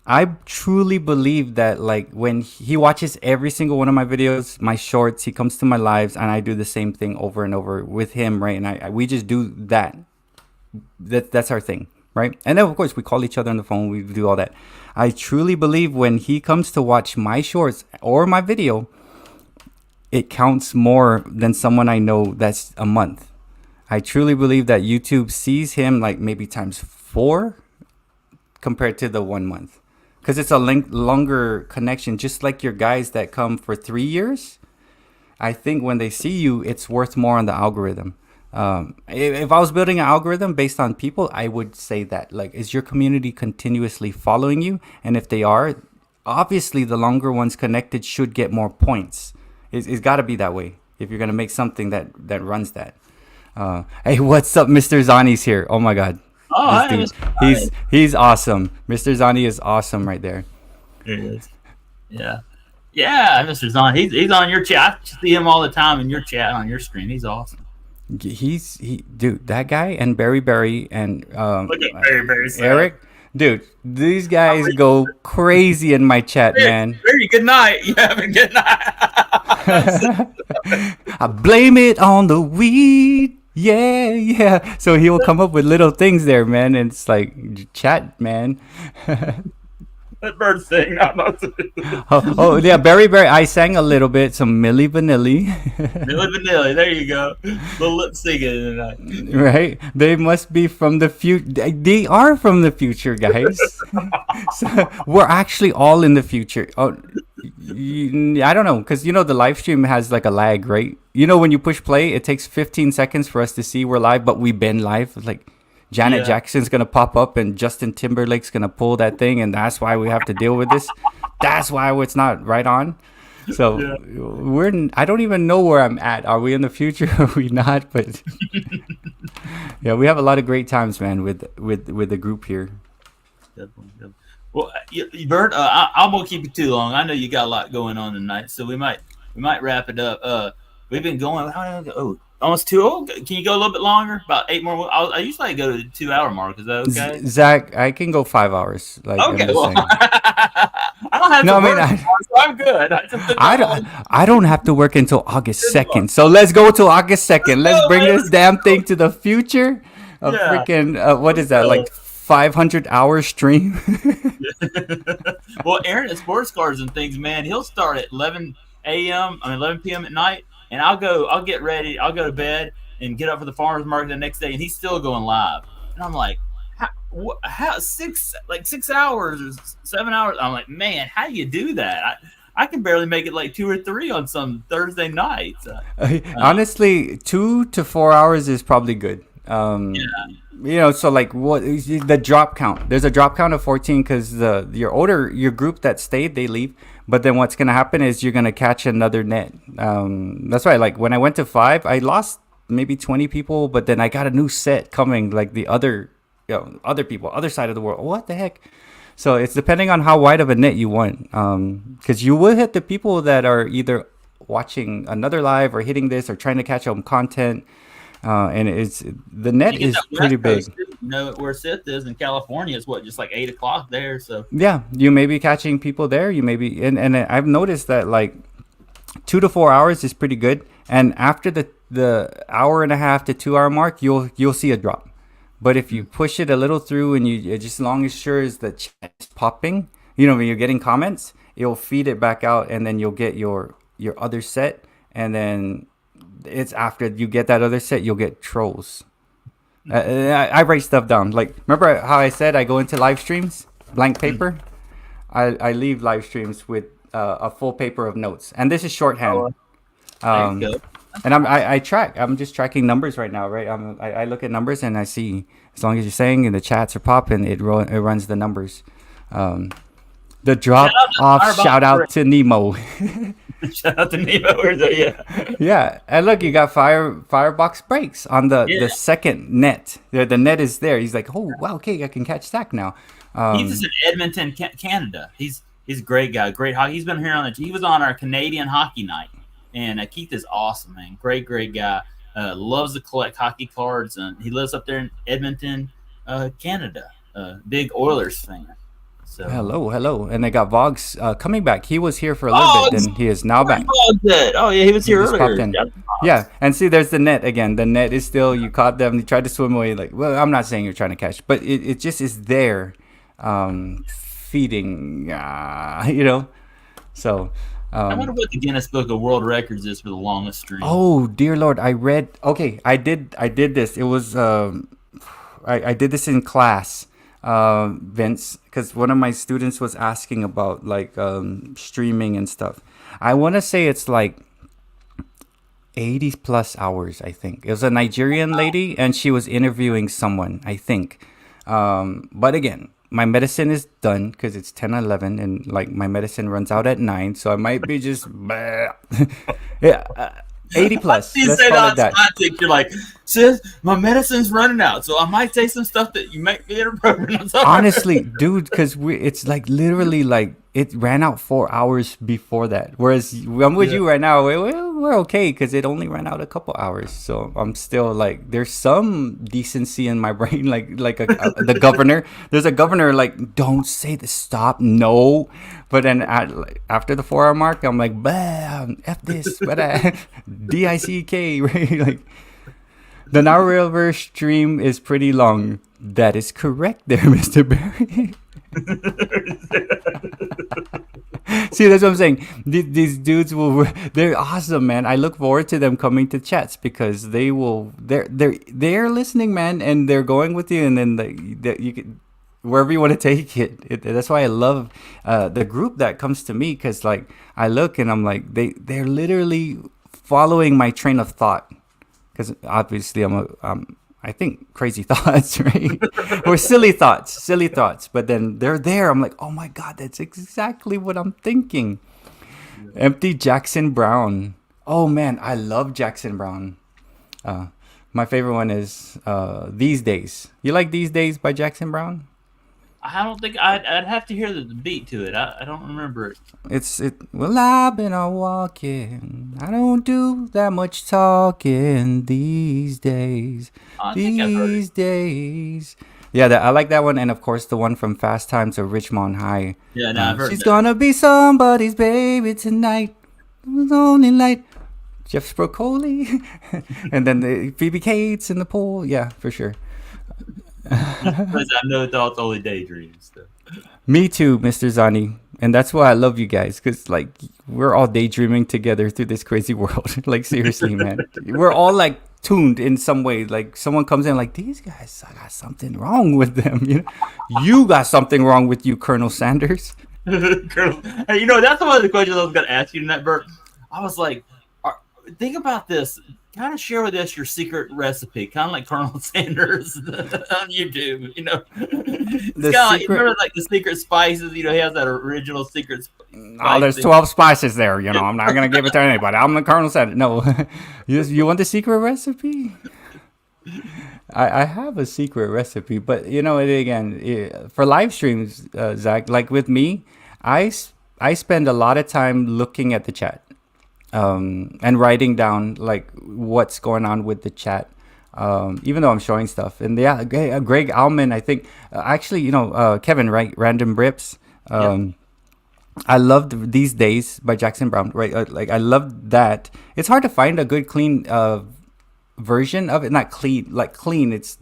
I truly believe that like when he watches every single one of my videos, my shorts, he comes to my lives, and I do the same thing over and over with him, right? And we just do that. That's our thing, right? And then of course we call each other on the phone. We do all that. I truly believe when he comes to watch my shorts or my video, it counts more than someone I know that's a month. I truly believe that YouTube sees him like maybe times 4 compared to the 1 month. Because it's a longer connection, just like your guys that come for 3 years. I think when they see you, it's worth more on the algorithm. If I was building an algorithm based on people, I would say that, like, is your community continuously following you? And if they are, obviously the longer ones connected should get more points. It's got to be that way if you're going to make something that runs that. Hey, what's up? Mr. Zani's here. Oh, my God. Oh, he's awesome. Mr. Zani is awesome right there. There he is. Yeah, Mr. Zani. He's on your chat. I see him all the time in your chat on your screen. He's awesome. Dude, that guy and Barry and look at Barry Eric. Dude, these guys go crazy in my chat, man. Barry, good night. You have a good night. I blame it on the weed. Yeah. So he will come up with little things there, man. And it's like, chat, man. That bird thing. Oh, yeah, Barry. I sang a little bit, some Milli Vanilli. Milli Vanilli, there you go. Little lip syncing tonight. Right? They must be from the future. They are from the future, guys. So we're actually all in the future. Oh, I don't know, because the live stream has like a lag, right? When you push play, it takes 15 seconds for us to see we're live, but we've been live. Like Janet Jackson's gonna pop up and Justin Timberlake's gonna pull that thing, and that's why we have to deal with this. That's why it's not right on. So I don't even know where I'm at. Are we in the future? Are we not? But yeah, we have a lot of great times, man, with the group here. Definitely. Well, Bert, I won't keep you too long. I know you got a lot going on tonight, so we might wrap it up. We've been going almost 2 hours. Can you go a little bit longer? About 8 more. I usually go to the 2 hour mark. Is that okay? Zach, I can go 5 hours. Like, okay, well, I don't have to work, so I'm good. I don't have to work until August 2nd. So let's go to August 2nd. Let's bring this damn thing to the future. Freaking what is that? Like 500-hour stream. Well, Aaron at Sports Cars and Things, man, he'll start at 11 p.m. at night, and I'll get ready, I'll go to bed and get up for the farmers market the next day, and he's still going live. And I'm like, how 6 hours or 7 hours? I'm like, man, how do you do that? I can barely make it like 2 or 3 on some Thursday nights. Honestly, 2 to 4 hours is probably good. So like what is the drop count? There's a drop count of 14 because your group that stayed, they leave. But then what's gonna happen is you're gonna catch another net. That's why, like, when I went to 5, I lost maybe 20 people, but then I got a new set coming, like the other people, other side of the world. What the heck? So it's depending on how wide of a net you want, because you will hit the people that are either watching another live or hitting this or trying to catch on content. And the net is pretty big. Where Sith is in California, it's just like 8 o'clock there. So yeah, you may be catching people there. You may be, and I've noticed that like 2 to 4 hours is pretty good. And after the hour and a half to 2 hour mark, you'll see a drop. But if you push it a little through and you just long as sure as the chat is popping, when you're getting comments, it'll feed it back out, and then you'll get your other set, and then it's after you get that other set, you'll get trolls. I write stuff down. Like, remember how I said I go into live streams, blank paper? I leave live streams with a full paper of notes, and this is shorthand. And I'm just tracking numbers right now, right? I look at numbers and I see as long as you're saying and the chats are popping, it runs the numbers. Um, the Shout drop out to off Firebox shout out to Nemo. Break. Shout out to Nemo. Yeah. Yeah, and look, you got firebox breaks on the Yeah. second net. The net is there. He's like, oh wow, okay, I can catch stack now. Keith is in Edmonton, Canada. He's a great guy, great hockey. He's been here he was on our Canadian hockey night, and Keith is awesome, man. Great guy. Loves to collect hockey cards, and he lives up there in Edmonton, Canada. Big Oilers fan. So Hello, and they got Vogs coming back. He was here for a little bit, and he is now back. Oh yeah, he was He here just popped earlier. in. Yeah, and see, there's the net again. The net is still, you caught them. You tried to swim away. Like, well, I'm not saying you're trying to catch, but it just is there, feeding. You know, so. I wonder what the Guinness Book of World Records is for the longest stream. Oh dear Lord, I read. Okay, I did this. It was I did this in class, Vince, because one of my students was asking about like streaming and stuff. I want to say it's like 80 plus hours. I think it was a Nigerian lady, and she was interviewing someone. I think, but again. My medicine is done because it's 10:11 and like my medicine runs out at 9, so I might be just yeah, 80 plus. You Let's say call it that that. you're like, sis, my medicine's running out, so I might say some stuff that you might be inappropriate. I'm sorry. Honestly, dude, because it's like literally like it ran out 4 hours before that. Whereas I'm with you right now. We're okay because it only ran out a couple hours. So I'm still like, there's some decency in my brain. Like the governor. There's a governor like, don't say the stop, no. But then after the 4 hour mark, I'm like, bam, f this, but dick, right? Like the Now River stream is pretty long. That is correct, there, Mr. Barry. See, that's what I'm saying. These dudes they're awesome, man. I look forward to them coming to chats because they're listening, man, and they're going with you, and then you can, wherever you want to take it. That's why I love the group that comes to me, because like I look and I'm like they're literally following my train of thought, because obviously I think crazy thoughts, right? Or silly thoughts. But then they're there. I'm like, oh my God, that's exactly what I'm thinking. Yeah. Empty Jackson Brown. Oh man, I love Jackson Brown. My favorite one is These Days. You like These Days by Jackson Brown? I don't think I'd have to hear the beat to it. I don't remember it. Well, I've been out walking. I don't do that much talking these days. These days. Yeah, I like that one, and of course the one from Fast Times at Richmond High. Yeah, no, I've heard She's that. gonna be somebody's baby tonight. It was only light. Jeff Spicoli, and then the Phoebe Cates in the pool. Yeah, for sure. Because I know thoughts only daydreams. So. Me too, Mr. Zani. And that's why I love you guys, because like we're all daydreaming together through this crazy world. Like seriously, man, we're all like tuned in some way. Like someone comes in like, these guys, I got something wrong with them. You got something wrong with you, Colonel Sanders. Colonel, hey, that's one of the questions I was going to ask you tonight, Bert. I was like, think about this. Kind of share with us your secret recipe, kind of like Colonel Sanders on YouTube. It's kind of like, remember like the secret spices. He has that original secret. Oh, there's 12 spices there. I'm not gonna give it to anybody. I'm the Colonel Sanders. No, you want the secret recipe? I have a secret recipe, but again, for live streams, Zach, like with me, I spend a lot of time looking at the chat. And writing down like what's going on with the chat, even though I'm showing stuff. And yeah, Greg Alman, I think actually, Kevin, right? Random Brips. Yep. I loved These Days by Jackson Brown, right? Like I loved that. It's hard to find a good clean version of it. Not clean, like clean. It's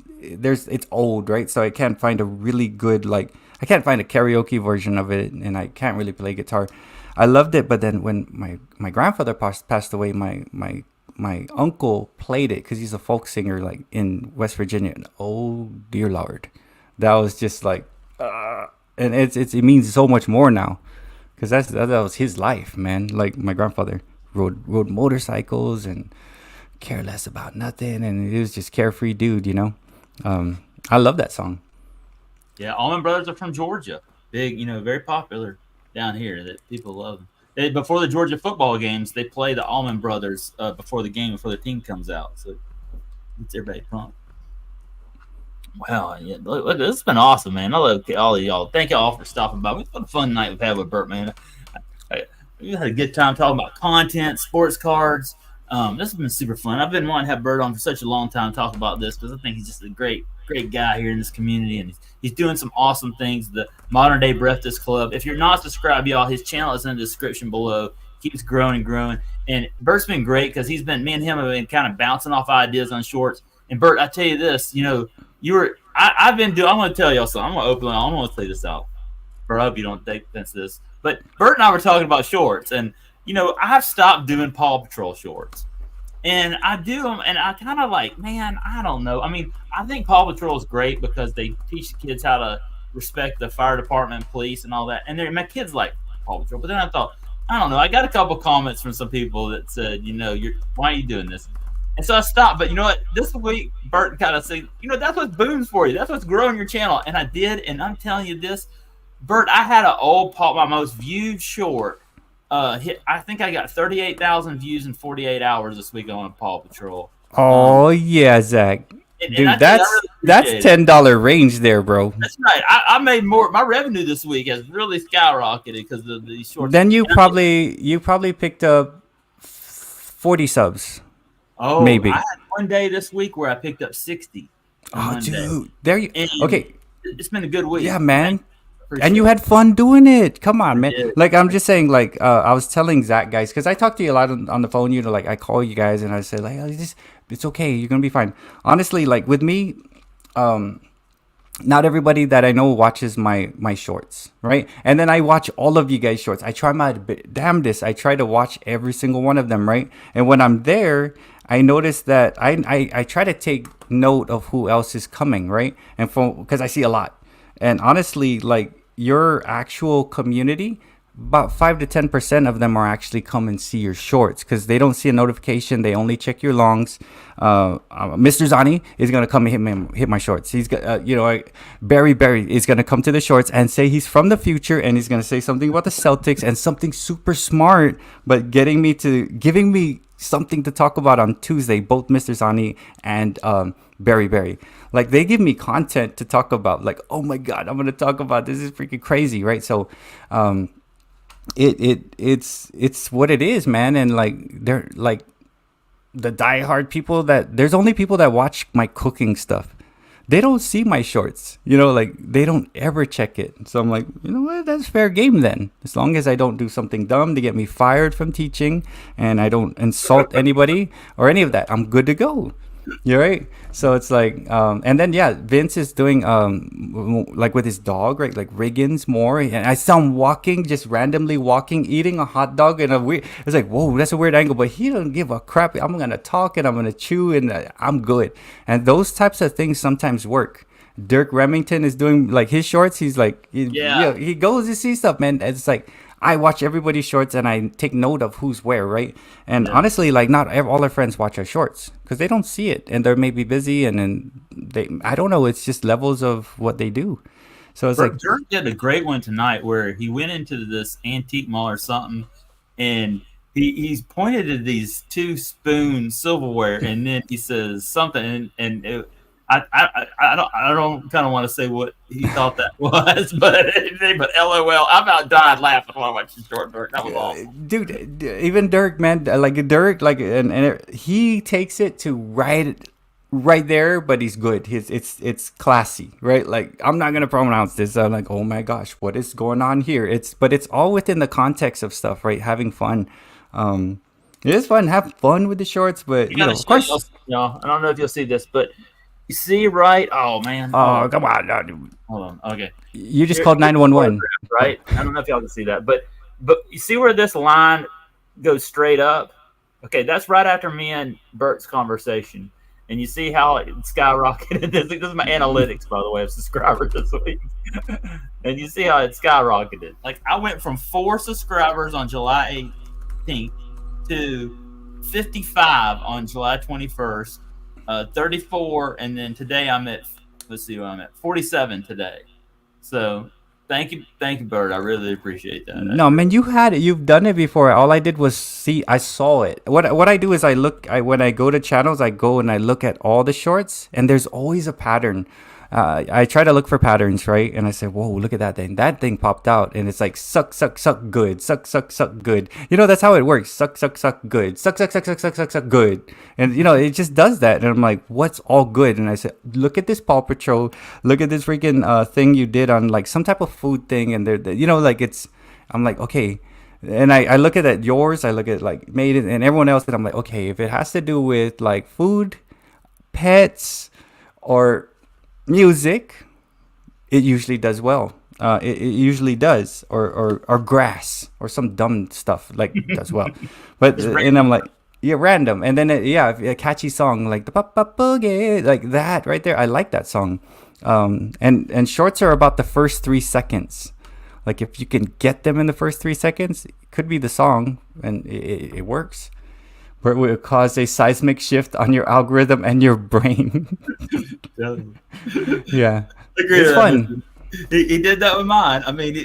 old, right? So I can't find a really good I can't find a karaoke version of it, and I can't really play guitar. I loved it, but then when my grandfather passed away, my uncle played it because he's a folk singer like in West Virginia. And oh dear Lord, that was just like, and it means so much more now, because that was his life, man. Like my grandfather rode motorcycles, and care less about nothing, and he was just carefree dude, you know. I love that song. Yeah, Allman Brothers are from Georgia. Big, very popular down here. That people love them. Before the Georgia football games, they play the Allman Brothers before the game, before the team comes out. So it's everybody pumped. Wow, yeah, look, this has been awesome, man. I love all of y'all. Thank y'all for stopping by. It's been a fun night we've had with Bert, man. We had a good time talking about content, sports cards. This has been super fun. I've been wanting to have Bert on for such a long time to talk about this because I think he's just a great guy here in this community, and he's doing some awesome things. The Modern Day Breakfast Club. If you're not subscribed, y'all, his channel is in the description below. Keeps growing and growing, and Bert's been great because me and him have been kind of bouncing off ideas on shorts. And Bert, I tell you this, I've been doing. I'm going to tell y'all something. I'm going to say this out. Bert, I hope you don't take offense to this. But Bert and I were talking about shorts, and I've stopped doing Paw Patrol shorts, and I do them, and I kind of like, man, I don't know. I mean, I think Paw Patrol is great because they teach the kids how to respect the fire department, police, and all that. And my kids like Paw Patrol, but then I thought, I don't know. I got a couple comments from some people that said, why are you doing this? And so I stopped. But you know what? This week, Bert kind of said, that's what's booms for you. That's what's growing your channel. And I did. And I'm telling you this, Bert, I had my most viewed short. I think I got 38,000 views in 48 hours this week on Paw Patrol. Oh yeah, Zach. Dude, and that's $10 range there, bro. That's right. I made more. My revenue this week has really skyrocketed because of these shorts. Then you probably picked up 40 subs. Oh, maybe. I had one day this week where I picked up 60. Oh, dude, there you. Okay, it's been a good week. Yeah, man. And you had fun doing it. Come on, man. Like, I'm just saying, like, I was telling Zach, guys, because I talk to you a lot on the phone. Like, I call you guys and I say, like, it's okay. You're going to be fine. Honestly, like, with me, not everybody that I know watches my shorts, right? And then I watch all of you guys' shorts. I try my damnedest. I try to watch every single one of them, right? And when I'm there, I notice that I try to take note of who else is coming, right? And because I see a lot. And honestly, like, your actual community, about 5 to 10% of them are actually come and see your shorts because they don't see a notification. They only check your longs. Mr. Zani is going to come and hit my shorts. He's got, Barry is going to come to the shorts and say he's from the future, and he's going to say something about the Celtics and something super smart, but giving me something to talk about on Tuesday, both Mr. Zani and Barry. Like, they give me content to talk about. Like, oh my God, I'm going to talk about this. Is freaking crazy, right? So, it's what it is, man. And like, they're like the diehard people there's only people that watch my cooking stuff. They don't see my shorts, like they don't ever check it. So I'm like, you know what? That's fair game then. As long as I don't do something dumb to get me fired from teaching and I don't insult anybody or any of that, I'm good to go. You're right. So it's like, and then Vince is doing like with his dog, right? Like Riggins more, and I saw him just randomly walking, eating a hot dog, and it's like, whoa, that's a weird angle, but he don't give a crap. I'm gonna talk and I'm gonna chew and I'm good. And those types of things sometimes work. Dirk Remington is doing like his shorts. He's like, he goes to see stuff, man. It's like, I watch everybody's shorts and I take note of who's where, right? And honestly, like, not all our friends watch our shorts because they don't see it and they're maybe busy and then I don't know. It's just levels of what they do. So it's like Dirk did a great one tonight where he went into this antique mall or something and he's pointed at these 2 spoon silverware and then he says something and I don't kind of want to say what he thought that was, but LOL, I about died laughing when I watched the short Dirk. That was awesome, dude. Even Dirk, man, and he takes it to right there, but he's good. It's classy, right? Like, I'm not gonna pronounce this. I'm like, oh my gosh, what is going on here? But it's all within the context of stuff, right? Having fun. It is fun. Have fun with the shorts, but of course, I don't know if you'll see this, but. You see, right? Oh, man. Oh, come on. No, dude. Hold on. Okay. You just called 911. Right? I don't know if y'all can see that. But you see where this line goes straight up? Okay, that's right after me and Bert's conversation. And you see how it skyrocketed. This is my analytics, by the way, of subscribers this week. And you see how it skyrocketed. Like, I went from 4 subscribers on July 18th to 55 on July 21st, 34, and then today I'm at, let's see what I'm at, 47 today. So thank you, Bird. I really appreciate that. No, man, you've done it before. All I did was see, I saw it. What I do is when I go to channels, I go and I look at all the shorts, and there's always a pattern. I try to look for patterns, right? And I say, whoa, look at that thing. That thing popped out, and it's like suck, suck, suck, good, suck, suck, suck, good. That's how it works. Suck, suck, suck, good, suck, suck, suck, suck, suck, suck, suck, good. And it just does that. And I'm like, what's all good? And I said, look at this Paw Patrol. Look at this freaking thing you did on like some type of food thing, and like it's. I'm like, okay. And I look at yours. I look at like made it and everyone else, and I'm like, okay, if it has to do with like food, pets, or music, it usually does well. It usually does, or grass, or some dumb stuff like does well. But and I'm like, yeah, random. And then a catchy song like the Pop Pop Boogie, like that right there. I like that song. And shorts are about the first 3 seconds. Like if you can get them in the first 3 seconds, it could be the song, and it works. Where it will cause a seismic shift on your algorithm and your brain. Yeah, it's fun. He did that with mine. I mean,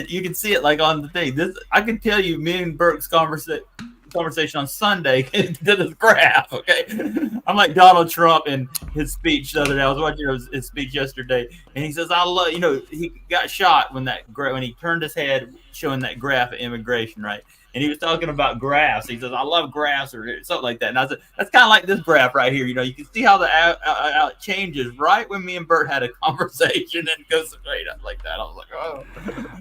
you can see it like on the thing. I can tell you, me and Burke's conversation on Sunday to this graph. Okay, I'm like Donald Trump in his speech the other day. I was watching his speech yesterday, and he says, "I love." He got shot when he turned his head, showing that graph of immigration, right? And he was talking about graphs. He says, "I love graphs," or something like that. And I said, "That's kind of like this graph right here. You can see how it changes right when me and Bert had a conversation, and it goes straight up like that." I was like, "Oh."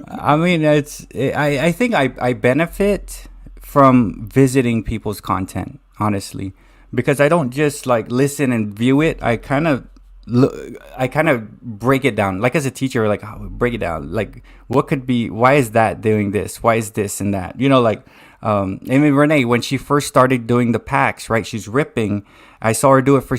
I mean, I think I benefit from visiting people's content, honestly, because I don't just like listen and view it. I kind of break it down, like as a teacher, like break it down, like what could be, why is that doing this, why is this and that, like I mean, Renee, when she first started doing the packs, right, she's ripping. I saw her do it for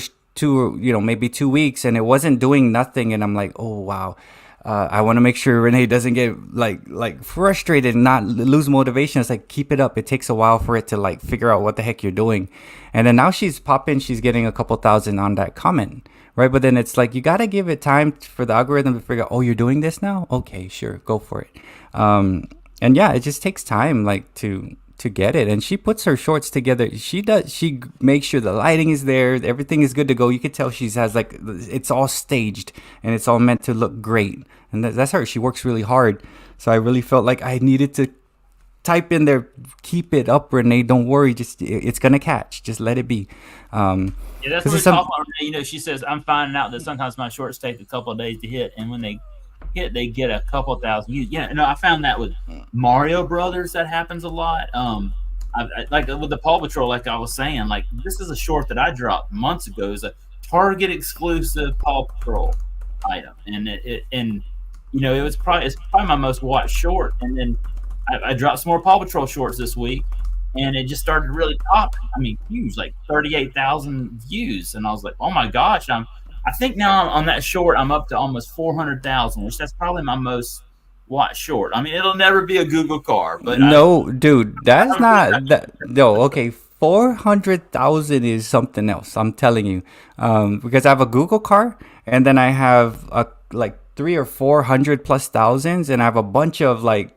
maybe 2 weeks, and it wasn't doing nothing, and I'm like, oh wow. I want to make sure Renee doesn't get like frustrated and not lose motivation. It's like, keep it up. It takes a while for it to like figure out what the heck you're doing. And then now she's getting a couple thousand on that comment, right? But then it's like, you got to give it time for the algorithm to figure out, oh, you're doing this now? Okay, sure, go for it. And yeah, it just takes time like to get it. And she puts her shorts together. She makes sure the lighting is there, everything is good to go. You could tell she has like, it's all staged and it's all meant to look great. And that's her. She works really hard. So I really felt like I needed to type in there, keep it up, Renee, don't worry, just it's gonna catch, just let it be. Yeah, that's what we're talking about, Renee. She says, I'm finding out that sometimes my shorts take a couple of days to hit, and when they hit, they get a couple thousand views. Yeah, I found that with Mario Brothers, that happens a lot. Like with the Paw Patrol, like I was saying, like this is a short that I dropped months ago. It's a Target exclusive Paw Patrol item, and it's probably my most watched short. And then I dropped some more Paw Patrol shorts this week, and it just started really popping. I mean, huge, like 38,000 views, and I was like, oh my gosh! I think now on that short, I'm up to almost 400,000, which that's probably my most watched short. I mean, it'll never be a Google car, but dude, that's not that. No, okay. 400,000 is something else. I'm telling you, because I have a Google car, and then I have like 300 or 400 plus thousands, and I have a bunch of like,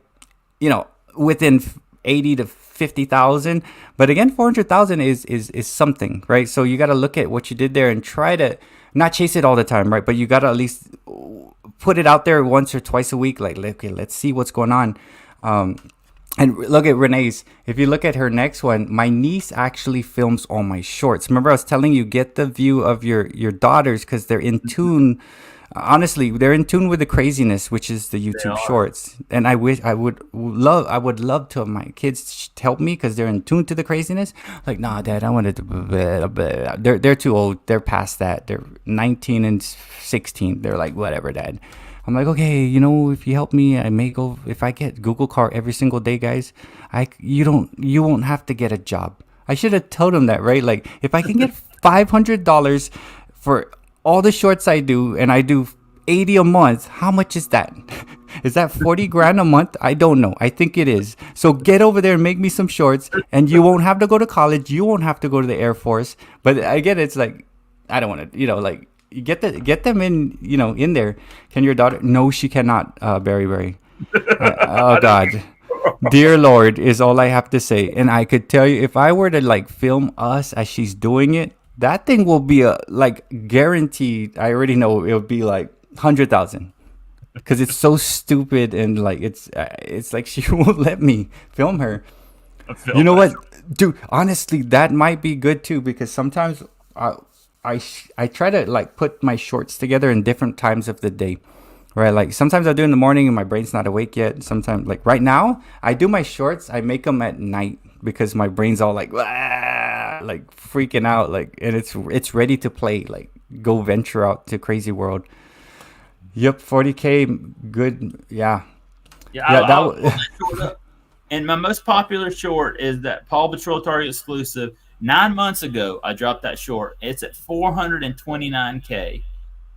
within 80 to 50,000. But again, 400,000 is something, right? So you got to look at what you did there and try to not chase it all the time, right? But you got to at least put it out there once or twice a week. Like, okay, let's see what's going on. And look at Renee's. If you look at her next one, my niece actually films all my shorts. Remember, I was telling you, get the view of your daughters because they're in tune. Honestly, they're in tune with the craziness, which is the YouTube shorts. And I would love to have my kids help me because they're in tune to the craziness. Like, nah, Dad, I wanted to. They're too old. They're past that. They're 19 and 16. They're like, whatever, Dad. I'm like, okay, if you help me, I may go. If I get Google Car every single day, guys, you won't have to get a job. I should have told them that, right? Like, if I can get $500 for all the shorts I do, and I do 80 a month, how much is that? Is that 40 grand a month? I don't know. I think it is. So get over there and make me some shorts, and you won't have to go to college. You won't have to go to the Air Force. But again, it's like, I don't want to, like, you get them in, in there. Can your daughter? No, she cannot, Berry. Oh God. Dear Lord is all I have to say. And I could tell you, if I were to like film us as she's doing it, that thing will be like guaranteed. I already know it would be like 100,000, because it's so stupid, and like it's like she won't let me film her. You know what, dude? Honestly, that might be good too, because sometimes I try to like put my shorts together in different times of the day. Right, like sometimes I do in the morning and my brain's not awake yet. Sometimes, like right now, I do my shorts. I make them at night because my brain's all like, like freaking out, like, and it's ready to play, like go venture out to crazy world. Yep, 40K, good, yeah. And my most popular short is that Paw Patrol Target exclusive. 9 months ago, I dropped that short. It's at 429K.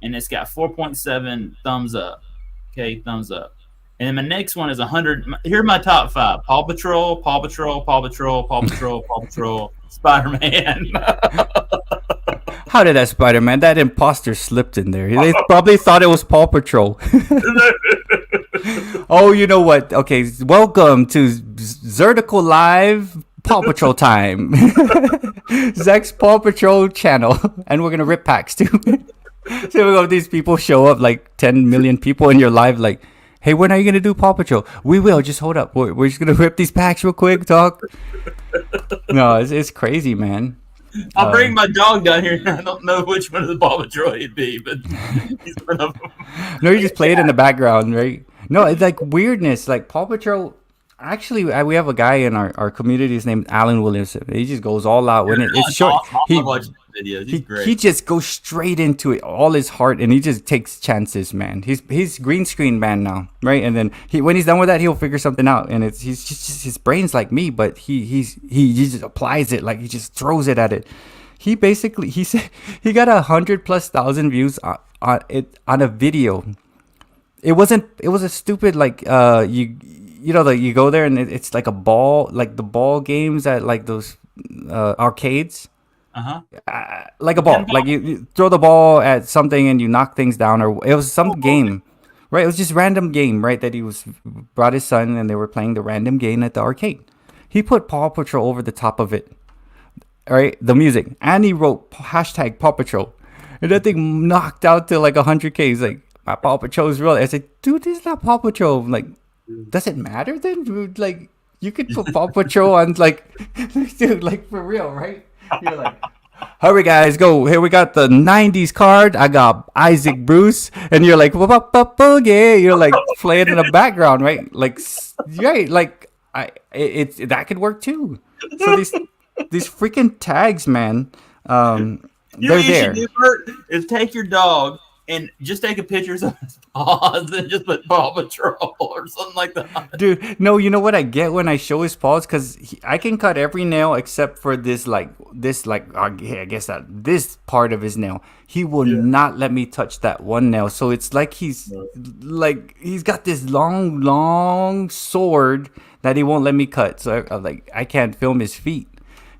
And it's got 4.7 thumbs up. Okay, thumbs up. And then my next one is 100. Here are my top 5: Paw Patrol, Paw Patrol, Paw Patrol, Paw Patrol, Paw Patrol, Spider-Man. How did that Spider-Man? That imposter slipped in there. They probably thought it was Paw Patrol. Oh, you know what? Okay, welcome to Zertical Live Paw Patrol time. Zach's Paw Patrol channel, and we're gonna rip packs too. So these people show up, like 10 million people in your live, like, hey, when are you gonna do Paw Patrol? We will. Just hold up. We're just gonna rip these packs real quick. Talk. No, it's crazy, man. I'll bring my dog down here. I don't know which one of the Paw Patrol he'd be, but he's one of them. No, you just play it in the background, right? No, it's like weirdness. Like Paw Patrol. Actually, we have a guy in our community. His named Alan Williamson. He just goes all out when it's short. Awesome. He just goes straight into it, all his heart, and he just takes chances, man. He's green screen man now, right? And then when he's done with that, he'll figure something out. And he's just his brain's like me, but he just applies it, like he just throws it at it. He said he got 100,000+ views on a video. It was a stupid like you go there and it's like a ball, like the ball games at like those arcades. Like a ball, like you throw the ball at something and you knock things down, or it was some game, right? It was just random game, right? That he brought his son and they were playing the random game at the arcade. He put Paw Patrol over the top of it, right? The music, and he wrote hashtag Paw Patrol, and that thing knocked out to like 100K. He's like, my Paw Patrol is real. I said, dude, this is not Paw Patrol. I'm like, does it matter then, dude? Like, you could put Paw Patrol on, like, dude, like for real, right? You're like, hurry guys, go. Here we got the 90s card. I got Isaac Bruce, and you're like, yeah, you're like playing in the background, right? Like, right, like that could work too. So these freaking tags, man, they're there. You should do, Bert, is take your dog and just take a picture of his paws and just put Paw Patrol or something like that. Dude, no, you know what I get when I show his paws? Because I can cut every nail except for this I guess that this part of his nail. He will not let me touch that one nail. So it's like he's got this long sword that he won't let me cut. So I can't film his feet.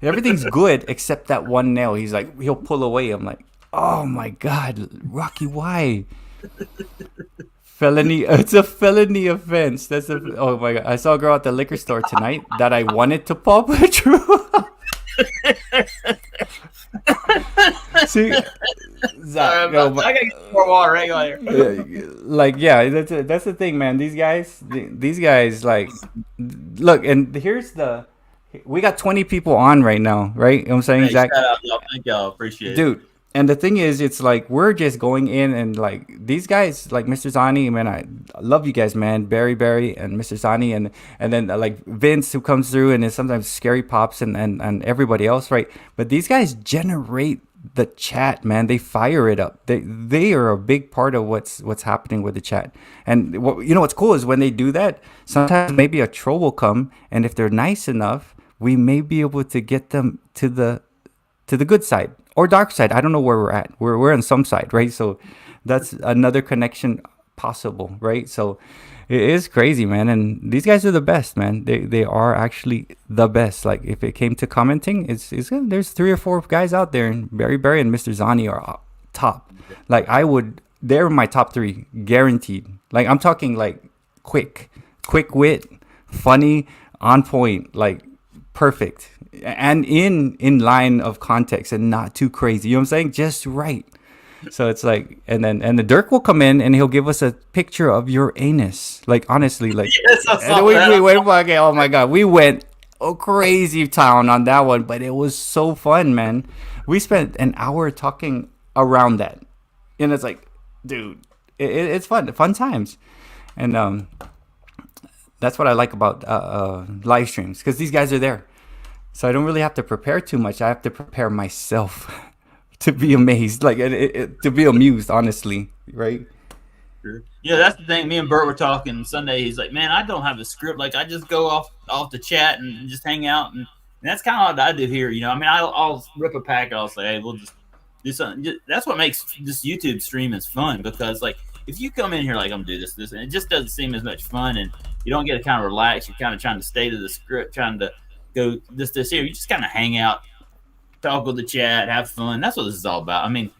Everything's good except that one nail. He's like, he'll pull away. I'm like, oh my God, Rocky, why? Felony. It's a felony offense. Oh my God. I saw a girl at the liquor store tonight that I wanted to Paw Patrol. See, Zach, I gotta get some more water. Hang on here. Like, yeah, that's the thing, man. These guys, like, look, and we got 20 people on right now, right? You know what I'm saying, Hey, Zach? shout out, y'all. Thank y'all. Appreciate it. Dude. And the thing is, it's like we're just going in and like these guys, like Mr. Zani, man, I love you guys, man, Barry, and Mr. Zani, and then like Vince who comes through, and then sometimes Scary Pops and everybody else, right? But these guys generate the chat, man. They fire it up. They are a big part of what's happening with the chat. And what's cool is when they do that, sometimes maybe a troll will come, and if they're nice enough, we may be able to get them to the good side. Or dark side. I don't know where we're at. We're on some side, right? So that's another connection possible, right? So It is crazy, man. And these guys are the best, man. They are actually the best. Like if it came to commenting, it's there's 3 or 4 guys out there, and Barry and Mr. Zani are top. Like they're my top 3, guaranteed. Like I'm talking like quick wit, funny, on point, like perfect, and in line of context, and not too crazy. You know what I'm saying? Just right. So it's like, and the Dirk will come in and he'll give us a picture of your anus. Like honestly, like Yes, I and saw we that. went fucking. Oh my god, we went crazy town on that one, but it was so fun, man. We spent an hour talking around that, and it's like, dude, it's fun times, and that's what I like about live streams, because these guys are there, so I don't really have to prepare too much. I have to prepare myself to be amazed, like to be amused, honestly, right? Yeah, that's the thing. Me and Bert were talking Sunday. He's like, "Man, I don't have a script. Like, I just go off the chat and just hang out." And that's kind of what I do here. You know, I mean, I'll rip a pack. I'll say, "Hey, we'll just do something." That's what makes this YouTube stream is fun, because like if you come in here like I'm gonna do this, and it just doesn't seem as much fun, and you don't get to kind of relax. You're kind of trying to stay to the script, trying to go this here. You just kind of hang out, talk with the chat, have fun. That's what this is all about. I mean,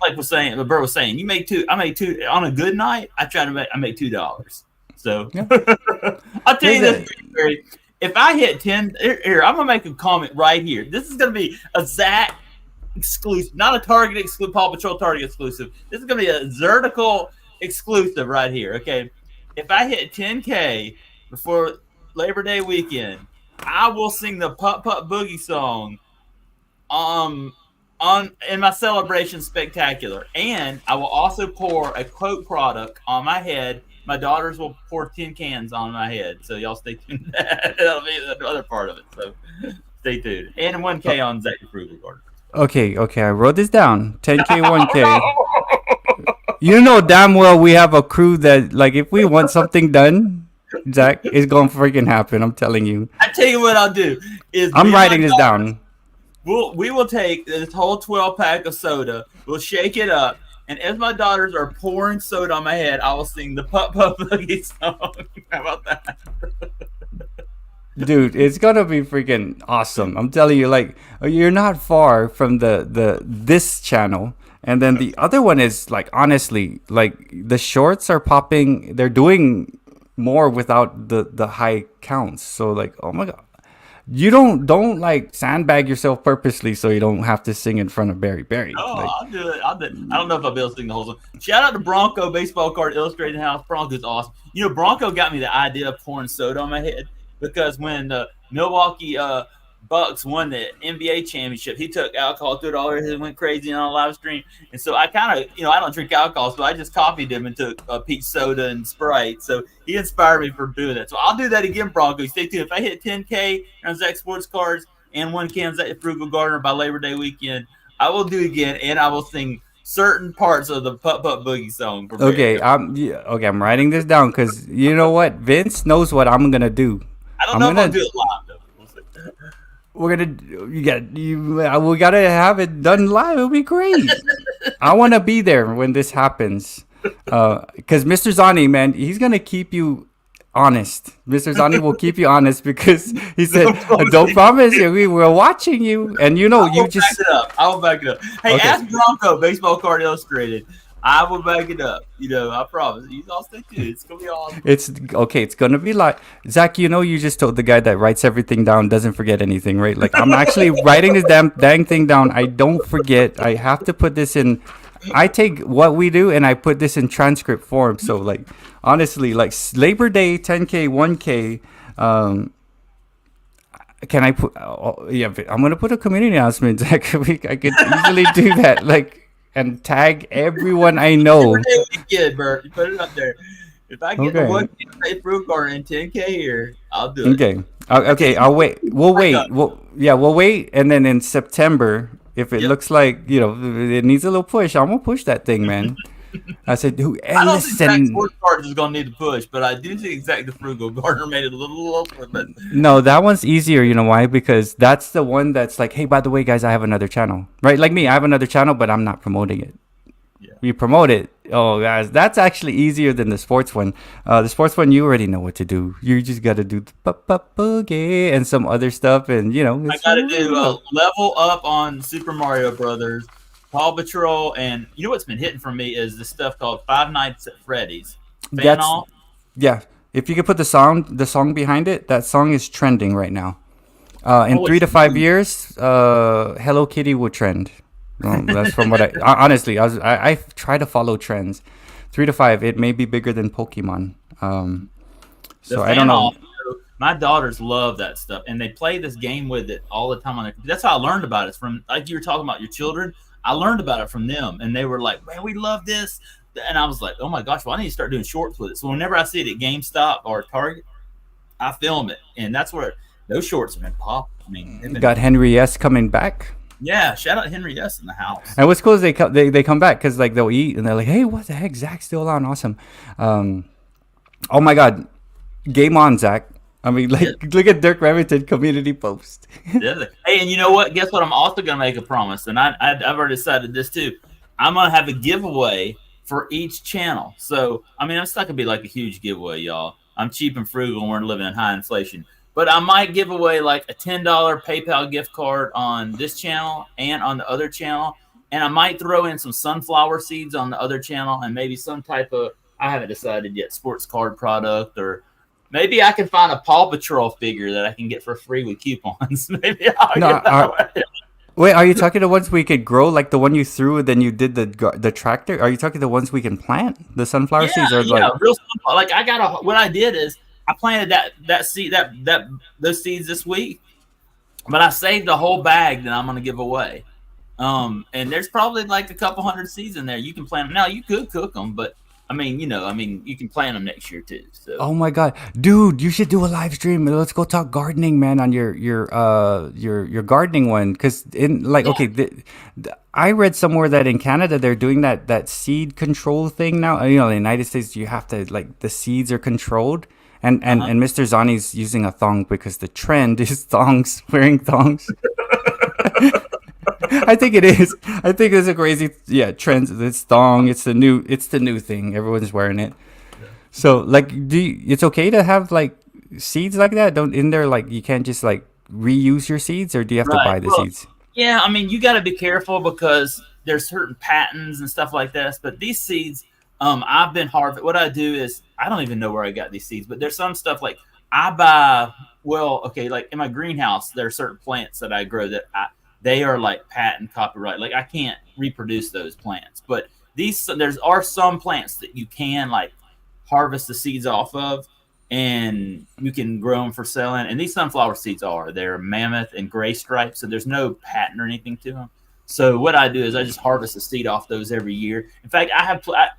like Bert was saying, you make two. I make two on a good night. I make $2. So Yeah. I'll tell you this, Barry. If I hit 10, here I'm gonna make a comment right here. This is gonna be a Zach exclusive, not a Target exclusive, Paw Patrol Target exclusive. This is gonna be a Zertical exclusive right here. Okay, if I hit 10K before Labor Day weekend, I will sing the Putt Putt Boogie song on in my celebration spectacular, and I will also pour a quote product on my head. My daughters will pour 10 cans on my head, so y'all stay tuned. That'll be the other part of it. So stay tuned. And 1K on Zach the Frugal Garden. Okay, I wrote this down. 10K, 1K. You know damn well we have a crew that, like, if we want something done, Zach, it's gonna freaking happen. I'm telling you. I tell you what I'll do is I'm writing this down. We will take this whole 12-pack of soda. We'll shake it up, and as my daughters are pouring soda on my head, I will sing the Putt Putt Boogie song. How about that? Dude, it's gonna be freaking awesome. I'm telling you, like, you're not far from this channel, and then the other one is, like, honestly, like, the shorts are popping. They're doing more without the high counts. So, like, oh my god, you don't like sandbag yourself purposely so you don't have to sing in front of Barry. Oh, Like, I'll do it. I don't know if I'll be able to sing the whole song. Shout out to Bronco Baseball Card Illustrated House. Bronco's awesome. You know, Bronco got me the idea of pouring soda on my head, because when the Milwaukee Bucks won the NBA championship, he took alcohol, threw it all over his head, went crazy on a live stream. And so I kind of, I don't drink alcohol, so I just copied him and took peach soda and Sprite. So he inspired me for doing that. So I'll do that again, Bronco. Stay tuned. If I hit 10K on Zach Sports Cards and 1K on Zach Frugal Gardener by Labor Day weekend, I will do it again, and I will sing certain parts of the Putt Putt Boogie song. okay, I'm writing this down, because you know what? Vince knows what I'm gonna do. I don't know if I'll do it live, though. We'll see. We gotta have it done live. It'll be great. I want to be there when this happens, because Mr. Zani, man, he's gonna keep you honest. Mr. Zani will keep you honest, because he said, "Don't promise you. We're watching you," and you just back it up. I will back it up. Hey, Okay. ask Bronco Baseball Card Illustrated. I will back it up. I promise. You all stay tuned. It's gonna be awesome. It's okay. It's gonna be like, Zach. You just told the guy that writes everything down, doesn't forget anything, right? Like, I'm actually writing this dang thing down. I don't forget. I have to put this in. I take what we do and I put this in transcript form. So, like, honestly, like, Labor Day, 10K, 1K. Can I put? Yeah, I'm gonna put a community announcement, Zach. I could easily do that. Like, and tag everyone I know. Weekend, Bert. You put it up there. If I get the 1K Fruit Garden and 10K here, I'll do it. Okay. Okay. I'll wait. We'll wait. We'll wait. And then in September, if it looks like, it needs a little push, I'm going to push that thing, man. I said, I don't think Zach Sports Cards is going to need to push, but I do think Zach the Frugal Gardener made it a little over. But no, that one's easier. You know why? Because that's the one that's like, hey, by the way, guys, I have another channel. Right? Like me, I have another channel, but I'm not promoting it. Yeah. You promote it, Oh, guys, that's actually easier than the sports one. The sports one, you already know what to do. You just got to do the boogie and some other stuff, and I it's got to do you know. level up on Super Mario Brothers, Paw Patrol, and you know what's been hitting for me is this stuff called Five Nights at Freddy's. Fan That's off. yeah. If you could put the song behind it, that song is trending right now. In Oh, three it's to five really years, Hello Kitty will trend. That's from what honestly, I try to follow trends. 3 to 5, it may be bigger than Pokemon. the So I don't fan know. off. My daughters love that stuff, and they play this game with it all the time on their computer. That's how I learned about it. It's from like you were talking about your children. I learned about it from them, and they were like, "Man, we love this," and I was like, "Oh my gosh, well, I need to start doing shorts with it." So whenever I see it at GameStop or Target, I film it, and that's where those shorts have been popping. I mean, they've been Got Henry S coming back. yeah. Shout out Henry S in the house. And what's cool is they come back because like they'll eat and they're like, hey, what the heck? Zach's still on. Awesome. Um, oh my God. Game on, Zach. I mean, Yeah, like, look at Dirk Remington community post. yeah. Hey, and you know what? Guess what? I'm also gonna make a promise, and I've already decided this too. I'm gonna have a giveaway for each channel. So I mean, it's not gonna be like a huge giveaway, y'all. I'm cheap and frugal, and we're living in high inflation. But I might give away like a $10 PayPal gift card on this channel and on the other channel, and I might throw in some sunflower seeds on the other channel, and maybe some type of I haven't decided yet sports card product or maybe I can find a Paw Patrol figure that I can get for free with coupons. Maybe I'll No, get that way. wait, are you talking the ones we could grow, like the one you threw, then you did the tractor? Are you talking the ones we can plant? The sunflower Yeah, seeds are yeah, like, real simple. Like I got a. What I did is I planted that seed that those seeds this week, but I saved a whole bag that I'm going to give away. And there's probably like a couple hundred seeds in there. You can plant them now. You could cook them, but I mean, you can plant them next year too. So oh my God, dude, you should do a live stream. Let's go talk gardening, man, on your gardening one. Cause in like, yeah, okay, I read somewhere that in Canada they're doing that seed control thing now. In the United States, you have to like the seeds are controlled. uh-huh. And Mr. Zani's using a thong because the trend is thongs, wearing thongs. I think it is. I think it's a crazy trend. It's thong. It's the new thing. Everyone's wearing it. So like, it's okay to have like seeds like that. Don't in there like you can't just like reuse your seeds, or do you have to Right. buy the Well, seeds? yeah. I mean, you got to be careful because there's certain patents and stuff like this. But these seeds, I've been harvest. What I do is I don't even know where I got these seeds, but there's some stuff like I buy. Well, okay, like in my greenhouse, there are certain plants that I grow that they are like patent copyright. Like I can't reproduce those plants, but there's are some plants that you can like harvest the seeds off of, and you can grow them for selling. And these sunflower seeds they're mammoth and gray stripes, so there's no patent or anything to them. So what I do is I just harvest the seed off those every year. In fact, I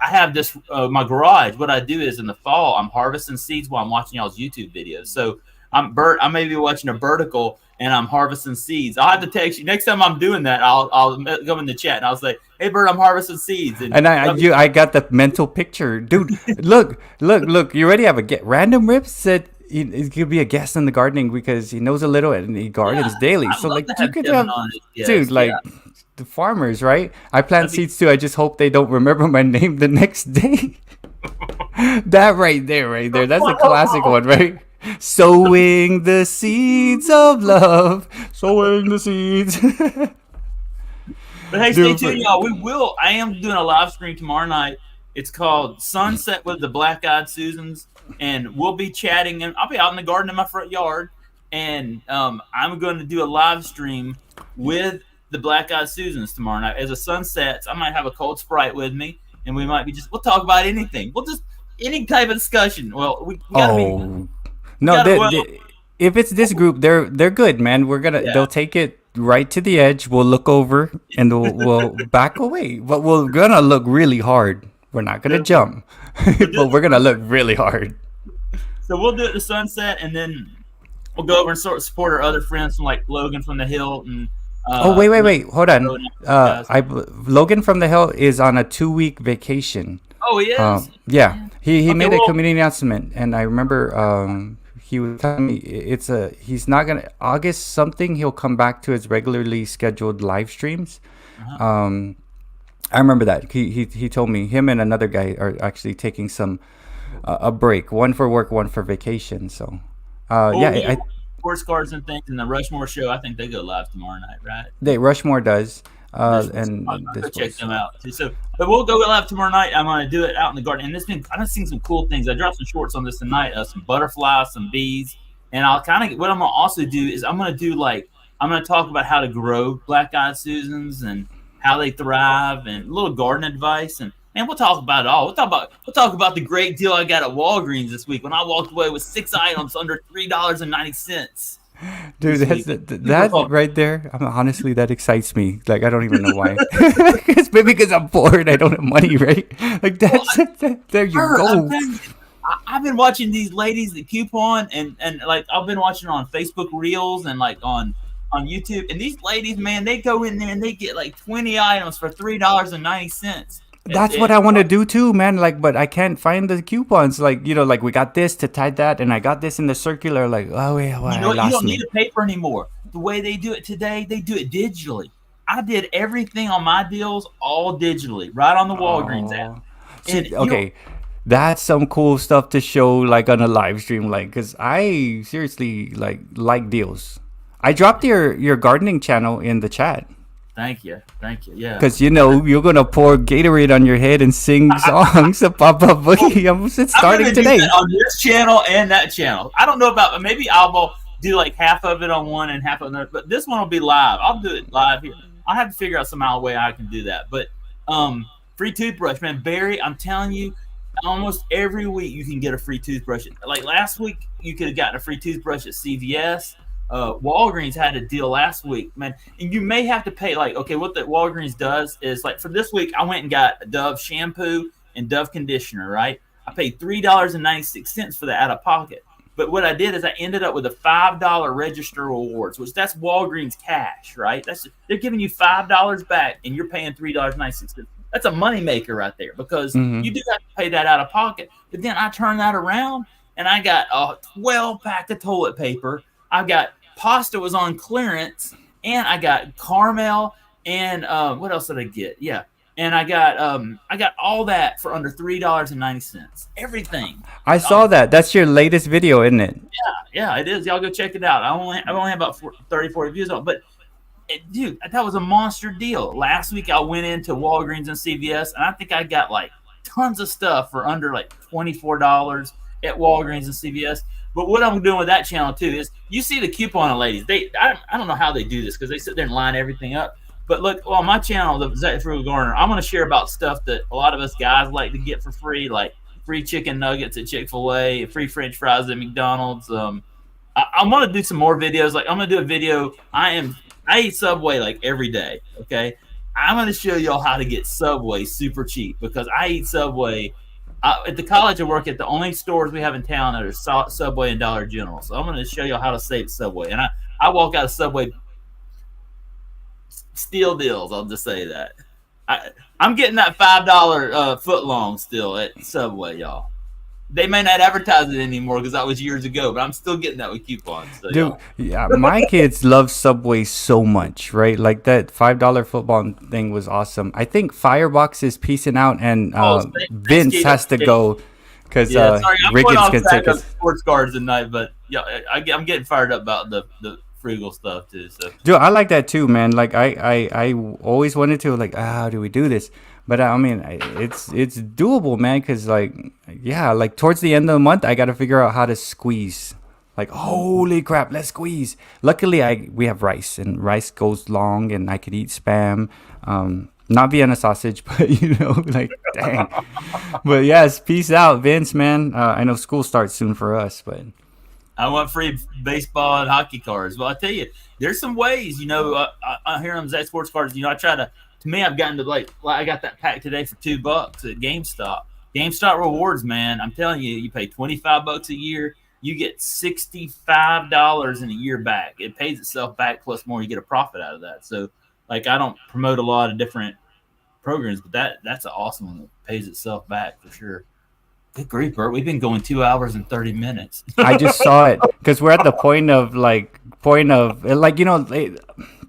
have this my garage. What I do is in the fall I'm harvesting seeds while I'm watching y'all's YouTube videos. So I may be watching a vertical and I'm harvesting seeds. I'll have to text you next time I'm doing that. I'll go in the chat and I'll say, "Hey, Bert, I'm harvesting seeds." And And I got the mental picture, dude. Look. You already have random rips said he could be a guest in the gardening because he knows a little and he yeah, gardens daily. I'd So love like to you have could Kevin have, on as a dude, guest. like Yeah, the farmers, right? I plant that'd be seeds too. I just hope they don't remember my name the next day. That right there. That's a classic one, right? Sowing the seeds of love, sowing the seeds. But hey, stay Dude, tuned, y'all. I am doing a live stream tomorrow night. It's called Sunset with the Black Eyed Susans, and we'll be chatting. And I'll be out in the garden in my front yard, and I'm going to do a live stream with the Black Eyed Susans tomorrow night. As the sun sets, I might have a cold Sprite with me, and we'll talk about anything. We'll just any type of discussion. Well, we got to be, oh we no, got to well, if it's this group, they're good, man. yeah. They'll take it right to the edge. We'll look over and we'll back away, but we're gonna look really hard. We're not gonna jump, but we're gonna look really hard. So we'll do it at the sunset, and then we'll go over and sort of support our other friends from like Logan from the Hill and Oh wait, hold on. guys. Logan from the Hill is on a 2 week vacation. Oh, he is. Yeah, he Okay, made a well, community announcement, and I remember he was telling me he's not gonna August something. He'll come back to his regularly scheduled live streams. uh-huh. Um, I remember that he told me him and another guy are actually taking some a break, one for work, one for vacation. So, Oh yeah, yeah, sports cards and things, and the Rushmore show. I think they go live tomorrow night, right? they Rushmore does, This was, and I'll go this check was them out too. So, but we'll go live tomorrow night. I'm gonna do it out in the garden, and this thing I've seen some cool things. I dropped some shorts on this tonight. Some butterflies, some bees, and I'll kind of what I'm gonna also do is I'm gonna talk about how to grow black-eyed Susans and how they thrive and a little garden advice and we'll talk about it all. We'll talk about the great deal I got at Walgreens this week when I walked away with 6 items under $3.90 dude. this week. That right there. Honestly, that excites me. Like I don't even know why. It's maybe because I'm bored. I don't have money, right? Like there you go. I've been watching these ladies that coupon and like I've been watching on Facebook Reels and like on YouTube, and these ladies, man, they go in there and they get like 20 items for $3.90. That's what I want to do too, man. Like, but I can't find the coupons. Like, like we got this to tie that, and I got this in the circular. Like, oh yeah, well, you know what? You don't me. need a paper anymore. The way they do it today, they do it digitally. I did everything on my deals all digitally, right on the Walgreens app. See, okay, that's some cool stuff to show like on a live stream, like, cause I seriously like deals. I dropped your gardening channel in the chat. Thank you. Yeah. Because you're gonna pour Gatorade on your head and sing songs of Papa Boogie. It's starting today on this channel and that channel. I don't know about maybe I'll do like half of it on one and half on the other, but this one will be live. I'll do it live here. I'll have to figure out some way I can do that. But free toothbrush, man. Barry, I'm telling you, almost every week you can get a free toothbrush. Like last week, you could have gotten a free toothbrush at CVS. Walgreens had a deal last week, man, and you may have to pay what the Walgreens does is like for this week I went and got Dove shampoo and Dove conditioner, right? I paid $3.96 for that out of pocket. But what I did is I ended up with a $5 register rewards, which that's Walgreens cash, right? They're giving you $5 back and you're paying $3.96. That's a moneymaker right there because you do have to pay that out of pocket. But then I turned that around and I got a 12-pack of toilet paper. I got pasta was on clearance, and I got caramel, and what else did I get? Yeah, and I got all that for under $3.90. Everything. I saw that. That's your latest video, isn't it? Yeah, it is. Y'all go check it out. I only have about 30, 40 views on it, but dude, that was a monster deal. Last week I went into Walgreens and CVS, and I think I got like tons of stuff for under like $24 at Walgreens and CVS. But what I'm doing with that channel too is you see the coupon ladies. I don't know how they do this because they sit there and line everything up. But look, on my channel, the Zach Frugal Gardener, I'm going to share about stuff that a lot of us guys like to get for free, like free chicken nuggets at Chick-fil-A, free French fries at McDonald's. I'm going to do some more videos. Like I'm going to do a video. I eat Subway like every day. Okay, I'm going to show y'all how to get Subway super cheap because I eat Subway. At the college I work at, the only stores we have in town are Subway and Dollar General. So I'm going to show you how to save Subway. And I walk out of Subway steal deals. I'll just say that. I'm getting that $5 foot long still at Subway, y'all. They may not advertise it anymore because that was years ago, but I'm still getting that with coupons. So, dude, yeah, my kids love Subway so much, right? Like that $5 football thing was awesome. I think Firebox is peacing out, and Vince has to go because Ricketts can take us. Sports cards tonight, but yeah, I'm getting fired up about the frugal stuff too. So, dude, I like that too, man. Like I always wanted to how do we do this? But I mean, it's doable, man. Cause like towards the end of the month, I got to figure out how to squeeze. Like, holy crap, let's squeeze. Luckily, we have rice, and rice goes long, and I could eat Spam. Not Vienna sausage, but dang. But yes, peace out, Vince, man. I know school starts soon for us, but I want free baseball and hockey cards. Well, I tell you, there's some ways. I hear on Zach Sports Cards. I try to. To me, I've gotten to I got that pack today for $2 at GameStop. GameStop rewards, man. I'm telling you, you pay $25 a year, you get $65 in a year back. It pays itself back plus more. You get a profit out of that. So, I don't promote a lot of different programs, but that's an awesome one that pays itself back for sure. Good grief, Bert. We've been going 2 hours and 30 minutes. I just saw it because we're at the point of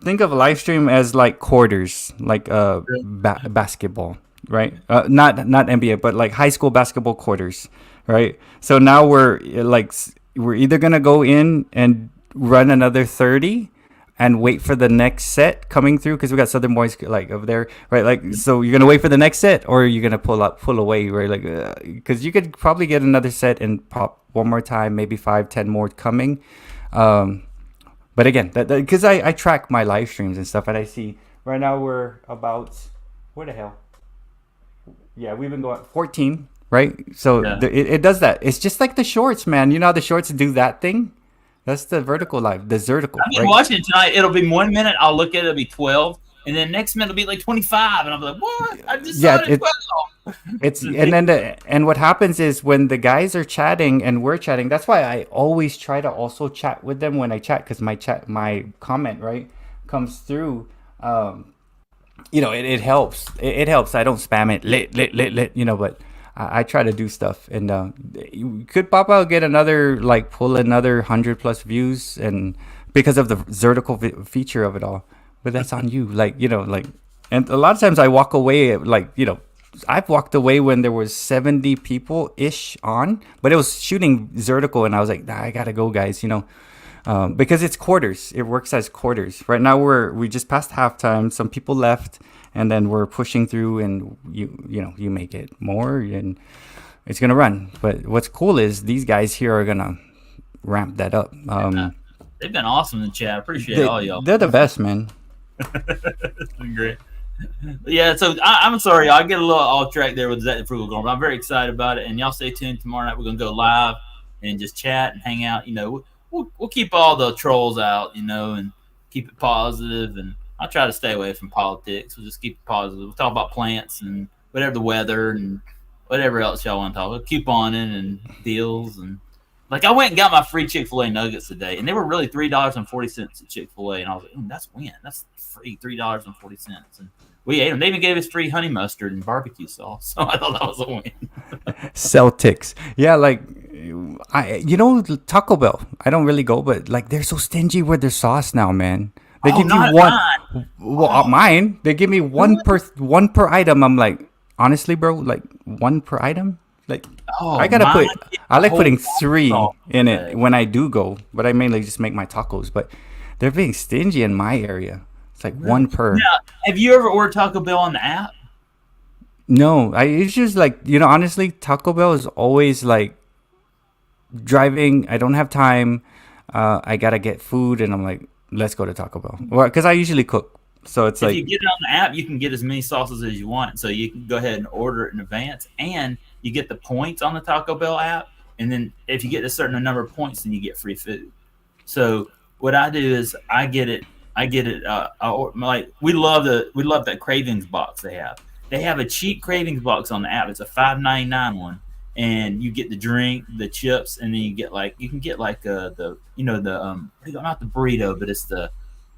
think of a live stream as like quarters, like basketball, right? Not NBA, but like high school basketball quarters, right? So now we're either gonna go in and run another 30 and wait for the next set coming through because we got Southern boys like over there, right? Like, so you're gonna wait for the next set, or you're gonna pull away, right? Like, because you could probably get another set and pop one more time, maybe 5, 10 more coming. But again, because I track my live streams and stuff, and I see right now we're about where the hell? Yeah, we've been going 14, right? So it does that. It's just like the shorts, man. You know how the shorts do that thing? That's the vertical live, the vertical. I've been watching it tonight. It'll be 1 minute. I'll look at it. It'll be 12. And then next minute it'll be like 25. And I'm like, what? I just saw it at 12. It's and then and what happens is when the guys are chatting and we're chatting, that's why I always try to also chat with them when I chat, because my comment, right, comes through. It helps. It helps. I don't spam it lit, but I try to do stuff, and you could pop out, get another, like, pull another 100+ views, and because of the vertical feature of it all. But that's on you, and a lot of times I walk away, I've walked away when there was 70 people ish on, but it was shooting vertical, and I was like, nah, I gotta go, guys, because it's quarters. It works as quarters. Right now we just passed halftime. Some people left, and then we're pushing through, and you make it more, and it's gonna run. But what's cool is these guys here are gonna ramp that up. They've been awesome in the chat. I appreciate all y'all. They're the best, man. It's been great. Yeah, so I'm sorry, I get a little off track there with Zach the Frugal Garden, but I'm very excited about it. And y'all stay tuned. Tomorrow night we're gonna go live and just chat and hang out. We'll keep all the trolls out, and keep it positive. And I'll try to stay away from politics. We'll just keep it positive. We'll talk about plants and whatever, the weather and whatever else y'all want to talk about. Couponing and deals. And like, I went and got my free Chick-fil-A nuggets today, and they were really $3.40 at Chick-fil-A. And I was like, that's a win. That's free, $3.40. And we ate them. They even gave us free honey mustard and barbecue sauce. So I thought that was a win. Celtics. Yeah, Taco Bell. I don't really go, but they're so stingy with their sauce now, man. They give you one. Mine. They give me one per item. I'm like, honestly, bro, one per item. I like putting 3 in it when I do go, but I mainly just make my tacos. But they're being stingy in my area. It's like one per. Now, have you ever ordered Taco Bell on the app? No, it's just honestly, Taco Bell is always driving. I don't have time. I gotta get food, and I'm like, let's go to Taco Bell. Well, because I usually cook, so it's if you get it on the app, you can get as many sauces as you want. So you can go ahead and order it in advance, and you get the points on the Taco Bell app. And then if you get a certain number of points, then you get free food. So what I do is I get it. We love that Cravings box they have. They have a cheap Cravings box on the app. It's a $5.99 one, and you get the drink, the chips, and then you get not the burrito, but it's the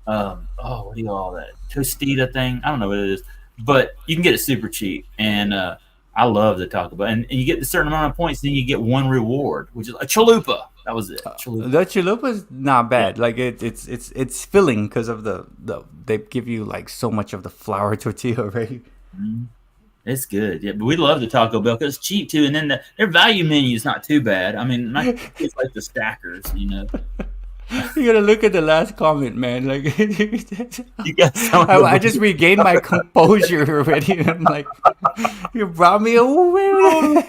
what do you call that, Tostita thing? I don't know what it is, but you can get it super cheap. And I love the Taco Bell, and you get a certain amount of points, then you get one reward, which is a chalupa. That was it. Chalupa. The chalupa's not bad. It's filling because of the they give you so much of the flour tortilla, right? Mm-hmm. It's good, yeah. But we love the Taco Bell because it's cheap too, and then their value menu is not too bad. I mean, it's like the stackers, You gotta look at the last comment, man. You got I just regained my composure already. I'm like, you brought me away.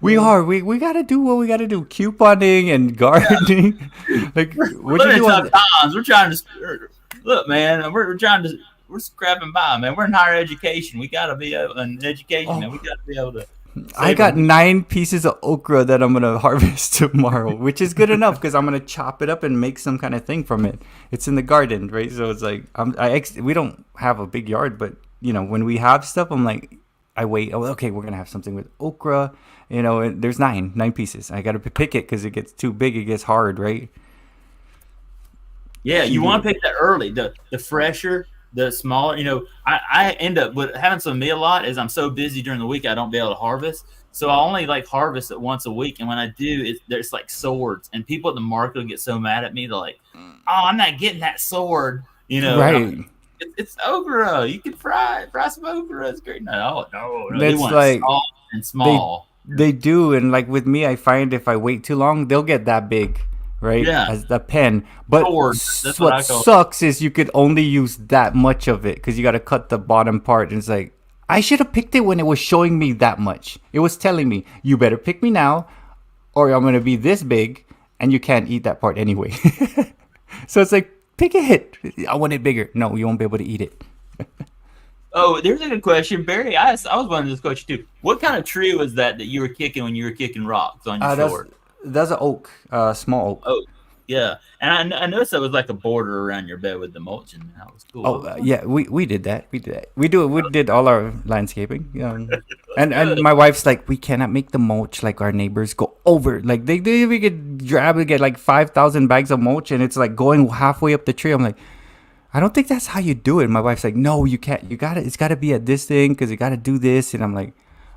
We gotta do what we gotta do. Couponing and gardening. What you doing? Times. We're trying to look, man. We're scrapping by, man. We're in higher education. We gotta be in education, man. We gotta be able to. I got 9 pieces of okra that I'm gonna harvest tomorrow, which is good enough because I'm gonna chop it up and make some kind of thing from it. It's in the garden, right? So it's like we don't have a big yard, but when we have stuff, I'm like, I wait. Oh, okay, we're gonna have something with okra. There's 9 pieces. I gotta pick it because it gets too big. It gets hard, right? Yeah, you want to pick that early. The fresher, the smaller. I end up with having some meal a lot as I'm so busy during the week. I don't be able to harvest, so I only harvest it once a week. And when I do, there's swords, and people at the market will get so mad at me. They're like, "Oh, I'm not getting that sword." You know, and I'm like, Right. it's okra. You can fry some okra. It's great. No. They That's want it like soft and they small. they do, and like with me, I find if I wait too long, they'll get that big, right? Yeah, As the pen. But sword. That's what what I call sucks is you could only use that much of it because you got to cut the bottom part, and it's like I should have picked it when it was showing me that much. It was telling me you better pick me now, or I'm gonna be this big, and you can't eat that part anyway. So it's like pick it. I want it bigger. No, you won't be able to eat it. Oh, there's a good question, Barry. I was wondering this question too. What kind of tree was that you were kicking when you were kicking rocks on your That's shore? that's an oak, small oak. Oh, yeah. And I noticed there was like a border around your bed with the mulch, and that was cool. Oh yeah, we did that. We did that. We did all our landscaping. And Good. my wife's like, we cannot make the mulch like our neighbors go over. Like we could grab and get like 5,000 bags of mulch, and it's like going halfway up the tree. I'm like, I don't think that's how you do it. My wife's like, no, you can't. You got to. It's got to be at this thing because you got to do this. And I'm like,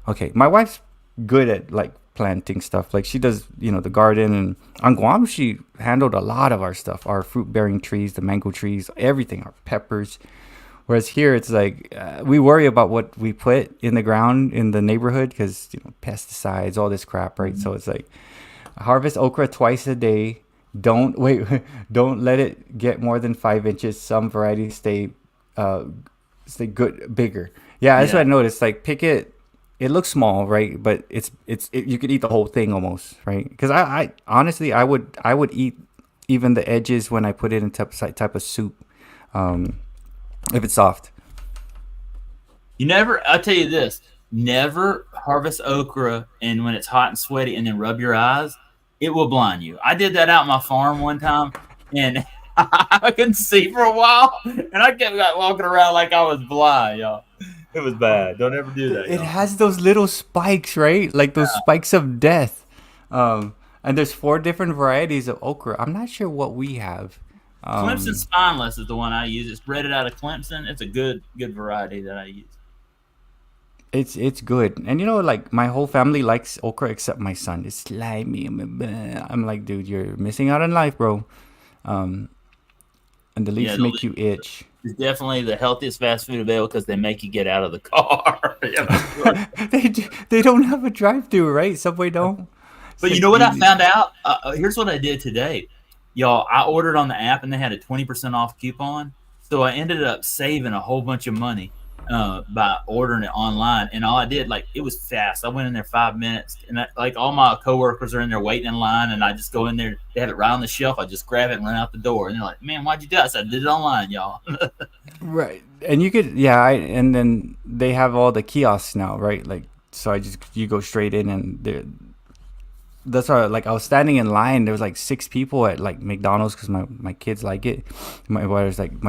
okay. My wife's good at like planting stuff. Like she does, the garden. And on Guam, she handled a lot of our stuff, our fruit bearing trees, the mango trees, everything, our peppers. Whereas here, it's like we worry about what we put in the ground in the neighborhood because pesticides, all this crap, right? So it's like harvest okra twice a day. Don't wait. Don't let it get more than 5 inches. Some varieties stay good bigger. Yeah, that's what I Yeah. noticed. Like pick it. It looks small, right? But you could eat the whole thing almost, right? Because I honestly I would eat even the edges when I put it in type of soup, um, if it's soft. I'll tell you this, never harvest okra and when it's hot and sweaty and then rub your eyes. It will blind you. I did that out on my farm one time and I couldn't see for a while and I kept like, walking around like I was blind, y'all. It was bad. Don't ever do that, It y'all. has those little spikes, right? Like those spikes of death. And there's 4 different varieties of okra. I'm not sure what we have. Clemson Um, spineless is the one I use. It's bred out of Clemson. It's a good variety that I use. it's good, and like my whole family likes okra except my son. It's slimy. I'm like, dude, you're missing out on life, bro. Um, and the Yeah, leaves make you itch. it's definitely the healthiest fast food available because they make you get out of the car. Yeah. They don't have a drive-through, right? Subway don't. It's But you like know what I found out? Here's what I did today, y'all. I ordered on the app and they had a 20% off coupon, so I ended up saving a whole bunch of money by ordering it online. And all I did, like, it was fast. I went in there 5 minutes, and like all my coworkers are in there waiting in line, and I just go in there. They have it right on the shelf. I just grab it and run out the door. And they're like, "Man, why'd you do that?" I said, "I did it online, y'all." right, and you could, yeah, and then they have all the kiosks now, right? Like, so you go straight in, and that's why, like, I was standing in line. There was like 6 people at like McDonald's because my kids like it. My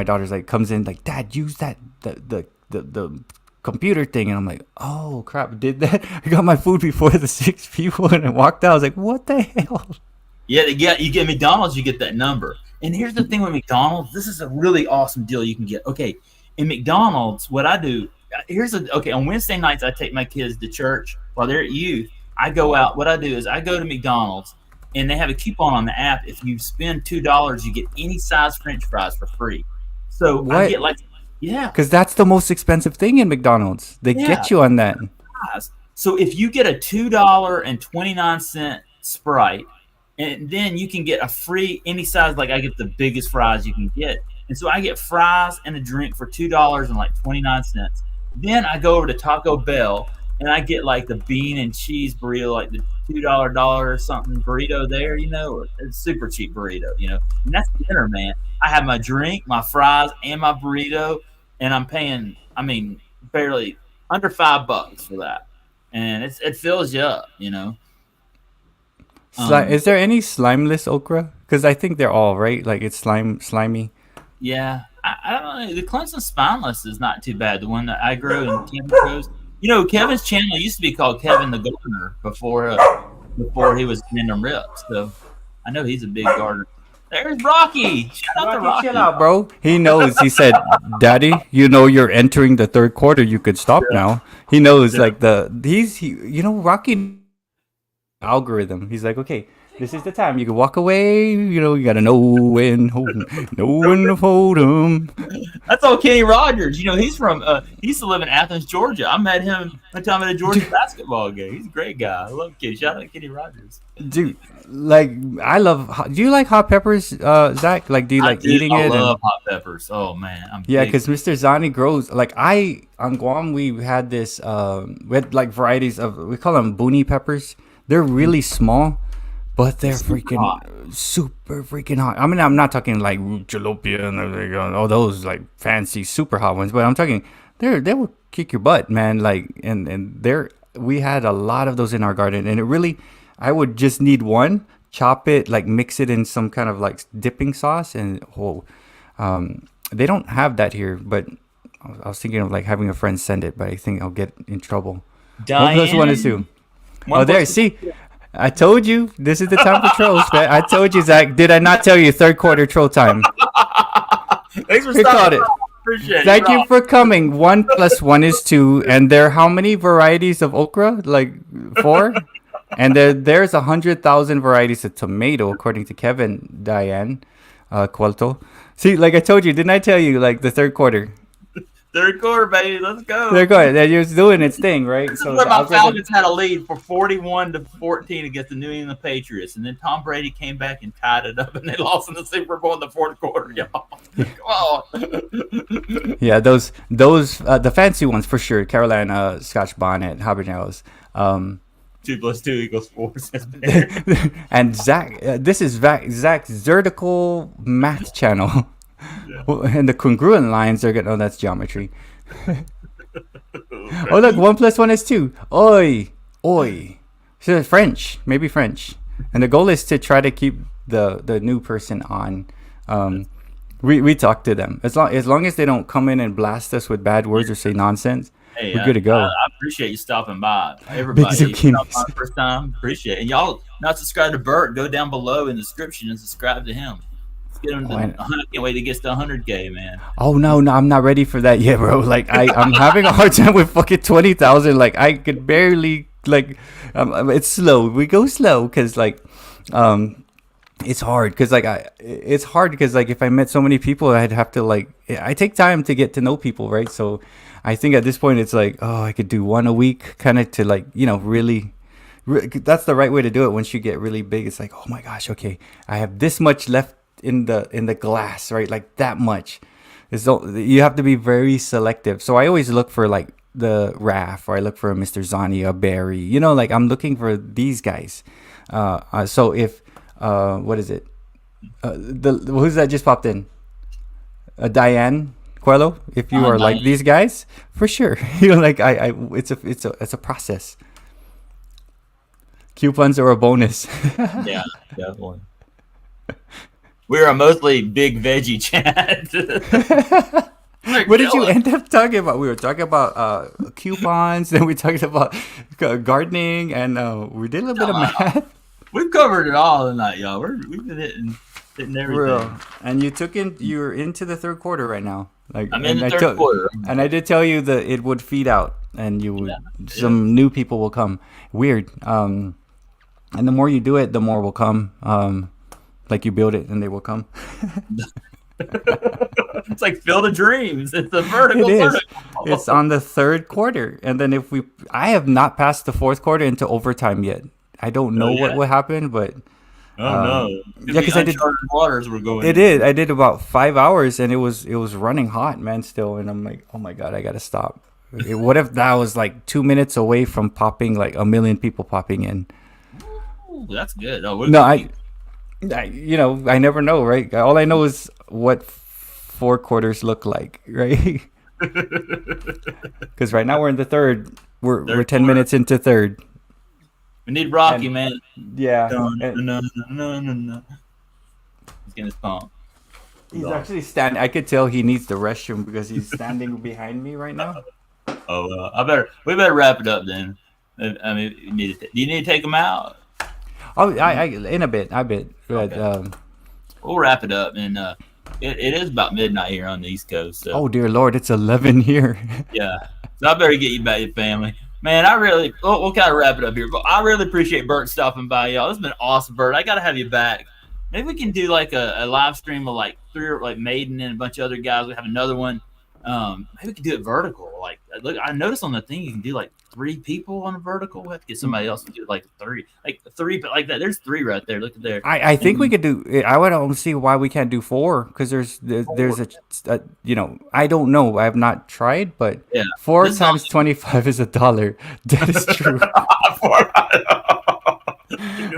daughter's like comes in like, Dad, use that the computer thing, and I'm like, oh crap, did that? I got my food before the 6 people, and I walked out. I was like, what the hell? Yeah, you get McDonald's, you get that number. And here's the thing with McDonald's, this is a really awesome deal you can get. Okay, in McDonald's, what I do, on Wednesday nights I take my kids to church while they're at youth. I go out, what I do is I go to McDonald's and they have a coupon on the app. If you spend $2, you get any size French fries for free. So I What? get like, yeah, Because that's the most expensive thing in McDonald's. They yeah. get you on that. So if you get a $2.29 Sprite, and then you can get a free any size, like I get the biggest fries you can get. And so I get fries and a drink for $2.29. Then I go over to Taco Bell and I get like the bean and cheese burrito, like the $2 or something burrito there, or it's super cheap burrito. And that's dinner, man. I have my drink, my fries, and my burrito, and I'm paying, I mean, barely under $5 for that, and it fills you up. Is there any slimeless okra? Because I think they're all right. Like it's slimy. Yeah, I don't know. The Clemson spineless is not too bad. The one that I grow and Kevin grows. Kevin's channel used to be called Kevin the Gardener before he was getting them rips. So I know he's a big gardener. There's Rocky. Shout out to Rocky. Chill out, bro. He knows. He said, "Daddy, you're entering the third quarter. You could stop now." He knows, like Rocky algorithm. He's like, okay, This is the time you can walk away. You know, you gotta know when, know when to hold 'em. That's all Kenny Rogers. You know, he's from. He used to live in Athens, Georgia. I met him one time at a Georgia basketball game. He's a great guy. I love Kenny. Shout out to Kenny Rogers. Dude, like I love. Do you like hot peppers, Zach? Like, do you like eating it? I love hot peppers. Oh man, yeah, because Mr. Zani grows. Like on Guam, we had this. We had like varieties of. We call them boonie peppers. They're really small, but they're super freaking hot. I mean, I'm not talking like jalopia and all those like fancy super hot ones, but I'm talking they will kick your butt, man. Like and we had a lot of those in our garden, and it really. I would just need one, chop it, like mix it in some kind of like dipping sauce, and they don't have that here. But I was thinking of like having a friend send it, but I think I'll get in trouble. Diane, 1 + 1 is 2. Oh, there. See, I told you this is the time for trolls, man. I told you, Zach. Did I not tell you third quarter troll time? Thanks for stopping. Appreciate it. Thank you for coming. 1 + 1 is 2, and there are how many varieties of okra? Like 4. And there's 100,000 varieties of tomato, according to Kevin Diane Cuelto. See, like I told you, didn't I tell you, like the third quarter? Third quarter, baby. Let's go. Third quarter. They're just doing its thing, right? This is where my Falcons had a lead for 41-14 against the New England Patriots. And then Tom Brady came back and tied it up, and they lost in the Super Bowl in the fourth quarter, y'all. Come on. Yeah, those the fancy ones for sure. Carolina, Scotch Bonnet, Habaneros. 2 + 2 = 4. And Zach, this is Zach's vertical math channel. Yeah. And the congruent lines are good. Oh, that's geometry. Oh, look, 1 + 1 is 2. Oi. So French, maybe French. And the goal is to try to keep the new person on. We talk to them as long as they don't come in and blast us with bad words or say nonsense. Hey, we're good to go. I appreciate you stopping by. Everybody, stopped by the first time. Appreciate it. And y'all not subscribed to Bert, go down below in the description and subscribe to him. Let's get him to 100. Can't wait to get to 100K, man. Oh no, I'm not ready for that yet, bro. Like I'm having a hard time with fucking 20,000. Like I could barely it's slow. We go slow because it's hard because if I met so many people, I'd have to I take time to get to know people, right? So I think at this point it's I could do one a week, kind of to really. That's the right way to do it. Once you get really big, it's like, oh my gosh, okay, I have this much left in the glass, right? Like that much. You have to be very selective. So I always look for the Raf, or I look for a Mr. Zani, a Barry. I'm looking for these guys. So if what is it? Who's that just popped in? Diane Coelho. If you are Diane. Like these guys, for sure. It's a process. Coupons are a bonus. Yeah, definitely. We are mostly big veggie chat. What did you end up talking about? We were talking about coupons, then we talked about gardening, and we did a little bit of math. We've covered it all tonight, y'all. We've been hitting everything. Real. And you're into the third quarter right now. I'm in the third quarter. And I did tell you that it would feed out, and some new people will come. Weird. And the more you do it, the more will come. Like you build it, and they will come. It's like Field of Dreams. It's the vertical. It is. It's on the third quarter, and then I have not passed the fourth quarter into overtime yet. I don't know what will happen, but no. Yeah, because I did. Waters were going. It did. I did about 5 hours, and it was running hot, man. Still, and I'm like, oh my god, I gotta stop. What if that was 2 minutes away from popping 1 million people popping in? Ooh, that's good. I never know, right? All I know is what 4 quarters look like, right? Because right now we're in the third. We're 10 minutes into third. We need Rocky, man. Yeah. No. He's getting his pump. He's actually standing. I could tell he needs the restroom because he's standing behind me right now. Oh, we better wrap it up then. I mean, do you need to take him out? Oh, I in a bit. But, okay. We'll wrap it up, and it is about midnight here on the East Coast. So. Oh dear Lord, it's 11 here. Yeah, so I better get you back to your family. Man, I really we'll kind of wrap it up here, but I really appreciate Bert stopping by, y'all. This has been awesome, Bert. I got to have you back. Maybe we can do like a live stream of like three or like Maiden and a bunch of other guys. We have another one. Maybe we can do it vertical. Like, look, I noticed on the thing you can do like 3 people on a vertical. We have to get somebody else to do like three, but like that. There's 3 right there. Look at there. I think we could do. I would see why we can't do 4 because there's a I don't know. I have not tried, but Yeah, 4 this is times 25 is $1. That is true.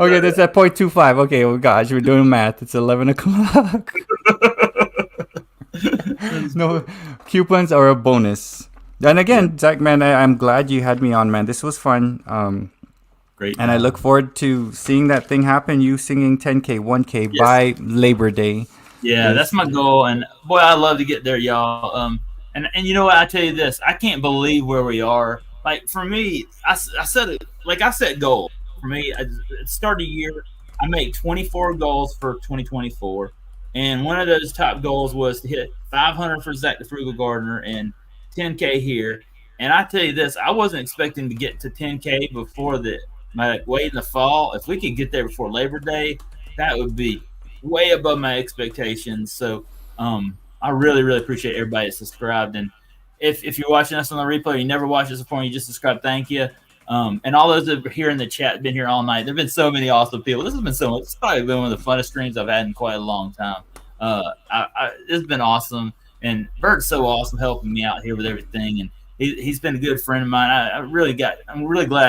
Okay, that's at 0.25. Okay, oh gosh, we're doing math. It's 11 o'clock. No, coupons are a bonus. And again, Zach, man, I'm glad you had me on, man. This was fun. Great. And I look forward to seeing that thing happen. You singing 10K, 1K by Labor Day. Yeah, that's my goal, and boy, I love to get there, y'all. And you know what? I tell you this, I can't believe where we are. Like for me, I set it like I set goals. For me, at the start of the year, I made 24 goals for 2024, and one of those top goals was to hit 500 for Zach the Frugal Gardener and 10K here. And I tell you this, I wasn't expecting to get to 10K before my wait in the fall. If we could get there before Labor Day, that would be way above my expectations. So I really, really appreciate everybody that subscribed. And if you're watching us on the replay, you never watched us before, and you just subscribed, thank you. And all those that are here in the chat, been here all night. There have been so many awesome people. This has been so much. It's probably been one of the funnest streams I've had in quite a long time. It's been awesome. And Bert's so awesome helping me out here with everything. And he's been a good friend of mine. I'm really glad.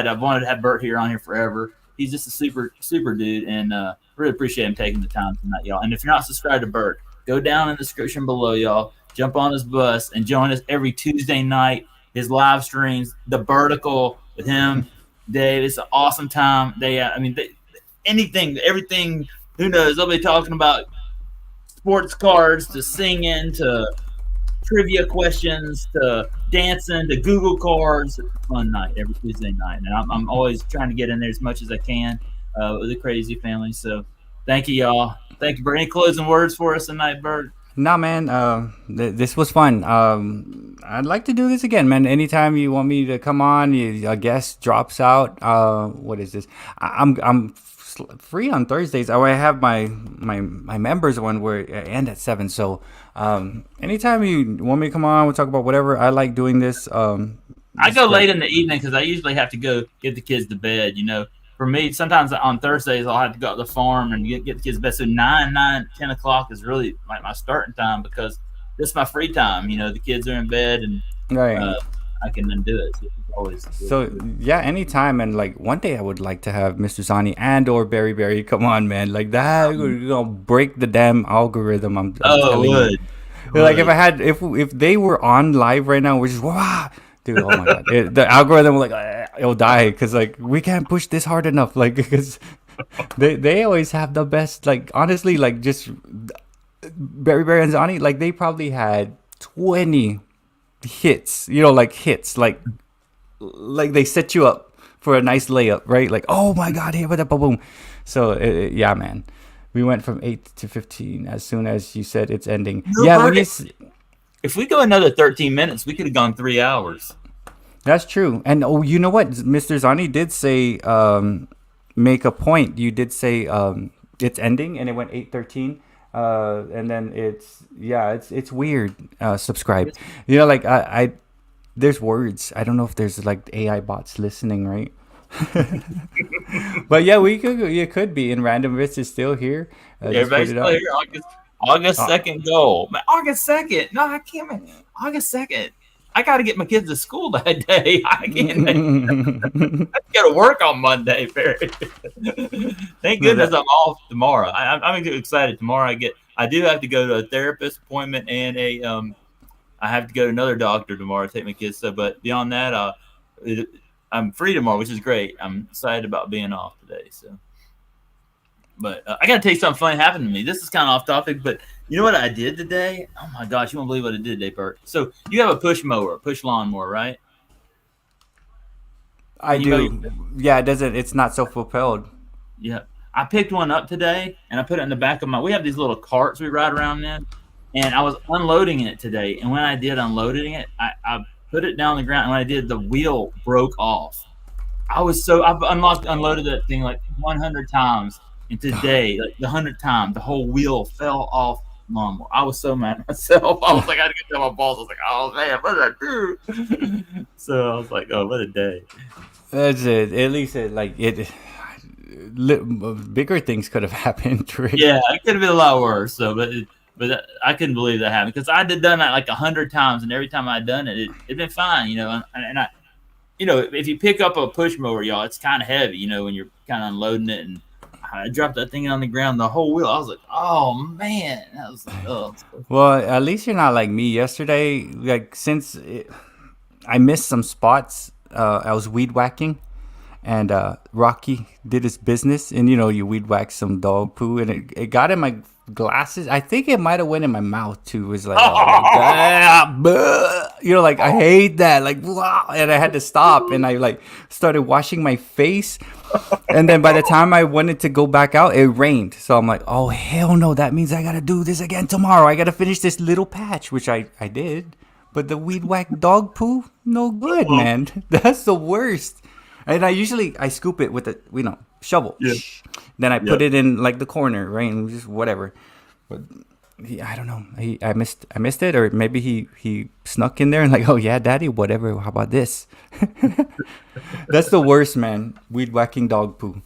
I've wanted to have Bert here on here forever. He's just a super, super dude. And really appreciate him taking the time tonight, y'all. And if you're not subscribed to Bert, go down in the description below, y'all. Jump on his bus and join us every Tuesday night. His live streams, the Vertical with him, Dave. It's an awesome time. Everything. Who knows? They'll be talking about sports cards to singing to trivia questions to dancing to Google cards. It's a fun night every Tuesday night, and I'm always trying to get in there as much as I can with the crazy family. So, thank you, y'all. Thank you, Bert. Any closing words for us tonight, Bert? Nah, man. This was fun. I'd like to do this again, man. Anytime you want me to come on, a guest drops out. What is this? I'm free on Thursdays. I have my members one where I end at 7. So anytime you want me to come on, we'll talk about whatever. I like doing this. I go late in the evening because I usually have to go get the kids to bed. For me, sometimes on Thursdays I'll have to go to the farm and get the kids to bed. So 10 o'clock is really like my starting time because this is my free time. The kids are in bed and right. I can then do it. So it's always yeah, anytime. And like one day I would like to have Mr. Zani and or Berry come on, man. Like that, we're gonna break the damn algorithm. I'm telling you. Like if they were on live right now, we're just wow. Dude, oh my god, the algorithm will it'll die because like we can't push this hard enough. Like because they always have the best. Like honestly, like just Berry and Zani, like they probably had 20 hits. Like hits, like they set you up for a nice layup, right? Like oh my god, here with a boom. So yeah, man, we went from 8 to 15 as soon as you said it's ending. If we go another 13 minutes, we could have gone 3 hours. That's true. And you know what? Mr. Zani did say, make a point. You did say it's ending, and it went 8:13. And then it's weird. Subscribe. Like I there's words. I don't know if there's like AI bots listening, right? But yeah, you could be. And Random Bits is still here. Everybody's still here. August 2nd goal. Man, August 2nd. No, I can't. Man. August 2nd. I got to get my kids to school that day. I got to work on Monday, Barry. Thank goodness I'm off tomorrow. I'm excited. Tomorrow I do have to go to a therapist appointment and I have to go to another doctor tomorrow to take my kids. But beyond that, I'm free tomorrow, which is great. I'm excited about being off today. So. But I got to tell you something funny happened to me. This is kind of off topic, but you know what I did today? Oh, my gosh. You won't believe what I did today, Bert. So you have a push lawnmower, right? I do. Yeah, it's not self-propelled. Yeah. I picked one up today, and I put it in the back of we have these little carts we ride around in, and I was unloading it today. And when I did unloading it, I put it down on the ground. And when I did, the wheel broke off. I've unloaded that thing like 100 times. And today, like the 100th time, the whole wheel fell off lawnmower. I was so mad at myself. I was like, I had to get to my boss. I was like, oh man, what did I do? So I was like, oh, what a day. That's it. At least bigger things could have happened. Right? Yeah, it could have been a lot worse. So, but I couldn't believe that happened because I did done that like 100 times, and every time I'd done it, it'd been fine, you know. And I, you know, if you pick up a push mower, y'all, it's kind of heavy, you know, when you're kind of unloading it, and I dropped that thing on the ground, the whole wheel. I was like, oh man, that was like, oh. Well, at least you're not like me. Yesterday, like I missed some spots. I was weed whacking, and Rocky did his business, and you know, you weed whack some dog poo, and it got in my glasses. I think it might have went in my mouth too. It was like, you know, like I hate that, like, wow. And I had to stop, and I like started washing my face, and then by the time I wanted to go back out, it rained. So I'm like, oh hell no, that means I gotta do this again tomorrow. I gotta finish this little patch, which I did. But the weed whack dog poo, no good, man. That's the worst. And I scoop it with a shovel. Yeah. Then I put it in like the corner, right, and just whatever. But I don't know. I missed it, or maybe he snuck in there and like, oh yeah, daddy, whatever. How about this? That's the worst, man. Weed whacking dog poo.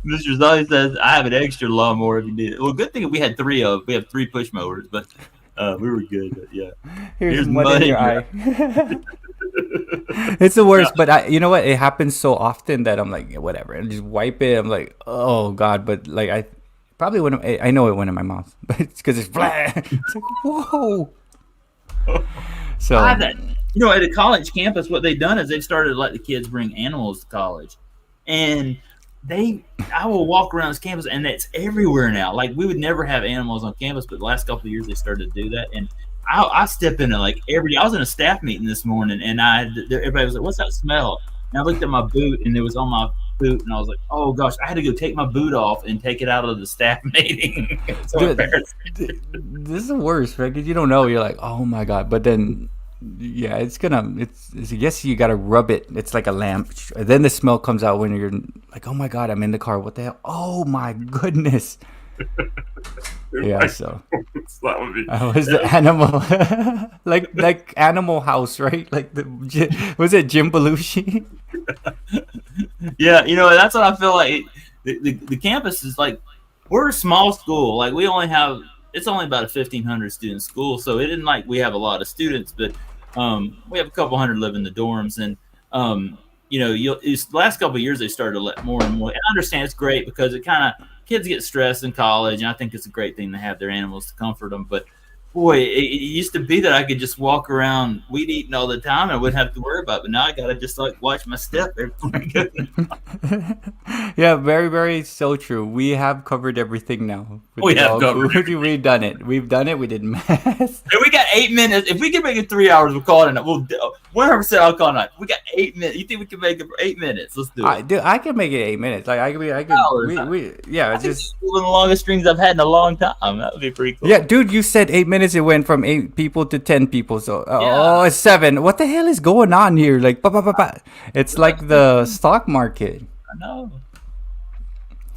Mr. Zolly says I have an extra lawnmower if you need it. Well, good thing we had three push mowers, but we were good. But yeah, here's mud in your eye. It's the worst, but you know what? It happens so often that I'm like, whatever, and just wipe it. I'm like, oh god, but like I probably wouldn't. I know it went in my mouth, but it's because it's flat. It's like, whoa. So I have that. You know, at a college campus, what they've done is they've started to let the kids bring animals to college, and I will walk around this campus, and it's everywhere now. Like we would never have animals on campus, but the last couple of years they started to do that, and I step in it like every day. I was in a staff meeting this morning, and everybody was like, "What's that smell?" And I looked at my boot, and it was on my boot, and I was like, "Oh gosh!" I had to go take my boot off and take it out of the staff meeting. So embarrassing. This is the worst, right? Because you don't know. You're like, "Oh my god!" But then, yeah, it's I guess you gotta rub it. It's like a lamp. Then the smell comes out when you're like, "Oh my god, I'm in the car. What the hell? Oh my goodness." Yeah, so I was the animal, like Animal House, right? Like was it Jim Belushi? Yeah, you know, that's what I feel like. The campus is like, we're a small school. Like it's only about a 1,500 student school, so it isn't like we have a lot of students, but we have a couple hundred live in the dorms, and you know, the last couple of years they started to let more and more. And I understand it's great because it kind of kids get stressed in college, and I think it's a great thing to have their animals to comfort them. But boy, it used to be that I could just walk around weed eating all the time and I wouldn't have to worry about it. But now I gotta just like watch my step everywhere I go. Yeah, very, very so true. We have covered everything now. We have covered. We've done it. We didn't mess. And we got 8 minutes. If we can make it 3 hours, we'll call it a night. We'll 100%. I'll call it a night. We got 8 minutes. You think we can make it for 8 minutes? Let's do it. I can make it 8 minutes. Like I could. Yeah, just one of the longest streams I've had in a long time. That would be pretty cool. Yeah, dude, you said 8 minutes. It went from 8 people to 10 people. So it's 7. What the hell is going on here? Like, it's like the stock market. I know.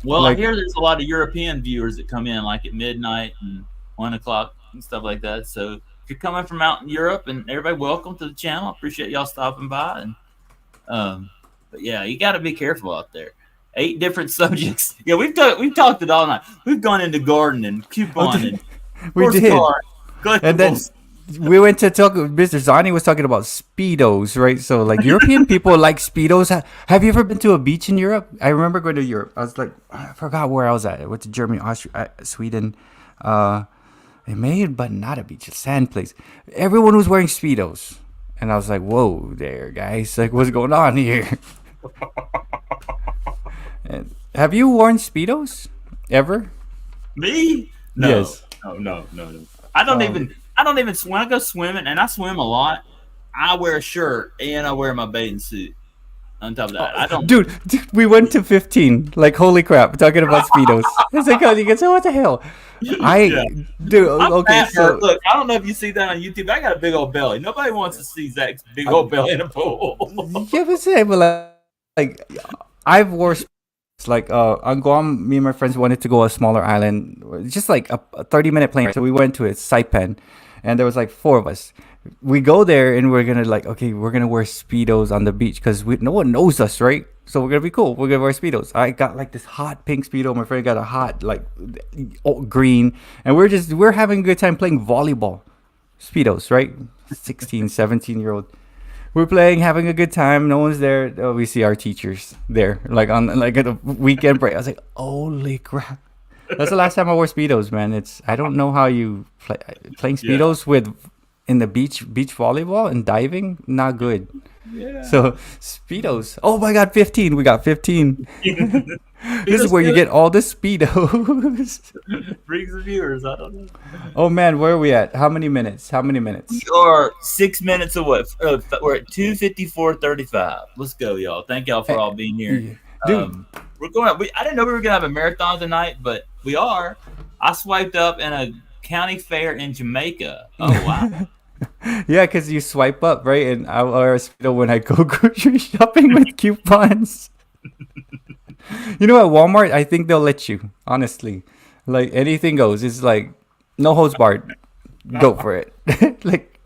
Well, I hear there's a lot of European viewers that come in like at midnight and 1 o'clock and stuff like that. So if you're coming from out in Europe, and everybody, welcome to the channel. I appreciate y'all stopping by. And but yeah, you got to be careful out there. 8 different subjects. Yeah, we've talked it all night. We've gone into gardening, couponing, we did, collectibles. And then we went to talk. Mr. Zani was talking about Speedos, right? So like European people like Speedos. Have you ever been to a beach in Europe? I remember going to Europe. I was like, I forgot where I was at. I went to Germany, Austria, Sweden. It may have been not a beach, a sand place. Everyone was wearing Speedos, and I was like, whoa, there, guys! Like, what's going on here? And have you worn Speedos ever? Me? No. Yes. No. I don't even when I go swimming, and I swim a lot, I wear a shirt and I wear my bathing suit. On top of that, I don't. Dude, we went to 15. Like, holy crap, talking about Speedos. It's like, oh, you can say, what the hell? Yeah. Dude, I'm okay, fat, so. look, I don't know if you see that on YouTube. I got a big old belly. Nobody wants to see Zach's big old belly in a pool. Yeah, but say, but like, I've wore like on Guam. Me and my friends wanted to go a smaller island, just like a 30-minute plane. So we went to it, Saipan, and there was like 4 of us. We go there and we're gonna like, okay, we're gonna wear Speedos on the beach because no one knows us, right? So we're gonna be cool. We're gonna wear Speedos. I got like this hot pink Speedo. My friend got a hot like green, and we're having a good time playing volleyball. Speedos, right? 16, 17-year-old. We're playing, having a good time. No one's there. Oh, we see our teachers there, like on like at a weekend break. I was like, holy crap! That's the last time I wore Speedos, man. I don't know how you playing Speedos with in the beach volleyball and diving. Not good. Yeah. So Speedos. Oh my God, 15. We got 15. This is where you get all the Speedos. Brings the viewers. I don't know. Oh man, where are we at? How many minutes? We are 6 minutes away. We're at 2:54:35. Let's go, y'all. Thank y'all for all being here. Dude. We're going. I didn't know we were gonna have a marathon tonight, but we are. I swiped up in a county fair in Jamaica. Oh wow. Yeah, because you swipe up, right? And I wear a Speedo when I go grocery shopping with coupons. You know, at Walmart, I think they'll let you. Honestly, like anything goes. It's like no holds barred. Go for it. Like,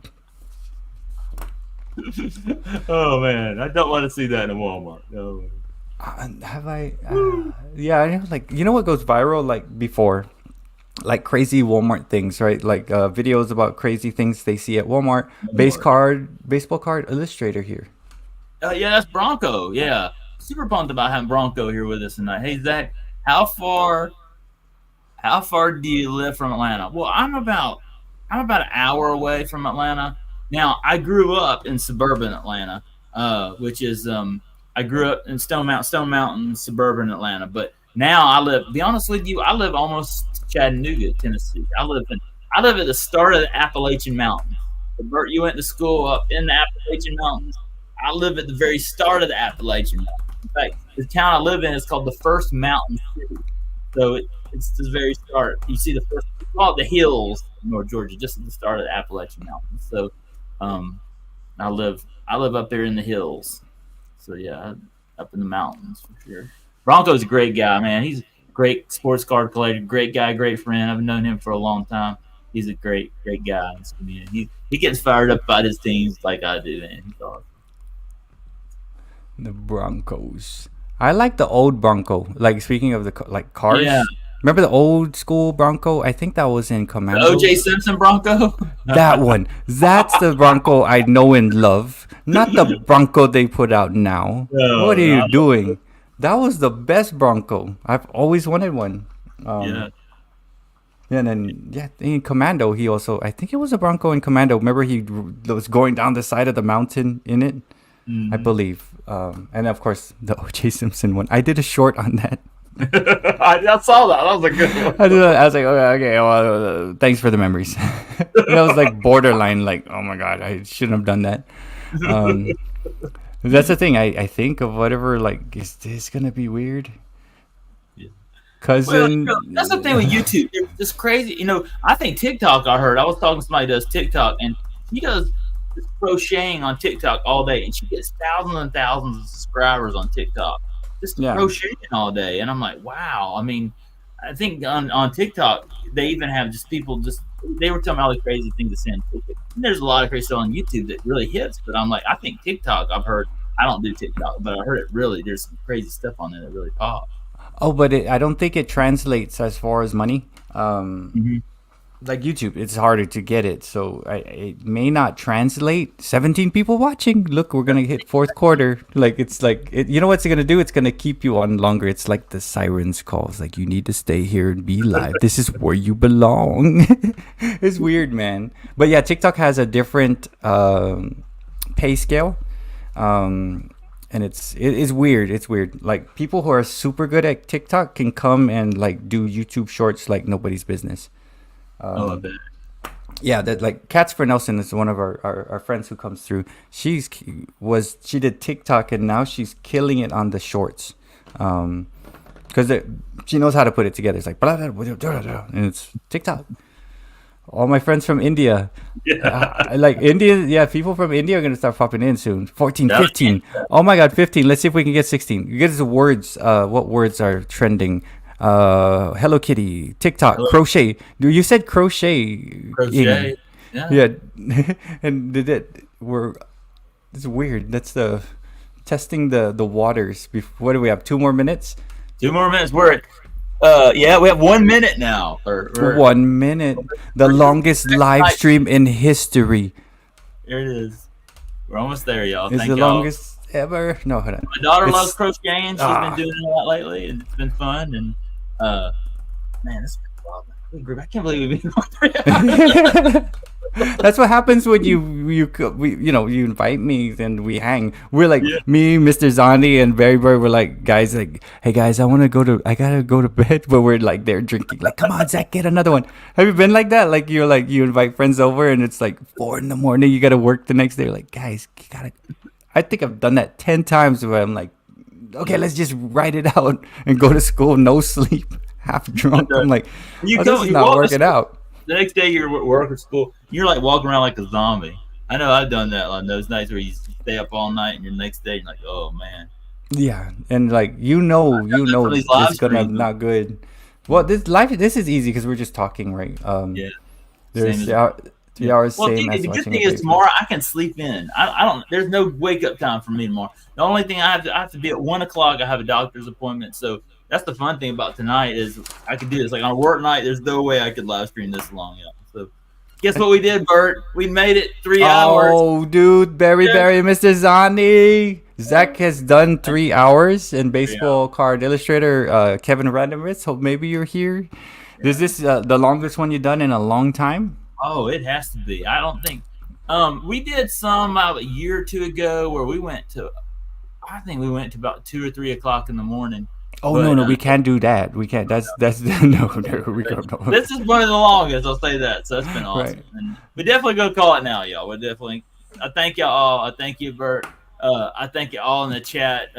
oh man, I don't want to see that in Walmart. No. have I? Yeah, I know. Like, you know what goes viral? Like before, like crazy Walmart things, right? Like videos about crazy things they see at Walmart. Baseball card illustrator here. Yeah, that's Bronco. Yeah, super pumped about having Bronco here with us tonight. Hey Zach, how far do you live from Atlanta? Well, I'm about an hour away from Atlanta. Now, I grew up in suburban Atlanta, which is I grew up in Stone Mountain, suburban Atlanta. But now I live. Be honest with you, I live almost Chattanooga, Tennessee. I live at the start of the Appalachian Mountains. Bert, you went to school up in the Appalachian Mountains. I live at the very start of the Appalachian Mountains. In fact, the town I live in is called the First Mountain City. So it's the very start. You see the first, we call it the hills in North Georgia, just at the start of the Appalachian Mountains. So I live up there in the hills. So yeah, up in the mountains for sure. Bronco's a great guy, man. He's a great sports card collector, great guy, great friend. I've known him for a long time. He's a great guy in this community. He gets fired up by his teams like I do, man. He's awesome. The Broncos. I like the old Bronco. Like, speaking of the cars. Yeah. Remember the old school Bronco? I think that was in Commando. The O.J. Simpson Bronco? That one. That's the Bronco I know and love. Not the Bronco they put out now. No, what are you doing? That was the best Bronco. I've always wanted one. Yeah. And then, in Commando, he also, I think it was a Bronco in Commando. Remember, he was going down the side of the mountain in it? I believe. And of course, the O.J. Simpson one. I did a short on that. I saw that. That was a good one. I was like, okay, well, thanks for the memories. That was like borderline, like, oh my God, I shouldn't have done that. That's the thing. I think of whatever, like, is this going to be weird? Cousin. Well, that's the thing with YouTube. It's just crazy. I think TikTok, I was talking to somebody who does TikTok, and he does crocheting on TikTok all day, and she gets thousands and thousands of subscribers on TikTok. Just crocheting all day, and I'm like, wow. I mean, I think on TikTok they even have just people they were telling me all the crazy things to send. And there's a lot of crazy stuff on YouTube that really hits, but I'm like, I think TikTok. I've heard. I don't do TikTok, but I heard it really. There's some crazy stuff on there that really pops. Oh, but I don't think it translates as far as money. Like YouTube, it's harder to get it, so it may not translate. 17 people watching. Look, we're gonna hit fourth quarter. Like, it's like you know what's it gonna do? It's gonna keep you on longer. It's like the sirens calls. Like, you need to stay here and be live. This is where you belong. It's weird, man. But yeah, TikTok has a different pay scale, and it is weird. It's weird. Like, people who are super good at TikTok can come and like do YouTube shorts like nobody's business. I love that. Yeah, that like Casper Nelson is one of our friends who comes through. She did TikTok and now she's killing it on the shorts, because she knows how to put it together. It's like blah, blah, blah, blah, blah, and it's TikTok. All my friends from India, Yeah. like India, yeah, people from India are gonna start popping in soon. 14, That- 15. Oh my God, 15. Let's see if we can get 16. You get the words. What words are trending? Hello Kitty, TikTok, crochet. You said crochet. Crochet. Yeah. Yeah, and did it? It's weird. That's the testing the waters. What do we have? 2 more minutes. 2 more minutes. Yeah, we have 1 minute now. Or 1 minute. The longest live stream in history. here it is. We're almost there, y'all. It's Thank the y'all. longest ever. No, hold on. My daughter It's- loves crocheting. She's been doing it a lot lately, and it's been fun. And man, this has been a group. I can't believe we've been going 3 hours. That's what happens when you invite me and we hang. We're like me, Mr. Zandi, and Barry Bird. We're like guys, like, hey guys, I gotta go to bed, but we're like there drinking. Like, come on, Zach, get another one. Have you been like that? Like you invite friends over and it's like 4 a.m. You gotta work the next day. You're like, guys, you gotta. I think I've done that 10 times where I'm like, okay, let's just write it out and go to school, no sleep, half drunk. I'm like, this is not working out. The next day you're at work or school, you're like walking around like a zombie. I know I've done that on those nights where you stay up all night and the next day you're like, oh man. Yeah, and like this is gonna not good. Well, this is easy because we're just talking, right? Yeah. There's 3 hours. Well, same as the good watching thing a is Facebook. tomorrow I can sleep in. I don't. There's no wake up time for me tomorrow. The only thing I have to be at 1 o'clock. I have a doctor's appointment, so that's the fun thing about tonight is I could do this. Like on a work night, there's no way I could live stream this long. Yeah. So guess what we did, Bert? We made it 3 hours. Oh, dude, Barry, Mr. Zani. Zach has done 3 hours in baseball card illustrator. Kevin Randomritz. Hope maybe you're here. Is this the longest one you've done in a long time? Oh, it has to be. I don't think. We did some a year or two ago where we went to. I think we went to about 2 or 3 o'clock in the morning. Oh, but, no, we can't do that. We can't. That's no, we don't. This is one of the longest. I'll say that. So that's been awesome. Right. And we definitely go call it now, y'all. We definitely. I thank y'all all. I thank you, Bert. I thank you all in the chat.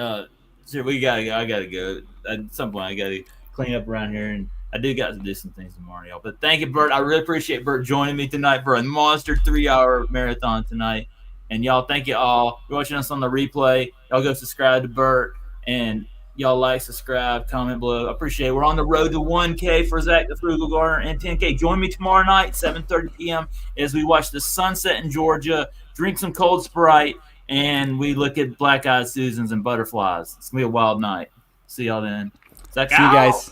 So we gotta go. I gotta go. At some point, I gotta clean up around here, and I do got to do some things tomorrow, y'all. But thank you, Bert. I really appreciate Bert joining me tonight for a monster 3-hour marathon tonight. And y'all, thank you all. You're watching us on the replay. Y'all go subscribe to Bert and y'all like, subscribe, comment below. I appreciate it. We're on the road to 1K for Zach the Frugal Gardener and 10K. Join me tomorrow night, 7:30 p.m. as we watch the sunset in Georgia, drink some cold Sprite, and we look at black-eyed Susans and butterflies. It's going to be a wild night. See y'all then. Zach, see you guys.